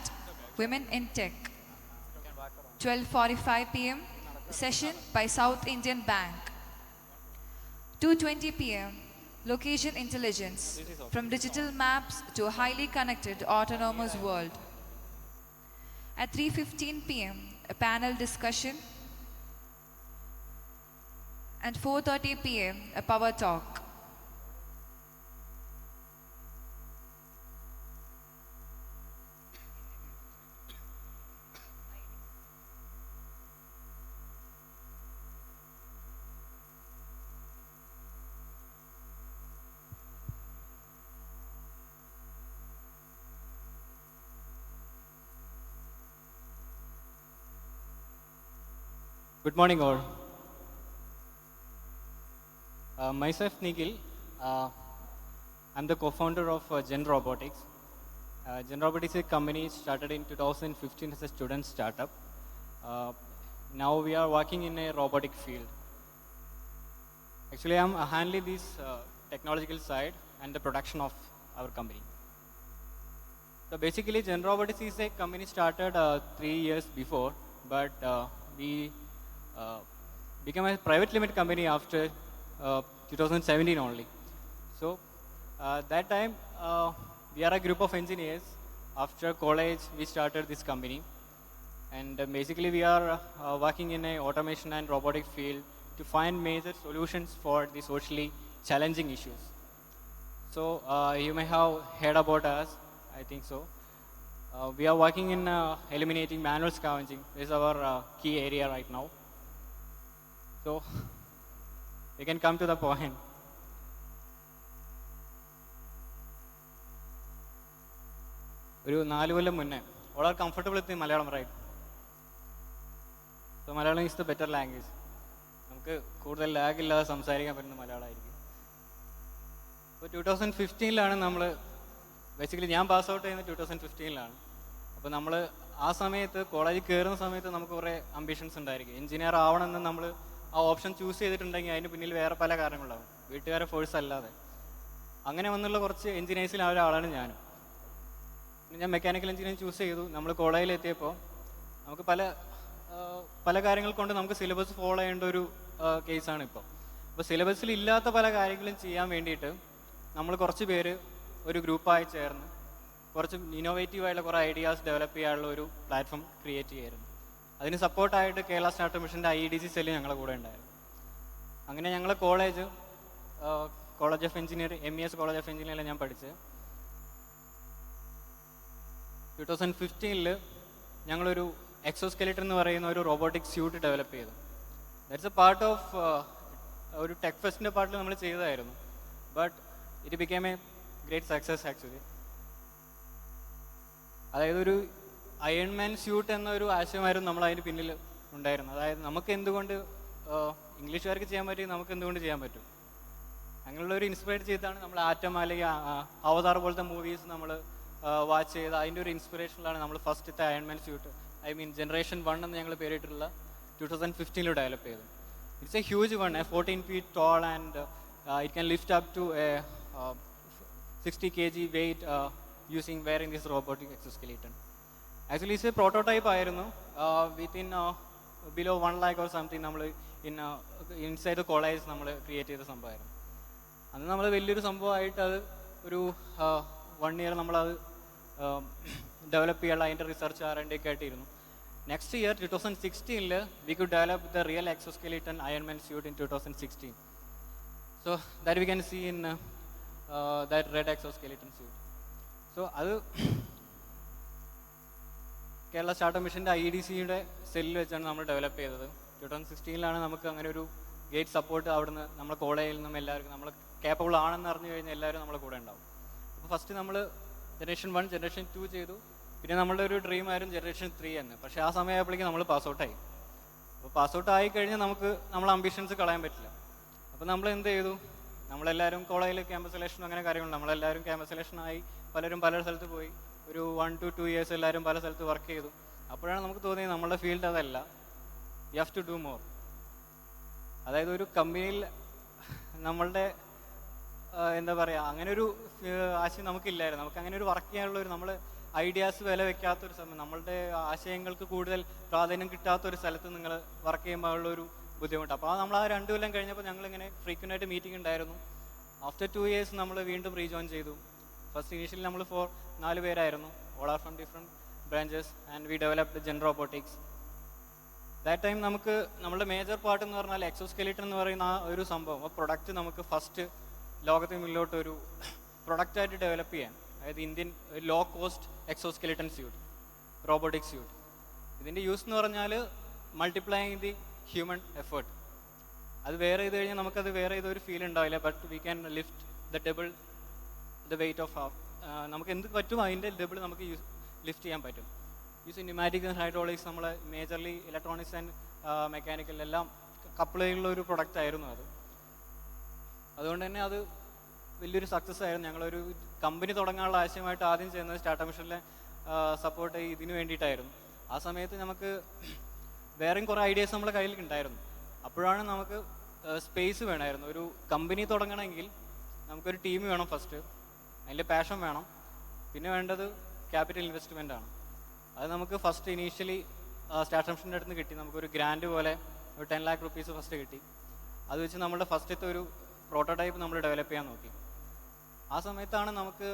Women in Tech. 12:45 p.m., session by South Indian Bank. 2:20 p.m., location intelligence, from digital maps to a highly connected autonomous world. At 3:15 p.m., a panel discussion. And 4:30 p.m., a power talk. Good morning, all. Myself, Nikhil. I'm the co-founder of Gen Robotics. Gen Robotics is a company started in 2015 as a student startup. Now we are working in a robotic field. Actually, I'm handling this technological side and the production of our company. So basically, Gen Robotics is a company started 3 years before, but we became a private limited company after 2017 only. So that time we are a group of engineers. After college we started this company, and basically we are working in a automation and robotic field to find major solutions for the socially challenging issues. So you may have heard about us, I think so. We are working in eliminating manual scavenging. This is our key area right now. So we can come to the point. ഒരു 4 കൊല്ലം മുന്നേ, all are comfortable with the Malayalam, right? Malayalam is the better language. നമുക്ക് കൂടുതൽ lag ഇല്ലാതെ സംസാരിക്കാൻ പറ്റുന്ന മലയാളമായിരിക്കും. ഇപ്പോൾ 2015 നമ്മൾ basically ഞാൻ പാസ് ഔട്ട് ചെയ്യുന്നത് 2015. അപ്പോൾ നമ്മൾ ആ സമയത്ത് കോളേജിൽ കയറുന്ന സമയത്ത് നമുക്ക് കുറേ അംബിഷൻസ് ഉണ്ടായിരിക്കും. എഞ്ചിനീയർ ആവണമെന്ന് നമ്മൾ ആ ഓപ്ഷൻ ചൂസ് ചെയ്തിട്ടുണ്ടെങ്കിൽ അതിന് പിന്നിൽ വേറെ പല കാരണങ്ങളുണ്ടാവും, വീട്ടുകാരെ ഫോഴ്സ് അല്ലാതെ. അങ്ങനെ വന്നുള്ള കുറച്ച് എഞ്ചിനീയേഴ്സിൽ ആ ഒരാളാണ് ഞാനും. ഞാൻ മെക്കാനിക്കൽ എഞ്ചിനീയറിംഗ് ചൂസ് ചെയ്തു. നമ്മൾ കോളേജിൽ എത്തിയപ്പോൾ നമുക്ക് പല കാര്യങ്ങൾ കൊണ്ട് നമുക്ക് സിലബസ് ഫോളോ ചെയ്യേണ്ട ഒരു കേസാണ് ഇപ്പോൾ. അപ്പോൾ സിലബസിൽ ഇല്ലാത്ത പല കാര്യങ്ങളും ചെയ്യാൻ വേണ്ടിയിട്ട് നമ്മൾ കുറച്ച് പേര് ഒരു ഗ്രൂപ്പായി ചേർന്ന് കുറച്ച് ഇന്നോവേറ്റീവായിട്ടുള്ള കുറേ ഐഡിയാസ് ഡെവലപ്പ് ചെയ്യാനുള്ള ഒരു പ്ലാറ്റ്ഫോം ക്രിയേറ്റ് ചെയ്യായിരുന്നു. അതിന് സപ്പോർട്ടായിട്ട് കേരള സ്റ്റാർട്ടപ്പ് മിഷൻ്റെ IEDC സെല്ല് ഞങ്ങളുടെ കൂടെ ഉണ്ടായിരുന്നു. അങ്ങനെ ഞങ്ങളെ college of engineering MES college of engineering ഞാൻ പഠിച്ച് 2015 ഞങ്ങളൊരു എക്സോസ്കെലിറ്റൻ എന്ന് പറയുന്ന ഒരു റോബോട്ടിക് സ്യൂട്ട് ഡെവലപ്പ് ചെയ്തു. ദാറ്റ്സ് എ പാർട്ട് ഓഫ് ഒരു ടെക് ഫെസ്റ്റിൻ്റെ പാർട്ടിൽ നമ്മൾ ചെയ്തതായിരുന്നു. But it became A great success actually. അതായത് ഒരു അയൺമാൻ സ്യൂട്ട് എന്നൊരു ആശയമായിരുന്നു നമ്മൾ അതിന് പിന്നിൽ ഉണ്ടായിരുന്നത്. അതായത് നമുക്ക് എന്തുകൊണ്ട് ഇംഗ്ലീഷുകാർക്ക് ചെയ്യാൻ പറ്റി നമുക്ക് എന്തുകൊണ്ട് ചെയ്യാൻ പറ്റും, അങ്ങനെയുള്ള ഒരു ഇൻസ്പയർ ചെയ്താണ് നമ്മൾ ആറ്റം അല്ലെങ്കിൽ അവതാർ പോലത്തെ മൂവീസ് നമ്മൾ വാച്ച് ചെയ്ത് അതിൻ്റെ ഒരു ഇൻസ്പിറേഷനിലാണ് നമ്മൾ ഫസ്റ്റത്തെ അയൺമാൻ സ്യൂട്ട് ജനറേഷൻ 1 എന്ന് ഞങ്ങൾ പേരിട്ടുള്ള 2015 ഡെവലപ്പ് ചെയ്തു. It's A huge one, 14 feet tall and it can lift up to a 60 kg weight wearing this robotic exoskeleton. Actually it's a prototype ആയിരുന്നു. Within below 1 lakh or something നമ്മൾ inside the college നമ്മൾ create ചെയ്ത സംഭവമായിരുന്നു. അന്ന് നമ്മൾ വലിയൊരു സംഭവമായിട്ട് അത് ഒരു 1 year നമ്മളത് ഡെവലപ്പ് ചെയ്യാനുള്ള അതിൻ്റെ റിസർച്ച് R&D ഒക്കെ ആയിട്ടിരുന്നു. Next year 2016 we could develop the real exoskeleton Ironman suit in 2016. So that we can see in that red exoskeleton suit. So അത് കേരള സ്റ്റാർട്ടപ്പ് മിഷൻ്റെ IEDCയുടെ സെല്ലിൽ വെച്ചാണ് നമ്മൾ ഡെവലപ്പ് ചെയ്തത്. 2016 നമുക്ക് അങ്ങനെ ഒരു ഗേറ്റ് സപ്പോർട്ട് അവിടുന്ന് നമ്മുടെ കോളേജിൽ നിന്നും എല്ലാവർക്കും നമ്മൾ കേപ്പബിൾ ആണെന്ന് അറിഞ്ഞു കഴിഞ്ഞാൽ എല്ലാവരും നമ്മളെ കൂടെ ഉണ്ടാവും. അപ്പോൾ ഫസ്റ്റ് നമ്മൾ ജനറേഷൻ 1 ജനറേഷൻ 2 ചെയ്തു. പിന്നെ നമ്മളുടെ ഒരു ഡ്രീം ആയിരുന്നു ജനറേഷൻ 3 എന്ന്. പക്ഷേ ആ സമയമായപ്പോഴേക്കും നമ്മൾ പാസ് ഔട്ടായി. അപ്പോൾ പാസ് ഔട്ട് ആയി കഴിഞ്ഞാൽ നമുക്ക് നമ്മളെ അംബിഷൻസ് കളയാൻ പറ്റില്ല. അപ്പോൾ നമ്മൾ എന്ത് ചെയ്തു, നമ്മളെല്ലാവരും കോളേജിൽ ക്യാമ്പസ് സെലക്ഷൻ അങ്ങനെ കാര്യങ്ങളുണ്ട്. നമ്മളെല്ലാവരും ക്യാമ്പസ് സെലക്ഷനായി പലരും പല സ്ഥലത്ത് പോയി. ഒരു 1 to 2 years എല്ലാവരും പല സ്ഥലത്ത് വർക്ക് ചെയ്തു. അപ്പോഴാണ് നമുക്ക് തോന്നിയത് നമ്മളുടെ ഫീൽഡ് അതല്ല, you have to do more. അതായത് ഒരു കമ്പനിയിൽ നമ്മളുടെ എന്താ പറയുക അങ്ങനെ ഒരു ആശയം നമുക്കില്ലായിരുന്നു. നമുക്ക് അങ്ങനെ ഒരു വർക്ക് ചെയ്യാനുള്ള ഒരു നമ്മൾ ഐഡിയാസ് വില വെക്കാത്തൊരു സമയം, നമ്മളുടെ ആശയങ്ങൾക്ക് കൂടുതൽ പ്രാധാന്യം കിട്ടാത്തൊരു സ്ഥലത്ത് നിങ്ങൾ വർക്ക് ചെയ്യുമ്പോൾ ഉള്ളൊരു ബുദ്ധിമുട്ട്. അപ്പോൾ നമ്മൾ ആ 2 കൊല്ലം കഴിഞ്ഞപ്പോൾ ഞങ്ങളിങ്ങനെ ഫ്രീക്വൻ്റ് ആയിട്ട് മീറ്റിംഗ് ഉണ്ടായിരുന്നു. ആഫ്റ്റർ 2 years നമ്മൾ വീണ്ടും റീജോയിൻ ചെയ്തു. ഫസ്റ്റ് ഇനീഷ്യലി നമ്മൾ 4 പേരായിരുന്നു, all are from different branches and we developed Gen Robotics. That time നമുക്ക് നമ്മുടെ മേജർ പാർട്ട് എന്ന് പറഞ്ഞാൽ എക്സോസ്കെലിറ്റൻ എന്ന് പറയുന്ന ആ ഒരു സംഭവം, ആ പ്രൊഡക്റ്റ് നമുക്ക് ഫസ്റ്റ് ലോകത്തിന് മുന്നിലോട്ട് ഒരു പ്രൊഡക്റ്റായിട്ട് ഡെവലപ്പ് ചെയ്യാൻ, അതായത് Indian low cost exoskeleton suit, robotic suit. ഇതിൻ്റെ യൂസ് എന്ന് പറഞ്ഞാൽ മൾട്ടിപ്ലൈയിങ് ദി ഹ്യൂമൻ എഫേർട്ട്. അത് വേറെ ചെയ്ത് കഴിഞ്ഞാൽ നമുക്കത് വേറെ ചെയ്തൊരു ഫീൽ ഉണ്ടാവില്ല. But we can lift the double the weight of നമുക്ക് എന്ത് പറ്റും അതിൻ്റെ ഡബിൾ നമുക്ക് ലിഫ്റ്റ് ചെയ്യാൻ പറ്റും. യൂസ് ന്യൂമാറ്റിക് ആൻഡ് ഹൈഡ്രോളിക്സ് നമ്മളെ മേജർലി ഇലക്ട്രോണിക്സ് ആൻഡ് മെക്കാനിക്കൽ എല്ലാം കപ്പിൾ ചെയ്യുന്ന ഒരു പ്രൊഡക്റ്റ് ആയിരുന്നു അത്. അതുകൊണ്ട് തന്നെ അത് വലിയൊരു സക്സസ് ആയിരുന്നു. ഞങ്ങളൊരു കമ്പനി തുടങ്ങാനുള്ള ആശയമായിട്ട് ആദ്യം ചെയ്യുന്നത് സ്റ്റാർട്ടപ്പ് മിഷനിലെ സപ്പോർട്ട് ഇതിന് വേണ്ടിയിട്ടായിരുന്നു. ആ സമയത്ത് നമുക്ക് വേറെയും കുറേ ഐഡിയാസ് നമ്മുടെ കയ്യിൽ ഉണ്ടായിരുന്നു. അപ്പോഴാണ് നമുക്ക് സ്പേസ് വേണമായിരുന്നു. ഒരു കമ്പനി തുടങ്ങണമെങ്കിൽ നമുക്കൊരു ടീം വേണം ഫസ്റ്റ്, അതിൻ്റെ പാഷൻ വേണം, പിന്നെ വേണ്ടത് ക്യാപിറ്റൽ ഇൻവെസ്റ്റ്മെൻ്റ് ആണ്. അത് നമുക്ക് ഫസ്റ്റ് ഇനീഷ്യലി സ്റ്റാർട്ടപ്പ് മിഷൻ്റെ അടുത്ത് കിട്ടി. നമുക്കൊരു ഗ്രാൻഡ് പോലെ ഒരു 10 lakh rupees ഫസ്റ്റ് കിട്ടി. അത് വെച്ച് നമ്മുടെ ഫസ്റ്റത്തെ ഒരു പ്രോട്ടോടൈപ്പ് നമ്മൾ ഡെവലപ്പ് ചെയ്യാൻ നോക്കി. ആ സമയത്താണ് നമുക്ക്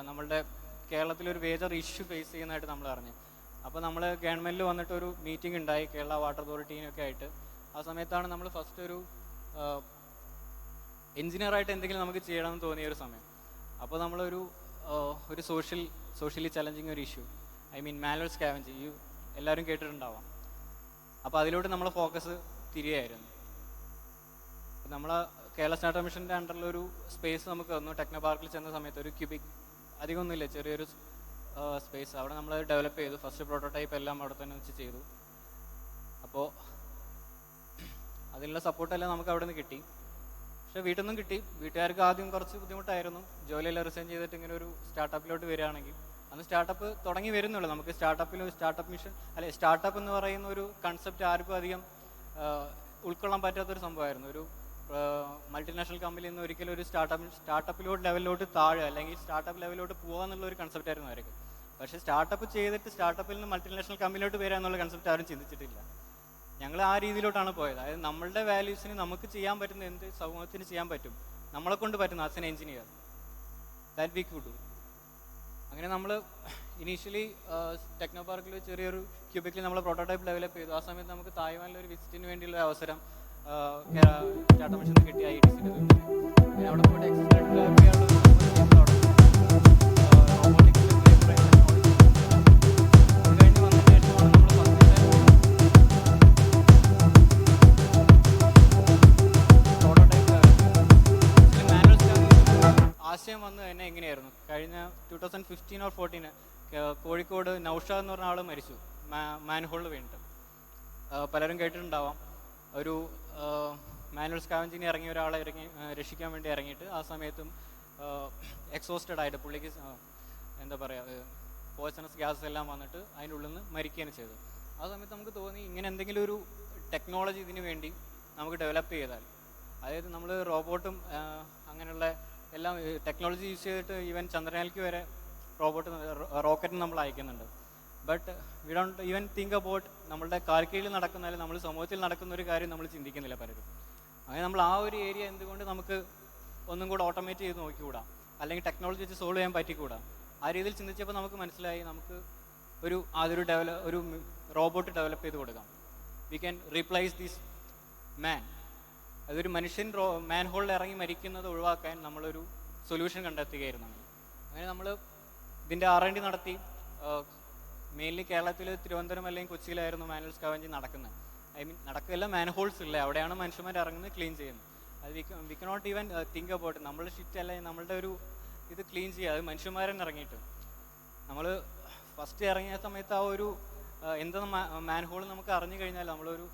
നമ്മളുടെ കേരളത്തിലൊരു മേജർ ഇഷ്യൂ ഫേസ് ചെയ്യുന്നതായിട്ട് നമ്മൾ അറിഞ്ഞു. അപ്പോൾ നമ്മൾ ഗവൺമെൻറ്റിൽ വന്നിട്ട് ഒരു മീറ്റിംഗ് ഉണ്ടായി കേരള വാട്ടർ അതോറിറ്റീനൊക്കെ ആയിട്ട്. ആ സമയത്താണ് നമ്മൾ ഫസ്റ്റ് ഒരു എഞ്ചിനീയറായിട്ട് എന്തെങ്കിലും നമുക്ക് ചെയ്യണമെന്ന് തോന്നിയ ഒരു സമയം. അപ്പോൾ നമ്മളൊരു സോഷ്യലി ചലഞ്ചിങ് ഒരു ഇഷ്യൂ, മാനുവൽ സ്കാവഞ്ചിങ്, എല്ലാവരും കേട്ടിട്ടുണ്ടാവാം. അപ്പോൾ അതിലോട്ട് നമ്മളെ ഫോക്കസ് തിരികെയായിരുന്നു. നമ്മൾ കേരള സ്റ്റാർട്ടപ്പ് മിഷൻ്റെ അണ്ടറിലൊരു സ്പേസ് നമുക്ക് തന്നു. ടെക്നോ പാർക്കിൽ ചെന്ന സമയത്ത് ഒരു ക്യൂബിക്, അധികമൊന്നുമില്ല, ചെറിയൊരു സ്പേസ്, അവിടെ നമ്മൾ ഡെവലപ്പ് ചെയ്തു. ഫസ്റ്റ് പ്രോട്ടോടൈപ്പ് എല്ലാം അവിടെ തന്നെ വെച്ച് ചെയ്തു. അപ്പോൾ അതിനുള്ള സപ്പോർട്ടെല്ലാം നമുക്ക് അവിടെ നിന്ന് കിട്ടി. പക്ഷേ വീട്ടിൽ നിന്നും കിട്ടി. വീട്ടുകാർക്ക് ആദ്യം കുറച്ച് ബുദ്ധിമുട്ടായിരുന്നു, ജോലിയെല്ലാം റിസൈൻ ചെയ്തിട്ട് ഇങ്ങനെ ഒരു സ്റ്റാർട്ടപ്പിലോട്ട് വരികയാണെങ്കിൽ. അന്ന് സ്റ്റാർട്ടപ്പ് തുടങ്ങി വരുന്നുള്ളൂ. നമുക്ക് സ്റ്റാർട്ടപ്പ് മിഷൻ സ്റ്റാർട്ടപ്പ് എന്ന് പറയുന്ന ഒരു കൺസെപ്റ്റ് ആർക്കും അധികം ഉൾക്കൊള്ളാൻ പറ്റാത്തൊരു സംഭവമായിരുന്നു. ഒരു മൾട്ടിനാഷണൽ കമ്പനിയിൽ നിന്ന് ഒരിക്കലും ഒരു സ്റ്റാർട്ടപ്പ് ലെവലിലോട്ട് താഴെ അല്ലെങ്കിൽ സ്റ്റാർട്ടപ്പ് ലെവലിലോട്ട് പോകുക എന്നുള്ള ഒരു കൺസെപ്റ്റ് ആയിരുന്നു അവർക്ക്. പക്ഷേ സ്റ്റാർട്ടപ്പ് ചെയ്തിട്ട് സ്റ്റാർട്ടപ്പിൽ നിന്ന് മൾട്ടിനാഷണൽ കമ്പനിയിലോട്ട് വരിക എന്നുള്ള കൺസെപ്റ്റ് ആരും ചിന്തിച്ചിട്ടില്ല. ഞങ്ങൾ ആ രീതിയിലോട്ടാണ് പോയത്. അതായത് നമ്മളുടെ വാല്യൂസിന് നമുക്ക് ചെയ്യാൻ പറ്റുന്ന എന്ത് സമൂഹത്തിന് ചെയ്യാൻ പറ്റും, നമ്മളെ കൊണ്ട് പറ്റുന്ന as an engineer, that we could do. അങ്ങനെ നമ്മൾ ഇനീഷ്യലി ടെക്നോ പാർക്കിൽ ചെറിയൊരു ക്യൂബിക്കിൽ നമ്മൾ പ്രോട്ടോടൈപ്പ് ഡെവലപ്പ് ചെയ്തു. ആ സമയത്ത് നമുക്ക് തായ്വാനിലൊരു വിസിറ്റിന് വേണ്ടിയുള്ള അവസരം ടാറ്റ മിഷന് കിട്ടി, IEDC. പിന്നെ അവിടെ പോയിട്ട് എക്സ്പെരിമെന്റ് ഡെവലപ്പ് ചെയ്യാനുള്ള ആശയം വന്നു തന്നെ എങ്ങനെയായിരുന്നു, കഴിഞ്ഞ 2015 or 14 കോഴിക്കോട് നൗഷാദ് എന്ന് പറഞ്ഞ ആൾ മരിച്ചു മാൻഹോളിൽ വീണിട്ട്. പലരും കേട്ടിട്ടുണ്ടാവാം. ഒരു മാനുവൽ സ്കാവഞ്ചിന് ഇറങ്ങിയ ഒരാളെ രക്ഷിക്കാൻ വേണ്ടി ഇറങ്ങിയിട്ട് ആ സമയത്തും എക്സോസ്റ്റഡ് ആയിട്ട് പുള്ളിക്ക് എന്താ പറയുക പോയ്സണസ് ഗ്യാസ് എല്ലാം വന്നിട്ട് അതിൻ്റെ ഉള്ളിൽ നിന്ന് മരിക്കുകയാണ് ചെയ്തത്. ആ സമയത്ത് നമുക്ക് തോന്നി ഇങ്ങനെ എന്തെങ്കിലും ഒരു ടെക്നോളജി ഇതിന് വേണ്ടി നമുക്ക് ഡെവലപ്പ് ചെയ്താൽ, അതായത് നമ്മൾ റോബോട്ടും അങ്ങനെയുള്ള എല്ലാം ടെക്നോളജി യൂസ് ചെയ്തിട്ട് ഈവൻ ചന്ദ്രനിലേക്ക് വരെ റോക്കറ്റ് നമ്മൾ അയക്കുന്നുണ്ട്. But we don't even think about നമ്മളുടെ കാൽക്കീഴിൽ നടക്കുന്ന, അല്ലെങ്കിൽ നമ്മൾ സമൂഹത്തിൽ നടക്കുന്ന ഒരു കാര്യം നമ്മൾ ചിന്തിക്കുന്നില്ല പലരും. അങ്ങനെ നമ്മൾ ആ ഒരു ഏരിയ എന്തുകൊണ്ട് നമുക്ക് ഒന്നും കൂടെ ഓട്ടോമേറ്റ് ചെയ്ത് നോക്കിക്കൂടാ, അല്ലെങ്കിൽ ടെക്നോളജി വെച്ച് സോൾവ് ചെയ്യാൻ പറ്റിക്കൂടാ. ആ രീതിയിൽ ചിന്തിച്ചപ്പോൾ നമുക്ക് മനസ്സിലായി നമുക്ക് ഒരു റോബോട്ട് ഡെവലപ്പ് ചെയ്ത് കൊടുക്കാം. We can replace this man. അതൊരു മനുഷ്യൻ മാൻ ഹോളിൽ ഇറങ്ങി മരിക്കുന്നത് ഒഴിവാക്കാൻ നമ്മളൊരു സൊല്യൂഷൻ കണ്ടെത്തുകയായിരുന്നു. അങ്ങനെ നമ്മൾ ഇതിൻ്റെ R&D നടത്തി. മെയിൻലി കേരളത്തിൽ തിരുവനന്തപുരം അല്ലെങ്കിൽ കൊച്ചിയിലായിരുന്നു മാനുവൽ സ്കാവഞ്ചിങ് നടക്കുന്നത്. നടക്കുകയല്ല, മാൻഹോൾസ് ഇല്ല, അവിടെയാണ് മനുഷ്യന്മാർ ഇറങ്ങുന്നത്, ക്ലീൻ ചെയ്യുന്നത്. അത് we cannot even think about നമ്മളുടെ ഷിറ്റ് അല്ലെങ്കിൽ നമ്മളുടെ ഒരു ഇത് ക്ലീൻ ചെയ്യുക, അത് മനുഷ്യന്മാരെന്നെ ഇറങ്ങിയിട്ട്. നമ്മൾ ഫസ്റ്റ് ഇറങ്ങിയ സമയത്ത് ആ ഒരു എന്താ മാൻഹോൾ നമുക്ക് അറിഞ്ഞു കഴിഞ്ഞാൽ നമ്മളൊരു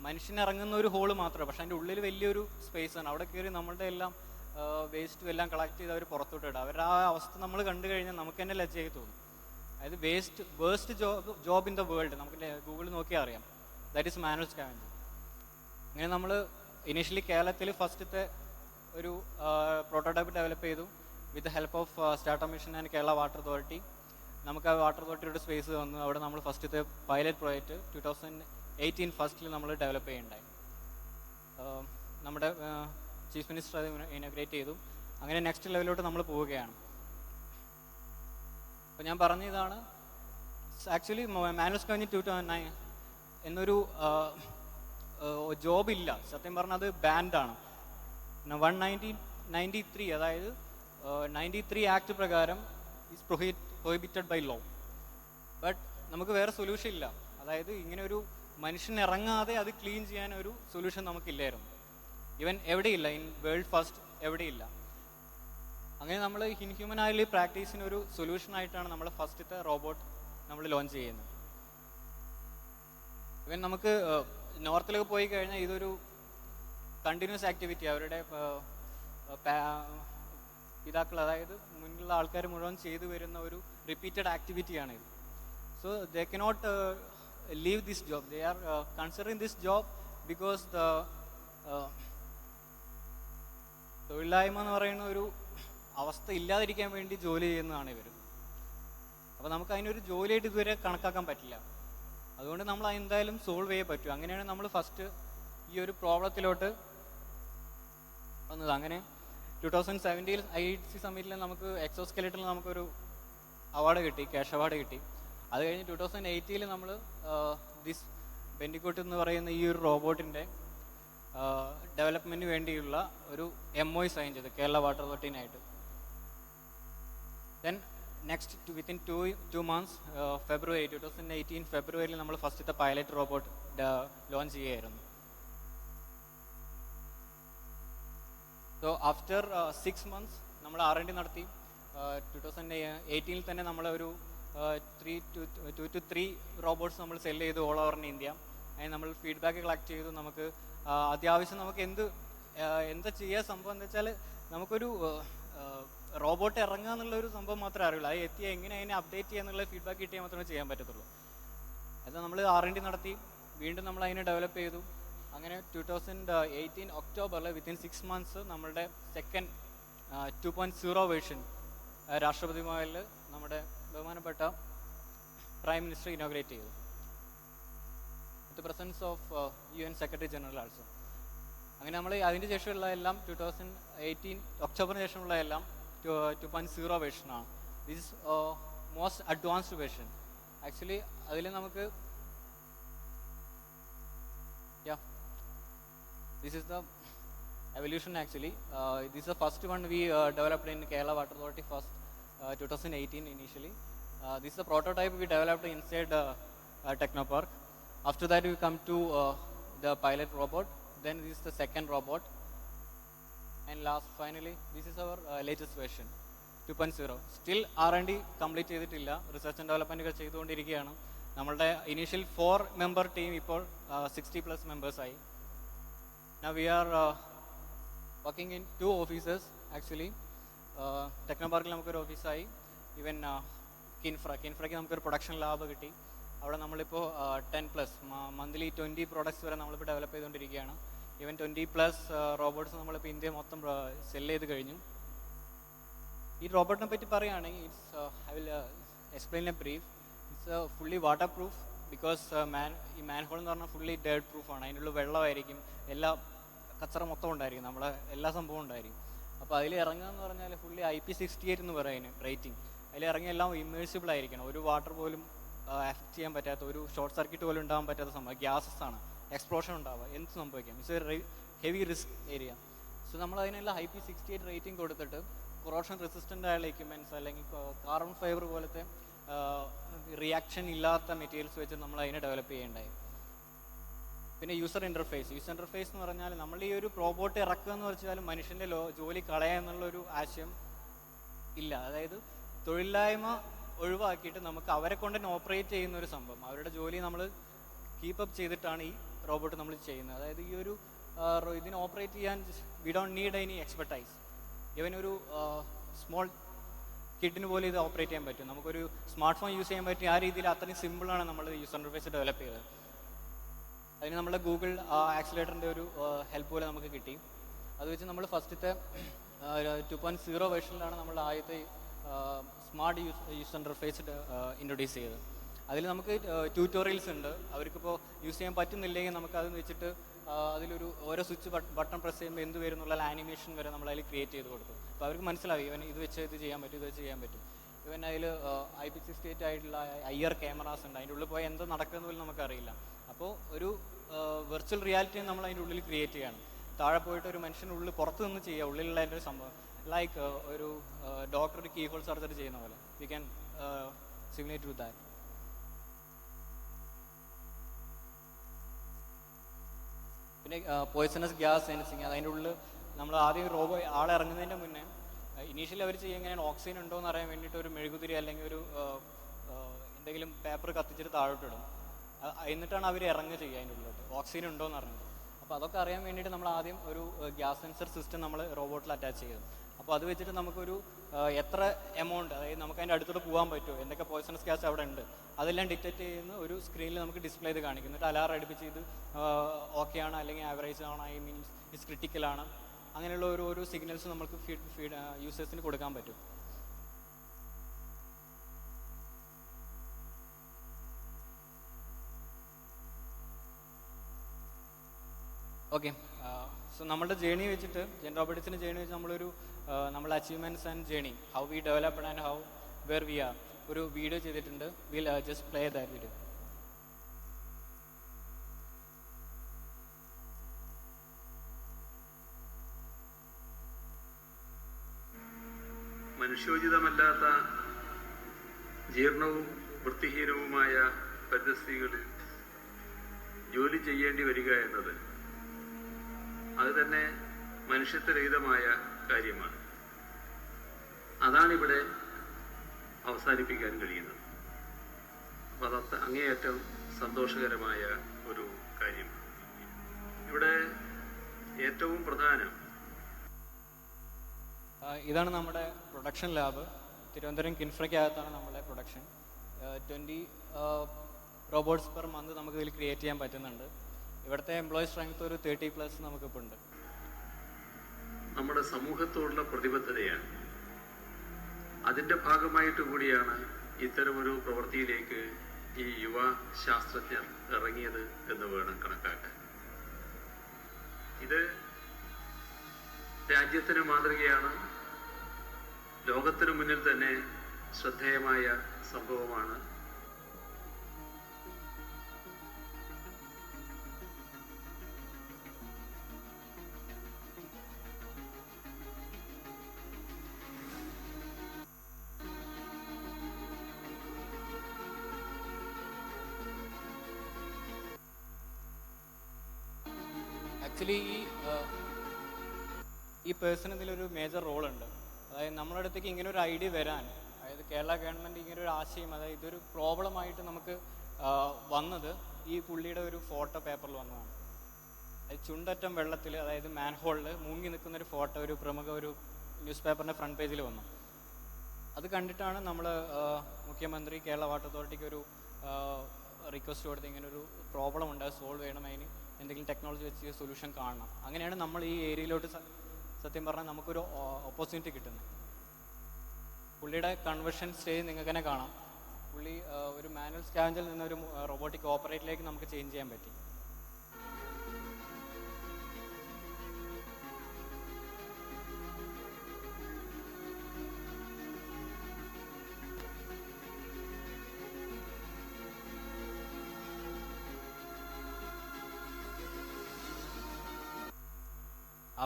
മനുഷ്യൻ ഇറങ്ങുന്ന ഒരു ഹോള് മാത്രമേ, പക്ഷെ അതിൻ്റെ ഉള്ളിൽ വലിയൊരു സ്പേസാണ്. അവിടെ കയറി നമ്മളുടെ എല്ലാം വേസ്റ്റും എല്ലാം കളക്ട് ചെയ്ത് അവർ പുറത്തോട്ട് ഇടുക. അവരുടെ ആ അവസ്ഥ നമ്മൾ കണ്ടു കഴിഞ്ഞാൽ നമുക്ക് തന്നെ ലജ്ജയായി തോന്നും. അതായത് worst job in the world, നമുക്ക് ഗൂഗിളിൽ നോക്കിയാൽ അറിയാം. That is manual scavenging. അങ്ങനെ നമ്മൾ ഇനീഷ്യലി കേരളത്തിൽ ഫസ്റ്റത്തെ ഒരു പ്രോട്ടോടൈപ്പ് ഡെവലപ്പ് ചെയ്തു with help of startup mission and Kerala water authority. നമുക്ക് ആ വാട്ടർ അതോറിറ്റിയുടെ സ്പേസ് വന്നു. അവിടെ നമ്മൾ ഫസ്റ്റത്തെ പൈലറ്റ് പ്രോജക്റ്റ് 2018 ഫസ്റ്റിൽ നമ്മൾ ഡെവലപ്പ് ചെയ്യുന്നുണ്ടായി. നമ്മുടെ ചീഫ് മിനിസ്റ്റർ അത് ഇനോഗ്രേറ്റ് ചെയ്തു. അങ്ങനെ നെക്സ്റ്റ് ലെവലിലോട്ട് നമ്മൾ പോവുകയാണ്. അപ്പോൾ ഞാൻ പറഞ്ഞതാണ് ആക്ച്വലി മാനുവൽ സ്കാവഞ്ചിങ് 2009 എന്നൊരു ജോബില്ല. സത്യം പറഞ്ഞാൽ അത് ബാൻഡാണ്. 193 അതായത് 93 ആക്ട് പ്രകാരം is prohibited by law. But നമുക്ക് വേറെ സൊല്യൂഷൻ ഇല്ല. അതായത് ഇങ്ങനെ ഒരു മനുഷ്യൻ ഇറങ്ങാതെ അത് ക്ലീൻ ചെയ്യാൻ ഒരു സൊല്യൂഷൻ നമുക്കില്ലായിരുന്നു. ഈവൻ എവിടെയില്ല, ഇൻ വേൾഡ് ഫസ്റ്റ് എവിടെയില്ല. അങ്ങനെ നമ്മൾ ഇൻഹ്യൂമൻ ആയി പ്രാക്ടീസിന് ഒരു സൊല്യൂഷനായിട്ടാണ് നമ്മൾ ഫസ്റ്റത്തെ റോബോട്ട് നമ്മൾ ലോഞ്ച് ചെയ്യുന്നത്. ഇവൻ നമുക്ക് നോർത്തിലൊക്കെ പോയി കഴിഞ്ഞാൽ ഇതൊരു കണ്ടിന്യൂസ് ആക്ടിവിറ്റി, അവരുടെ പിതാക്കൾ അതായത് മുന്നിലുള്ള ആൾക്കാർ മുഴുവൻ ചെയ്തു വരുന്ന ഒരു റിപ്പീറ്റഡ് ആക്ടിവിറ്റിയാണ് ഇത്. So they cannot leave this job. They are considering this job because തൊഴിലില്ലായ്മ എന്ന് പറയുന്ന ഒരു അവസ്ഥ ഇല്ലാതിരിക്കാൻ വേണ്ടി ജോലി ചെയ്യുന്നതാണ് ഇവർ. അപ്പോൾ നമുക്ക് അതിനൊരു ജോലിയായിട്ട് ഇതുവരെ കണക്കാക്കാൻ പറ്റില്ല. അതുകൊണ്ട് നമ്മൾ എന്തായാലും സോൾവ് ചെയ്യേ പറ്റൂ. അങ്ങനെയാണ് നമ്മൾ ഫസ്റ്റ് ഈ ഒരു പ്രോബ്ലത്തിലോട്ട് വന്നത്. അങ്ങനെ 2017 IEDC സമ്മിറ്റിൽ നമുക്ക് എക്സോസ്കെലറ്റിൽ നമുക്കൊരു അവാർഡ് കിട്ടി, ക്യാഷ് അവാർഡ് കിട്ടി. അത് കഴിഞ്ഞ് 2018 നമ്മൾ ദിസ് ബെൻഡിക്കോട്ട് എന്ന് പറയുന്ന ഈ ഒരു റോബോട്ടിൻ്റെ ഡെവലപ്മെൻറ്റിന് വേണ്ടിയുള്ള ഒരു MOU സൈൻ ചെയ്തു കേരള വാട്ടർ അതോറിറ്റിനായിട്ട്. Then next within 2 months February 2018 ഫെബ്രുവരിയിൽ നമ്മൾ ഫസ്റ്റത്തെ പൈലറ്റ് റോബോട്ട് ലോഞ്ച് ചെയ്യുകയായിരുന്നു. സോ ആഫ്റ്റർ 6 months നമ്മൾ R&D നടത്തി. 2018 തന്നെ നമ്മൾ ഒരു 2 to 3 റോബോട്ട്സ് നമ്മൾ സെല് ചെയ്തു ഓൾ ഓവർ ഇൻ ഇന്ത്യ. അതിന് നമ്മൾ ഫീഡ്ബാക്ക് കളക്ട് ചെയ്തു. നമുക്ക് അത്യാവശ്യം നമുക്ക് എന്താ ചെയ്യുക സംഭവം എന്ന് വെച്ചാൽ നമുക്കൊരു റോബോട്ട് ഇറങ്ങുക എന്നുള്ളൊരു സംഭവം മാത്രമേ അറിയുള്ളൂ. അത് എത്തിയാൽ എങ്ങനെ അതിനെ അപ്ഡേറ്റ് ചെയ്യുക എന്നുള്ള ഫീഡ്ബാക്ക് കിട്ടിയാൽ മാത്രമേ ചെയ്യാൻ പറ്റത്തുള്ളൂ. അത് നമ്മൾ R&D നടത്തി വീണ്ടും നമ്മൾ അതിനെ ഡെവലപ്പ് ചെയ്തു. അങ്ങനെ 2018 ഒക്ടോബറിൽ വിത്തിൻ 6 months നമ്മളുടെ സെക്കൻഡ് 2.0 വേർഷൻ രാഷ്ട്രപതി ഭവനിൽ നമ്മുടെ ബഹുമാനപ്പെട്ട പ്രൈം മിനിസ്റ്റർ ഇനോഗ്രേറ്റ് ചെയ്തു. With presence of UN secretary general also. അങ്ങനെ നമ്മൾ അതിന് ശേഷമുള്ള എല്ലാം 2018 ഒക്ടോബറിന് ശേഷമുള്ള എല്ലാം 2.0 വേർഷനാണ്. This is most advanced version. Actually അതിൽ നമുക്ക് this is the evolution actually. This is the first one we developed in Kerala Water Authority first 2018 initially. This is the prototype we developed inside Technopark. After that we come to the pilot robot. Then this is the second robot. And last finally this is our latest version 2.0. Still R&D complete ചെയ്തിട്ടില്ല. Research and development ഒക്കെ ചെയ്തുകൊണ്ടിരിക്കുകയാണ്. നമ്മളുടെ initial 4-member team ഇപ്പോൾ 60+ members ആയി. Now we are working in 2 offices actually. ടെക്നോപാർക്കിൽ നമുക്കൊരു ഓഫീസായി. Even കിൻഫ്രയ്ക്ക് നമുക്കൊരു production lab കിട്ടി. അവിടെ നമ്മളിപ്പോൾ 10+ മന്ത്ലി 20 പ്രോഡക്ട്സ് വരെ നമ്മളിപ്പോൾ ഡെവലപ്പ് ചെയ്തുകൊണ്ടിരിക്കുകയാണ്. ഈവൻ 20+ റോബോട്ട്സ് നമ്മളിപ്പോൾ ഇന്ത്യ മൊത്തം സെല് ചെയ്ത് കഴിഞ്ഞു. ഈ റോബോട്ടിനെ പറ്റി പറയുകയാണെങ്കിൽ I will explain A brief. It's fully water proof because ഈ മാൻഹോൾ എന്ന് പറഞ്ഞാൽ ഫുള്ളി ഡേർട്ട് പ്രൂഫാണ്. അതിനുള്ള വെള്ളമായിരിക്കും, എല്ലാ കച്ചറ മൊത്തം ഉണ്ടായിരിക്കും, നമ്മളെ എല്ലാ സംഭവം ഉണ്ടായിരിക്കും. അപ്പോൾ അതിൽ ഇറങ്ങുക എന്ന് പറഞ്ഞാൽ ഫുള്ളി IP68 എന്ന് പറയുന്നത് റേറ്റിംഗ്. അതിൽ ഇറങ്ങിയ എല്ലാം ഇമ്മേഴ്സിബിൾ ആയിരിക്കണം. ഒരു വാട്ടർ പോലും എഫക്ട് ചെയ്യാൻ പറ്റാത്ത, ഒരു ഷോർട്ട് സർക്യൂട്ട് പോലും ഉണ്ടാകാൻ പറ്റാത്ത സംഭവം. ഗ്യാസസ് ആണ്, എക്സ്പ്ലോഷൻ ഉണ്ടാവുക, എന്ത് സംഭവിക്കാം. It's A heavy risk area. So നമ്മൾ അതിനെല്ലാം IP68 റേറ്റിംഗ് കൊടുത്തിട്ട് കൊറോഷൻ റെസിസ്റ്റൻ്റ് ആയുള്ള എക്യുപ്മെൻറ്റ്സ് അല്ലെങ്കിൽ കാർബൺ ഫൈബർ പോലത്തെ റിയാക്ഷൻ ഇല്ലാത്ത മെറ്റീരിയൽസ് വെച്ച് നമ്മൾ അതിനെ ഡെവലപ്പ് ചെയ്യേണ്ടായി. പിന്നെ യൂസർ ഇൻ്റർഫേസ് എന്ന് പറഞ്ഞാൽ നമ്മൾ ഈ ഒരു റോബോട്ട് ഇറക്കുക എന്ന് വെച്ചാൽ മനുഷ്യൻ്റെ ജോലി കളയുക എന്നുള്ളൊരു ആശയം ഇല്ല. അതായത് തൊഴിലില്ലായ്മ ഒഴിവാക്കിയിട്ട് നമുക്ക് അവരെ കൊണ്ട് തന്നെ ഓപ്പറേറ്റ് ചെയ്യുന്ന ഒരു സംഭവം, അവരുടെ ജോലി നമ്മൾ കീപ്പപ്പ് ചെയ്തിട്ടാണ് ഈ റോബോട്ട് നമ്മൾ ചെയ്യുന്നത്. അതായത് ഈ ഒരു ഇതിനെ ഓപ്പറേറ്റ് ചെയ്യാൻ we don't need any expertise. ഇവൻ ഒരു സ്മോൾ കിഡിന് പോലും ഇത് ഓപ്പറേറ്റ് ചെയ്യാൻ പറ്റും. നമുക്കൊരു സ്മാർട്ട് ഫോൺ യൂസ് ചെയ്യാൻ പറ്റും. ആ രീതിയിൽ അത്രയും സിമ്പിളാണ് നമ്മൾ യൂസർ ഇൻ്റർഫേസ് ഡെവലപ്പ് ചെയ്തത്. അതിന് നമ്മൾ ഗൂഗിൾ ആക്സിലേറ്ററിൻ്റെ ഒരു ഹെൽപ്പ് പോലെ നമുക്ക് കിട്ടി. അത് വെച്ച് നമ്മൾ ഫസ്റ്റത്തെ 2.0 വേർഷനിലാണ് നമ്മൾ ആദ്യത്തെ സ്മാർട്ട് യൂസർ ഇൻ്റർഫേസ് ഇൻട്രൊഡ്യൂസ് ചെയ്തത്. അതിൽ നമുക്ക് ട്യൂട്ടോറിയൽസ് ഉണ്ട്. അവർക്കിപ്പോൾ യൂസ് ചെയ്യാൻ പറ്റുന്നില്ലെങ്കിൽ നമുക്ക് അത് വെച്ചിട്ട് അതിലൊരു ഓരോ സ്വിച്ച് ബട്ടൺ പ്രസ് ചെയ്യുമ്പോൾ എന്ത് വരും എന്നുള്ള ആനിമേഷൻ വരെ നമ്മൾ അതിൽ ക്രിയേറ്റ് ചെയ്ത് കൊടുത്തു. അപ്പോൾ അവർക്ക് മനസ്സിലാവും ഇവൻ ഇത് വെച്ച് ഇത് ചെയ്യാൻ പറ്റും, ഇത് വെച്ച് ചെയ്യാൻ പറ്റും. ഇവൻ അതിൽ IP68 ആയിട്ടുള്ള IR ക്യാമറാസ് ഉണ്ട്. അതിൻ്റെ ഉള്ളിൽ പോയാൽ എന്താ നടക്കുന്നത് പോലും നമുക്കറിയില്ല. അപ്പോൾ ഒരു വെർച്വൽ റിയാലിറ്റി നമ്മൾ അതിൻ്റെ ഉള്ളിൽ ക്രിയേറ്റ് ചെയ്യണം. താഴെ പോയിട്ട് ഒരു മനുഷ്യൻ്റെ ഉള്ളിൽ പുറത്ത് നിന്ന് ചെയ്യുക, ഉള്ളിലുള്ള അതിൻ്റെ ഒരു സംഭവം ലൈക്ക് ഒരു ഡോക്ടർ ഒരു കീഹോൾ സർജറി ചെയ്യുന്ന പോലെ we can simulate with that. പിന്നെ പോയ്സണസ് ഗ്യാസ് സെൻസിങ്, അതിൻ്റെ ഉള്ളിൽ നമ്മൾ ആദ്യം ആളെ ഇറങ്ങുന്നതിൻ്റെ മുന്നേ ഇനീഷ്യലി അവർ ചെയ്യുക എങ്ങനെയാണ് ഓക്സിജൻ ഉണ്ടോ എന്ന് അറിയാൻ വേണ്ടിയിട്ട് ഒരു മെഴുകുതിരി അല്ലെങ്കിൽ ഒരു എന്തെങ്കിലും പേപ്പർ കത്തിച്ചിട്ട് താഴോട്ടിടും. എന്നിട്ടാണ് അവർ ഇറങ്ങുക ചെയ്യുക അതിൻ്റെ ഉള്ളിലോട്ട് ഓക്സിജൻ ഉണ്ടോ എന്ന് അറിഞ്ഞത്. അപ്പോൾ അതൊക്കെ അറിയാൻ വേണ്ടിയിട്ട് നമ്മൾ ആദ്യം ഒരു ഗ്യാസ് സെൻസർ സിസ്റ്റം നമ്മൾ റോബോട്ടിൽ അറ്റാച്ച് ചെയ്തു. അപ്പോൾ അത് വെച്ചിട്ട് നമുക്കൊരു എത്ര എമൗണ്ട്, അതായത് നമുക്ക് അതിൻ്റെ അടുത്തോട്ട് പോകാൻ പറ്റുമോ, എന്തൊക്കെ പോയ്സണസ് ഗ്യാസ് അവിടെ ഉണ്ട്, അതെല്ലാം ഡിറ്റക്ട് ചെയ്യുന്ന ഒരു സ്ക്രീനിൽ നമുക്ക് ഡിസ്പ്ലേ ചെയ്ത് കാണിക്കും. എന്നിട്ട് അലാറം അടുപ്പിച്ച് ഇത് ഓക്കെ ആണ് അല്ലെങ്കിൽ ആവറേജ് ആണ്, ഐ മീൻസ് ഇറ്റ്സ് ക്രിട്ടിക്കലാണ്, അങ്ങനെയുള്ള ഓരോ സിഗ്നൽസ് നമുക്ക് യൂസേഴ്സിന് കൊടുക്കാൻ പറ്റും. ഓക്കെ, സോ നമ്മളുടെ ജേണി വെച്ചിട്ട് ജെൻ റോബോട്ടിക്സിൻ്റെ ജേണി വെച്ച് നമ്മുടെ achievements and journey, how we developed and how where we are, ഒരു വീഡിയോ ചെയ്തിട്ടുണ്ട്. Will just play that video. മനുഷ്യോചിതമല്ലാത്ത ജീർണവും വൃത്തിഹീനവുമായ പരിതസ്ഥിതികളിൽ ജോലി ചെയ്യേണ്ടി വരിക എന്നത് അത് തന്നെ മനുഷ്യത്വരഹിതമായ കാര്യമാണ്. അതാണിവിടെ അവസാനിപ്പിക്കാൻ കഴിയുന്നത്. അപ്പോൾ അത് അങ്ങേയറ്റം സന്തോഷകരമായ ഒരു ഏറ്റവും പ്രധാനം ഇതാണ് നമ്മുടെ പ്രൊഡക്ഷൻ ലാബ്. തിരുവനന്തപുരം കിൻഫ്രയ്ക്കകത്താണ് നമ്മുടെ പ്രൊഡക്ഷൻ. 20 റോബോട്ട്സ് പെർ മന്ത് നമുക്ക് ഇതിൽ ക്രിയേറ്റ് ചെയ്യാൻ പറ്റുന്നുണ്ട്. ഇവിടുത്തെ എംപ്ലോയി സ്ട്രെങ്ത് ഒരു 30+ നമുക്കിപ്പോൾ ഉണ്ട്. നമ്മുടെ സമൂഹത്തോടുള്ള പ്രതിബദ്ധതയാണ്. അതിൻ്റെ ഭാഗമായിട്ട് കൂടിയാണ് ഇത്തരമൊരു പ്രവൃത്തിയിലേക്ക് ഈ യുവ ശാസ്ത്രജ്ഞർ ഇറങ്ങിയത് എന്ന് വേണം കണക്കാക്കാൻ. ഇത് രാജ്യത്തിന് മാതൃകയാണ്. ലോകത്തിനു മുന്നിൽ തന്നെ ശ്രദ്ധേയമായ സംഭവമാണ്. ആക്ച്വലി ഈ പേഴ്സൺ ഇതിലൊരു മേജർ റോളുണ്ട്. അതായത് നമ്മുടെ അടുത്തേക്ക് ഇങ്ങനെ ഒരു ഐഡിയ വരാൻ, അതായത് കേരള ഗവൺമെൻറ് ഇങ്ങനെ ഒരു ആശയം, അതായത് ഇതൊരു പ്രോബ്ലമായിട്ട് നമുക്ക് വന്നത് ഈ പുള്ളിയുടെ ഒരു ഫോട്ടോ പേപ്പറിൽ വന്നതാണ്. അത് ചുണ്ടറ്റം വെള്ളത്തിൽ, അതായത് മാൻഹോളിൽ മുങ്ങി നിൽക്കുന്നൊരു ഫോട്ടോ ഒരു പ്രമുഖ ഒരു ന്യൂസ് പേപ്പറിൻ്റെ ഫ്രണ്ട് പേജിൽ വന്നു. അത് കണ്ടിട്ടാണ് നമ്മൾ മുഖ്യമന്ത്രി കേരള വാട്ടർ അതോറിറ്റിക്ക് ഒരു റിക്വസ്റ്റ് കൊടുത്ത് ഇങ്ങനെ ഒരു പ്രോബ്ലം ഉണ്ട്, സോൾവ് ചെയ്യണം, അതിന് എന്തെങ്കിലും ടെക്നോളജി വെച്ച് സൊല്യൂഷൻ കാണണം. അങ്ങനെയാണ് നമ്മൾ ഈ ഏരിയയിലോട്ട് സത്യം പറഞ്ഞാൽ നമുക്കൊരു ഓപ്പർച്യൂണിറ്റി കിട്ടുന്നത്. പുള്ളിയുടെ കൺവേർഷൻ സ്റ്റേജ് നിങ്ങൾക്ക് തന്നെ കാണാം. പുള്ളി ഒരു മാനുവൽ സ്കാവഞ്ചിൽ നിന്നൊരു റോബോട്ടിക് ഓപ്പറേറ്ററിലേക്ക് നമുക്ക് ചേഞ്ച് ചെയ്യാൻ പറ്റി.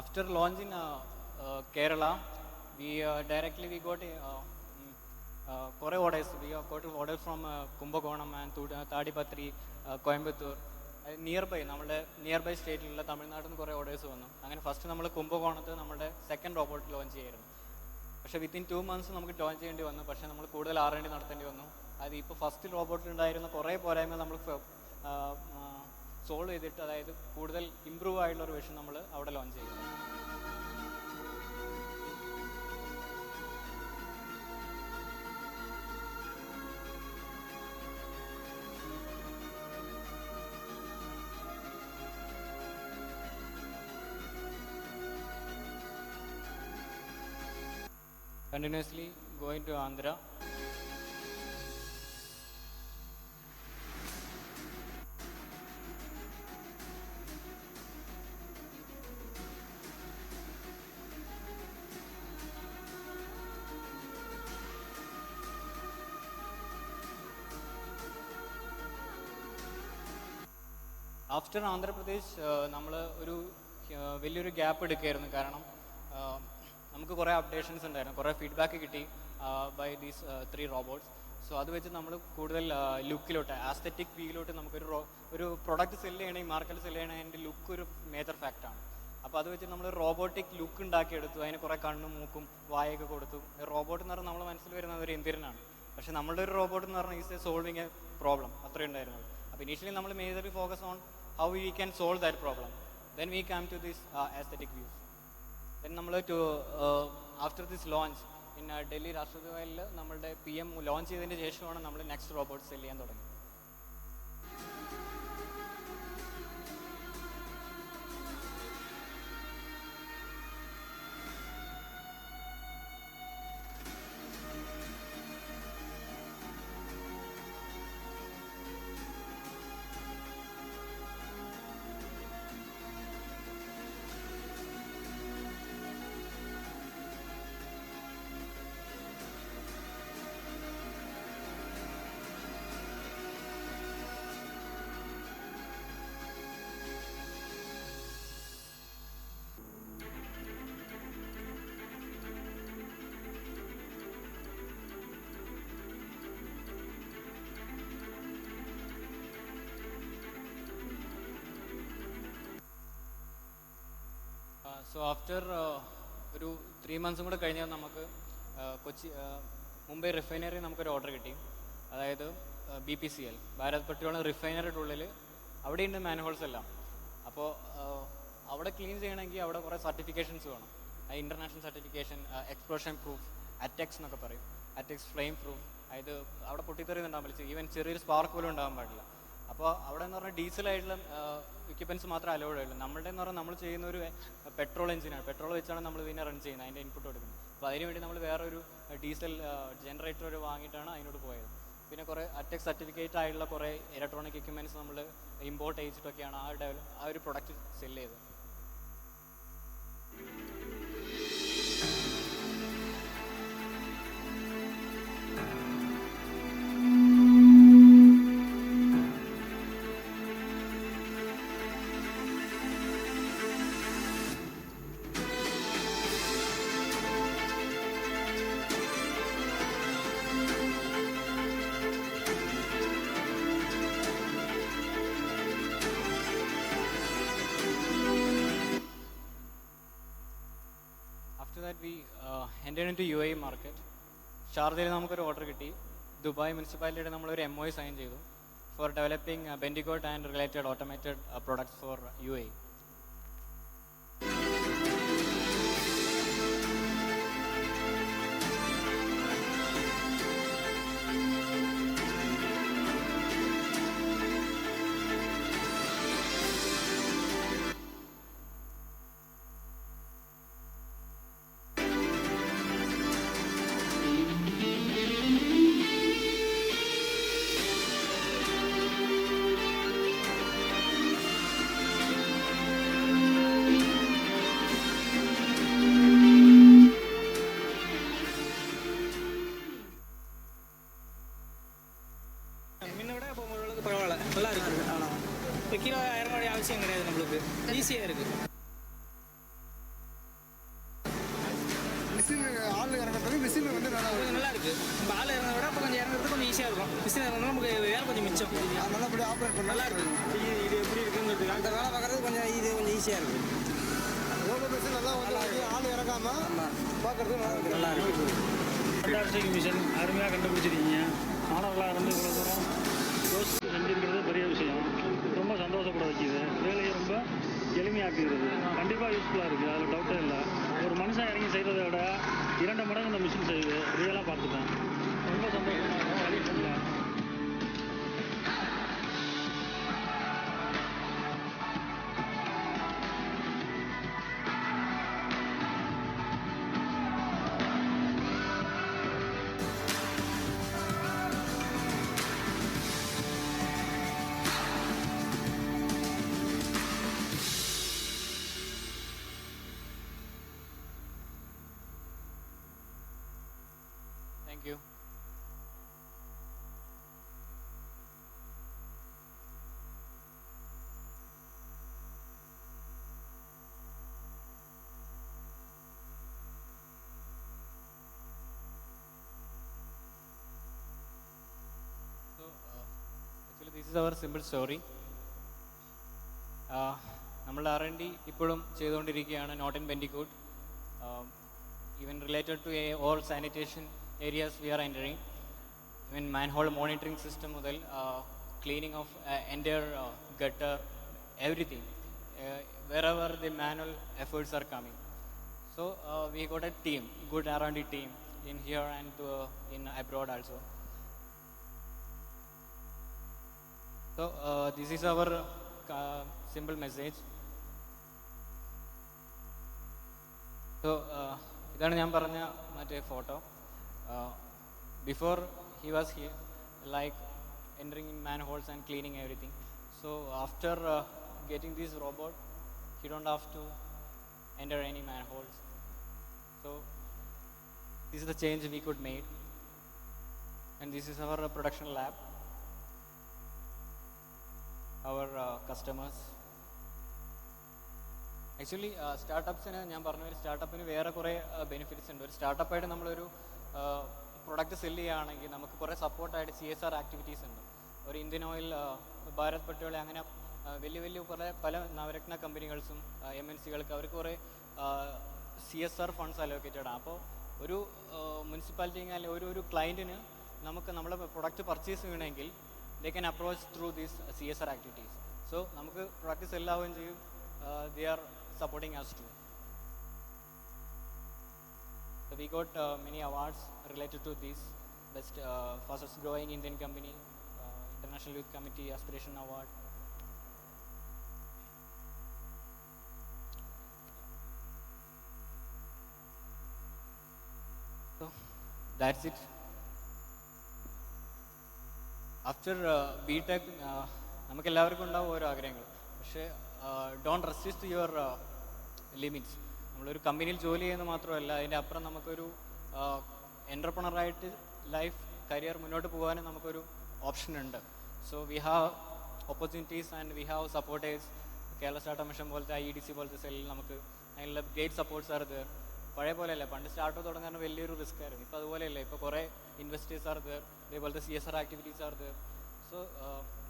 After launch in Kerala, we directly got kore orders. We have got orders from Kumbakonam and Tadipatri, Coimbatore. Nearby, നമ്മുടെ നിയർബൈ സ്റ്റേറ്റിലുള്ള തമിഴ്നാട്ടിൽ നിന്ന് കുറേ ഓർഡേഴ്സ് വന്നു. അങ്ങനെ ഫസ്റ്റ് നമ്മൾ കുംഭകോണത്ത് നമ്മുടെ സെക്കൻഡ് റോബോട്ട് ലോഞ്ച് ചെയ്യായിരുന്നു. പക്ഷേ വിത്തിൻ 2 months നമുക്ക് ലോഞ്ച് ചെയ്യേണ്ടി വന്നു. പക്ഷേ നമ്മൾ കൂടുതൽ R&D നടത്തേണ്ടി വന്നു. അത് ഇപ്പോൾ ഫസ്റ്റ് റോബോട്ടിൽ ഉണ്ടായിരുന്ന കുറേ പോരായ്മ നമ്മൾ സോൾവ് ചെയ്തിട്ട്, അതായത് കൂടുതൽ ഇമ്പ്രൂവ് ആയിട്ടുള്ള ഒരു വെർഷൻ നമ്മൾ അവിടെ ലോഞ്ച് ചെയ്തു. Continuously going to Andhra. After Andhra Pradesh നമ്മൾ ഒരു വലിയൊരു ഗ്യാപ്പ് എടുക്കുകയായിരുന്നു. കാരണം നമുക്ക് കുറേ അപ്ഡേഷൻസ് ഉണ്ടായിരുന്നു, കുറേ ഫീഡ്ബാക്ക് കിട്ടി ബൈ ദീസ് 3 റോബോട്ട്സ്. സോ അത് വെച്ച് നമ്മൾ കൂടുതൽ ലുക്കിലോട്ട്, ആസ്തെറ്റിക് വ്യൂയിലോട്ട് ഒരു പ്രൊഡക്റ്റ് സെല്ല് ചെയ്യണമെങ്കിൽ, മാർക്കറ്റ് സെല്ല് ചെയ്യണമെങ്കിൽ അതിൻ്റെ ലുക്ക് ഒരു മേജർ ഫാക്റ്റാണ്. അപ്പോൾ അത് വെച്ച് നമ്മൾ റോബോട്ടിക് ലുക്ക് ഉണ്ടാക്കിയെടുത്തു. അതിന് കുറേ കണ്ണും മൂക്കും വായൊക്കെ കൊടുത്തു. റോബോട്ട് എന്ന് പറഞ്ഞാൽ നമ്മുടെ മനസ്സിൽ വരുന്നത് ഒരു ഇന്ദ്രനാണ്. പക്ഷേ നമ്മളുടെ ഒരു റോബോട്ട് എന്ന് പറഞ്ഞാൽ is A solving A problem, അത്രയും ഉണ്ടായിരുന്നത്. അപ്പോൾ ഇനീഷ്യലി നമ്മൾ majorly focus on how we can solve that problem. Then we come to this aesthetic views. Then നമ്മൾ after this launch in Delhi രാഷ്ട്രപതിഭവനിൽ നമ്മളുടെ PM ലോഞ്ച് ചെയ്തതിന് ശേഷമാണ് നമ്മൾ നെക്സ്റ്റ് റോബോട്ട് സെല് ചെയ്യാൻ തുടങ്ങി. സോ ആഫ്റ്റർ ഒരു 3 months കൂടെ കഴിഞ്ഞാൽ നമുക്ക് മുംബൈ റിഫൈനറി നമുക്കൊരു ഓർഡർ കിട്ടി. അതായത് BPCL, ഭാരത് പെട്രോളിയം റിഫൈനറിയുടെ ഉള്ളിൽ അവിടെയുണ്ട് മാൻഹോൾസ് എല്ലാം. അപ്പോൾ അവിടെ ക്ലീൻ ചെയ്യണമെങ്കിൽ അവിടെ കുറേ സർട്ടിഫിക്കേഷൻസ് വേണം. ഇൻ്റർനാഷണൽ സർട്ടിഫിക്കേഷൻ, എക്സ്പ്ലോഷൻ പ്രൂഫ്, അറ്റെക്സ് എന്നൊക്കെ പറയും, അറ്റെക്സ് ഫ്ലെയിം പ്രൂഫ്. അതായത് അവിടെ പൊട്ടിത്തെറിയുന്നുണ്ടാകാൻ പറ്റില്ല, ഈവൻ ചെറിയൊരു സ്പാർക്ക് പോലും ഉണ്ടാകാൻ പാടില്ല. അപ്പോൾ അവിടെ എന്ന് പറഞ്ഞാൽ ഡീസലായിട്ടുള്ള എക്യുപ്മെൻറ്റ്സ് മാത്രമേ അലൗഡ് ഉള്ളൂ. നമ്മളുടെ എന്ന് പറഞ്ഞാൽ നമ്മൾ ചെയ്യുന്ന ഒരു പെട്രോൾ എഞ്ചിനാണ്, പെട്രോൾ വെച്ചാണ് നമ്മൾ ഇതിനെ റൺ ചെയ്യുന്നത്, അതിൻ്റെ ഇൻപുട്ട് കൊടുക്കുന്നത്. അപ്പോൾ അതിനുവേണ്ടി നമ്മൾ വേറൊരു ഡീസൽ ജനറേറ്റർ ഒരു വാങ്ങിയിട്ടാണ് അതിനോട് പോയത്. പിന്നെ കുറേ അറ്റെക് സർട്ടിഫിക്കറ്റ് ആയിട്ടുള്ള കുറേ ഇലക്ട്രോണിക് എക്യുപ്മെൻറ്റ്സ് നമ്മൾ ഇമ്പോർട്ട് ചെയ്തിട്ടൊക്കെയാണ് ആ ഒരു പ്രൊഡക്റ്റ് സെല് ചെയ്തത്. We entered into UAE market. ഷാർജയിൽ നമുക്കൊരു ഓർഡർ കിട്ടി. ദുബായ് മുനിസിപ്പാലിറ്റിയുടെ നമ്മളൊരു MOU സൈൻ ചെയ്തു for developing Bandicoot and related automated products for UAE. அவசியம் கிடையாது, நம்மளுக்கு ஈஸியாக இருக்குது. மிஷின் ஆள் இறங்குறது மிஷின் வந்து நல்லா இருக்குது. நம்ம ஆள் இறங்க விட இப்போ கொஞ்சம் இறங்குறது கொஞ்சம் ஈஸியாக இருக்கும். மிஷின் இறங்கினா நமக்கு வேலை கொஞ்சம் மிச்சம். நல்லபடியாக ஆப்ரேட் பண்ண நல்லா இருக்குது. இது எப்படி இருக்குங்கிறது அந்த வேலை பார்க்குறது கொஞ்சம் கொஞ்சம் ஈஸியாக இருக்குது. ரோபோ மிஷின் நல்லா வந்து ஆள் இறங்காமல் பார்க்குறது நல்லா இருக்குது. ஃபண்டாஸ்டிக் மிஷின் அருமையாக கண்டுபிடிச்சிருக்கீங்க. மாணவர்களாக இருந்து இவ்வளோ தூரம் யோசிச்சு செஞ்சுருக்கிறது பெரிய விஷயம். ரொம்ப சந்தோஷப்பட வைக்கிது. வேலையை ரொம்ப எளிமையாக்குகிறது. கண்டிப்பாக யூஸ்ஃபுல்லாக இருக்குது, அதில் டவுட்டே இல்லை. ஒரு மனுஷன் இறங்கி செய்கிறத விட 2 மடங்கு இந்த மிஷின் செய்யுது. ரியலாக பார்த்துட்டேன். ரொம்ப சந்தோஷமாக இருக்கும். வழி பண்ணல. Thank you. So, actually this is our simple story. നമ്മളുടെ R&D ഇപ്പോഴും ചെയ്തുകൊണ്ടിരിക്കുകയാണ്, not in Bandicoot. Even related to all sanitation areas we are entering, even manhole monitoring system model, cleaning of entire gutter, everything, wherever the manual efforts are coming. So we got a team, good R&D team in here and in abroad also. So this is our simple message. So ഇതാണ് ഞാൻ പറഞ്ഞ മറ്റേ photo. Before he was here like entering in manholes and cleaning everything. So after getting this robot he don't have to enter any manholes. So this is the change we could made and this is our production lab, our customers. Actually സ്റ്റാർട്ടപ്സിന് ഞാൻ പറഞ്ഞ ഒരു സ്റ്റാർട്ടപ്പിന് വേറെ കുറേ benefits ഉണ്ട്. ഒരു സ്റ്റാർട്ടപ്പായിട്ട് നമ്മളൊരു product cell ചെയ്യുകയാണെങ്കിൽ നമുക്ക് കുറേ സപ്പോർട്ടായിട്ട് CSR ആക്ടിവിറ്റീസ് ഉണ്ട്. ഒരു ഇന്ത്യൻ ഓയിൽ, ഭാരത് പെട്രോളിയം, അങ്ങനെ വലിയ വലിയ പല നവരത്ന കമ്പനികൾസും MNCകൾക്ക് അവർക്ക് കുറേ CSR ഫണ്ട്സ് അലോക്കേറ്റഡ് ആണ്. അപ്പോൾ ഒരു മുനിസിപ്പാലിറ്റി അല്ലെങ്കിൽ ഒരു ക്ലയൻറ്റിന് നമുക്ക് നമ്മളെ പ്രൊഡക്റ്റ് പർച്ചേസ് ചെയ്യണമെങ്കിൽ they can approach through these CSR activities. So നമുക്ക് പ്രൊഡക്റ്റ് സെല്ലാവുകയും ചെയ്യും. They are supporting us too. So we got many awards related to this. Best fastest growing Indian company, International Youth Committee Aspiration Award. So that's it. After BTech, നമുക്ക് എല്ലാവർക്കും ഉണ്ടാവും ഓരോ ആഗ്രഹങ്ങൾ. പക്ഷേ don't resist your limits. നമ്മളൊരു കമ്പനിയിൽ ജോലി ചെയ്യുന്നത് മാത്രമല്ല, അതിൻ്റെ അപ്പുറം നമുക്കൊരു എൻ്റർപ്രണറായിട്ട് ലൈഫ് കരിയർ മുന്നോട്ട് പോകാനും നമുക്കൊരു ഓപ്ഷൻ ഉണ്ട്. So we have opportunities and we have supporters. Kerala startup mission പോലത്തെ IEDC പോലത്തെ സെല്ലിൽ നമുക്ക് അതിനുള്ള ഗ്രേറ്റ് സപ്പോർട്ട്സ് ആർ ദർ. പഴയ പോലെയല്ല, പണ്ട് സ്റ്റാർട്ടപ്പ് തുടങ്ങാൻ വലിയൊരു റിസ്ക് ആയിരുന്നു. ഇപ്പോൾ അതുപോലെയല്ല, ഇപ്പോൾ കുറേ ഇൻവെസ്റ്റേഴ്സ് ആർ ദർ, അതേപോലത്തെ CSR activities are there. So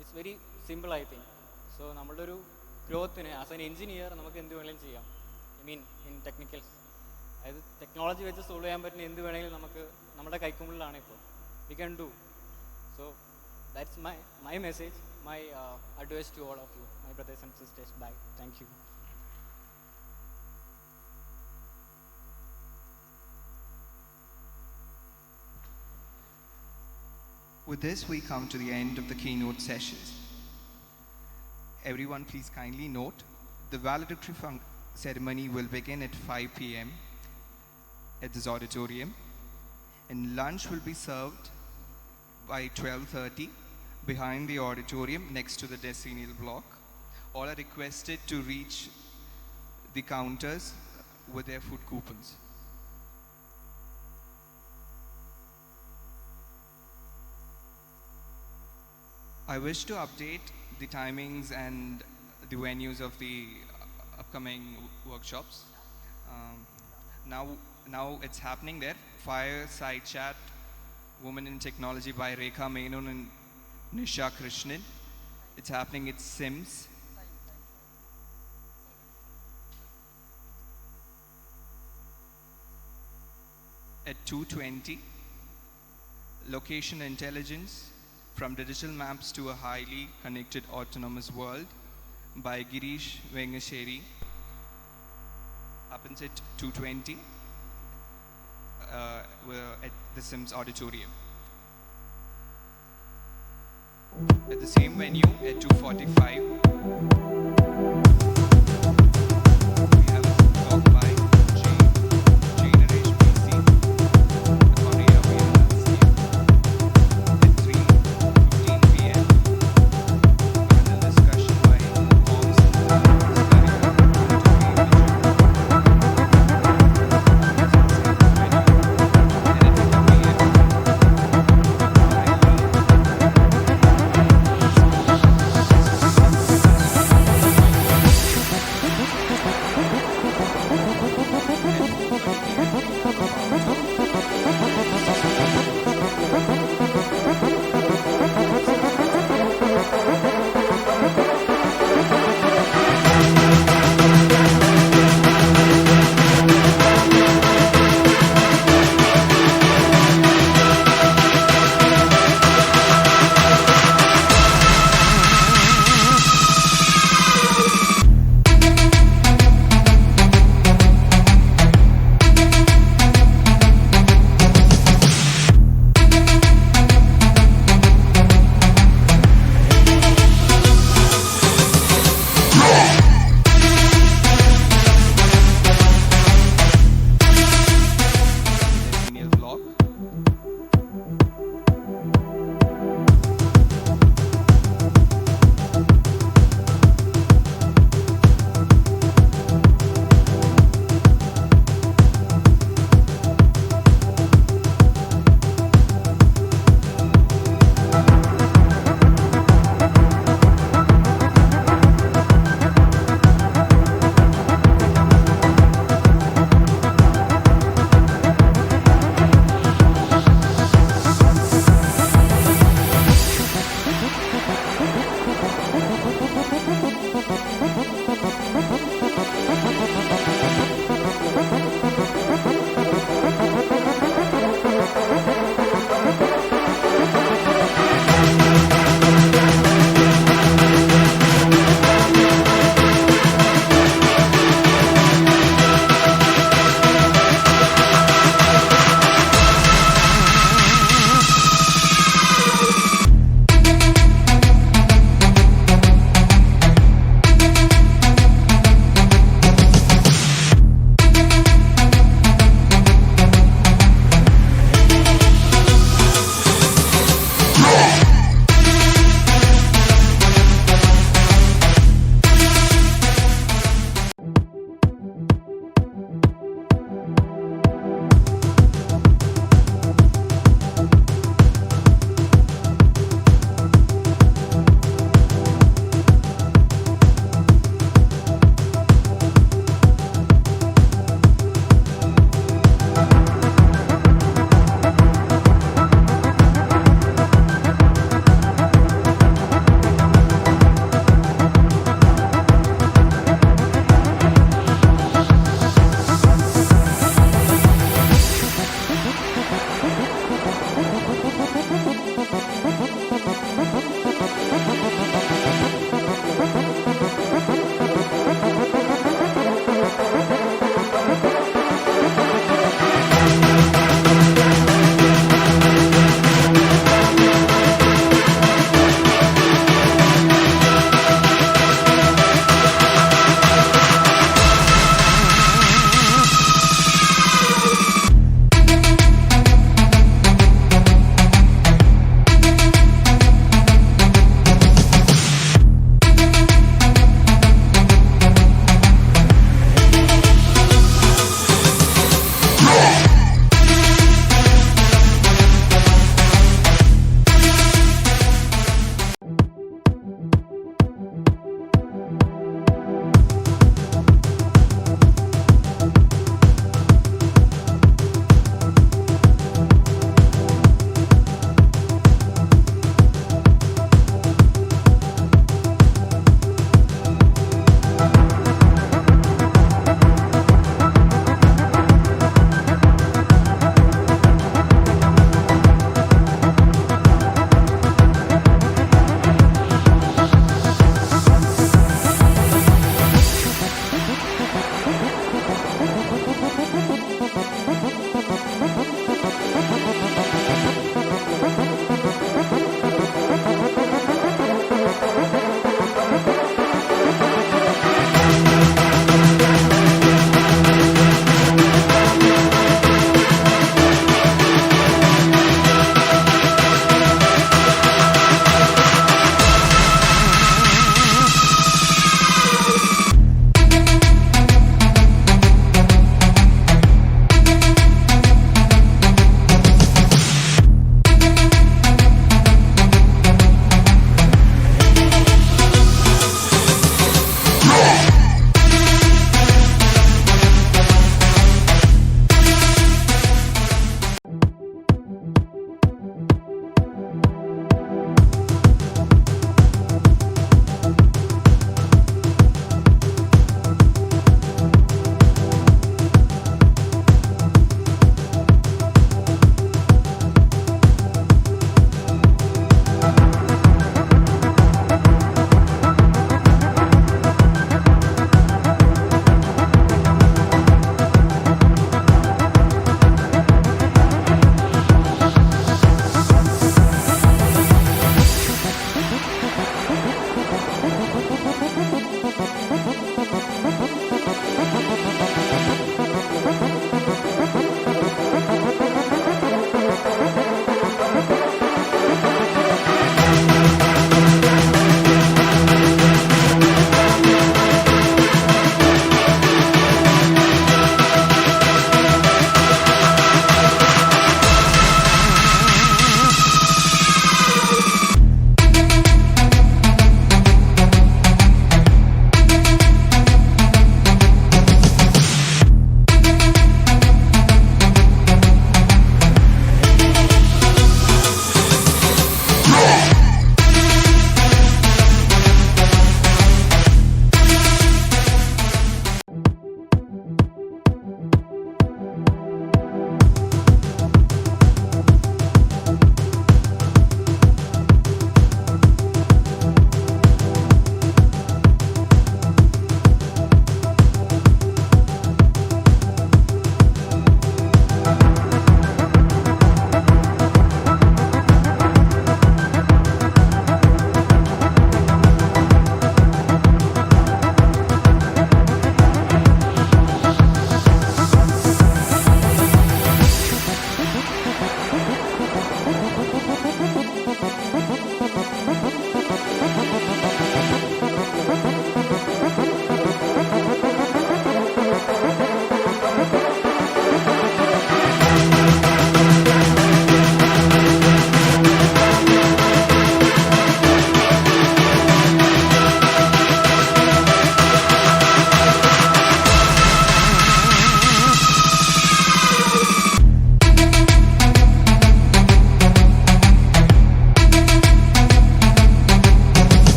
it's very simple I think. So നമ്മളുടെ ഒരു ഗ്രോത്തിന് ആസ് എൻ എഞ്ചിനീയർ നമുക്ക് എന്ത് വേണമെങ്കിലും ചെയ്യാം. ഐ മീൻ ഇൻ ടെക്നിക്കൽസ്, അതായത് ടെക്നോളജി വെച്ച് സോൾവ് ചെയ്യാൻ പറ്റുന്ന എന്ത് വേണമെങ്കിലും നമുക്ക് നമ്മുടെ കൈക്കുള്ളിലാണ് ഇപ്പോൾ. We can do. So that's my message, my advice to all of you, my brothers and sisters. Bye. Thank you. With this, we come to the end of the keynote sessions. Everyone, please kindly note, the valedictory ceremony will begin at 5 p.m. at this auditorium, and lunch will be served by 12:30 behind the auditorium next to the decennial block. All are requested to reach the counters with their food coupons. I wish to update the timings and the venues of the upcoming workshops. Now it's happening there. Fireside Chat, Women in Technology by Rekha Menon and Nisha Krishnan. It's happening at Sims. At 2:20, Location Intelligence, From Digital Maps to a Highly Connected Autonomous World by Girish Vengasheri. Happens at 2:20 at the Sims Auditorium. At the same venue at 2:45,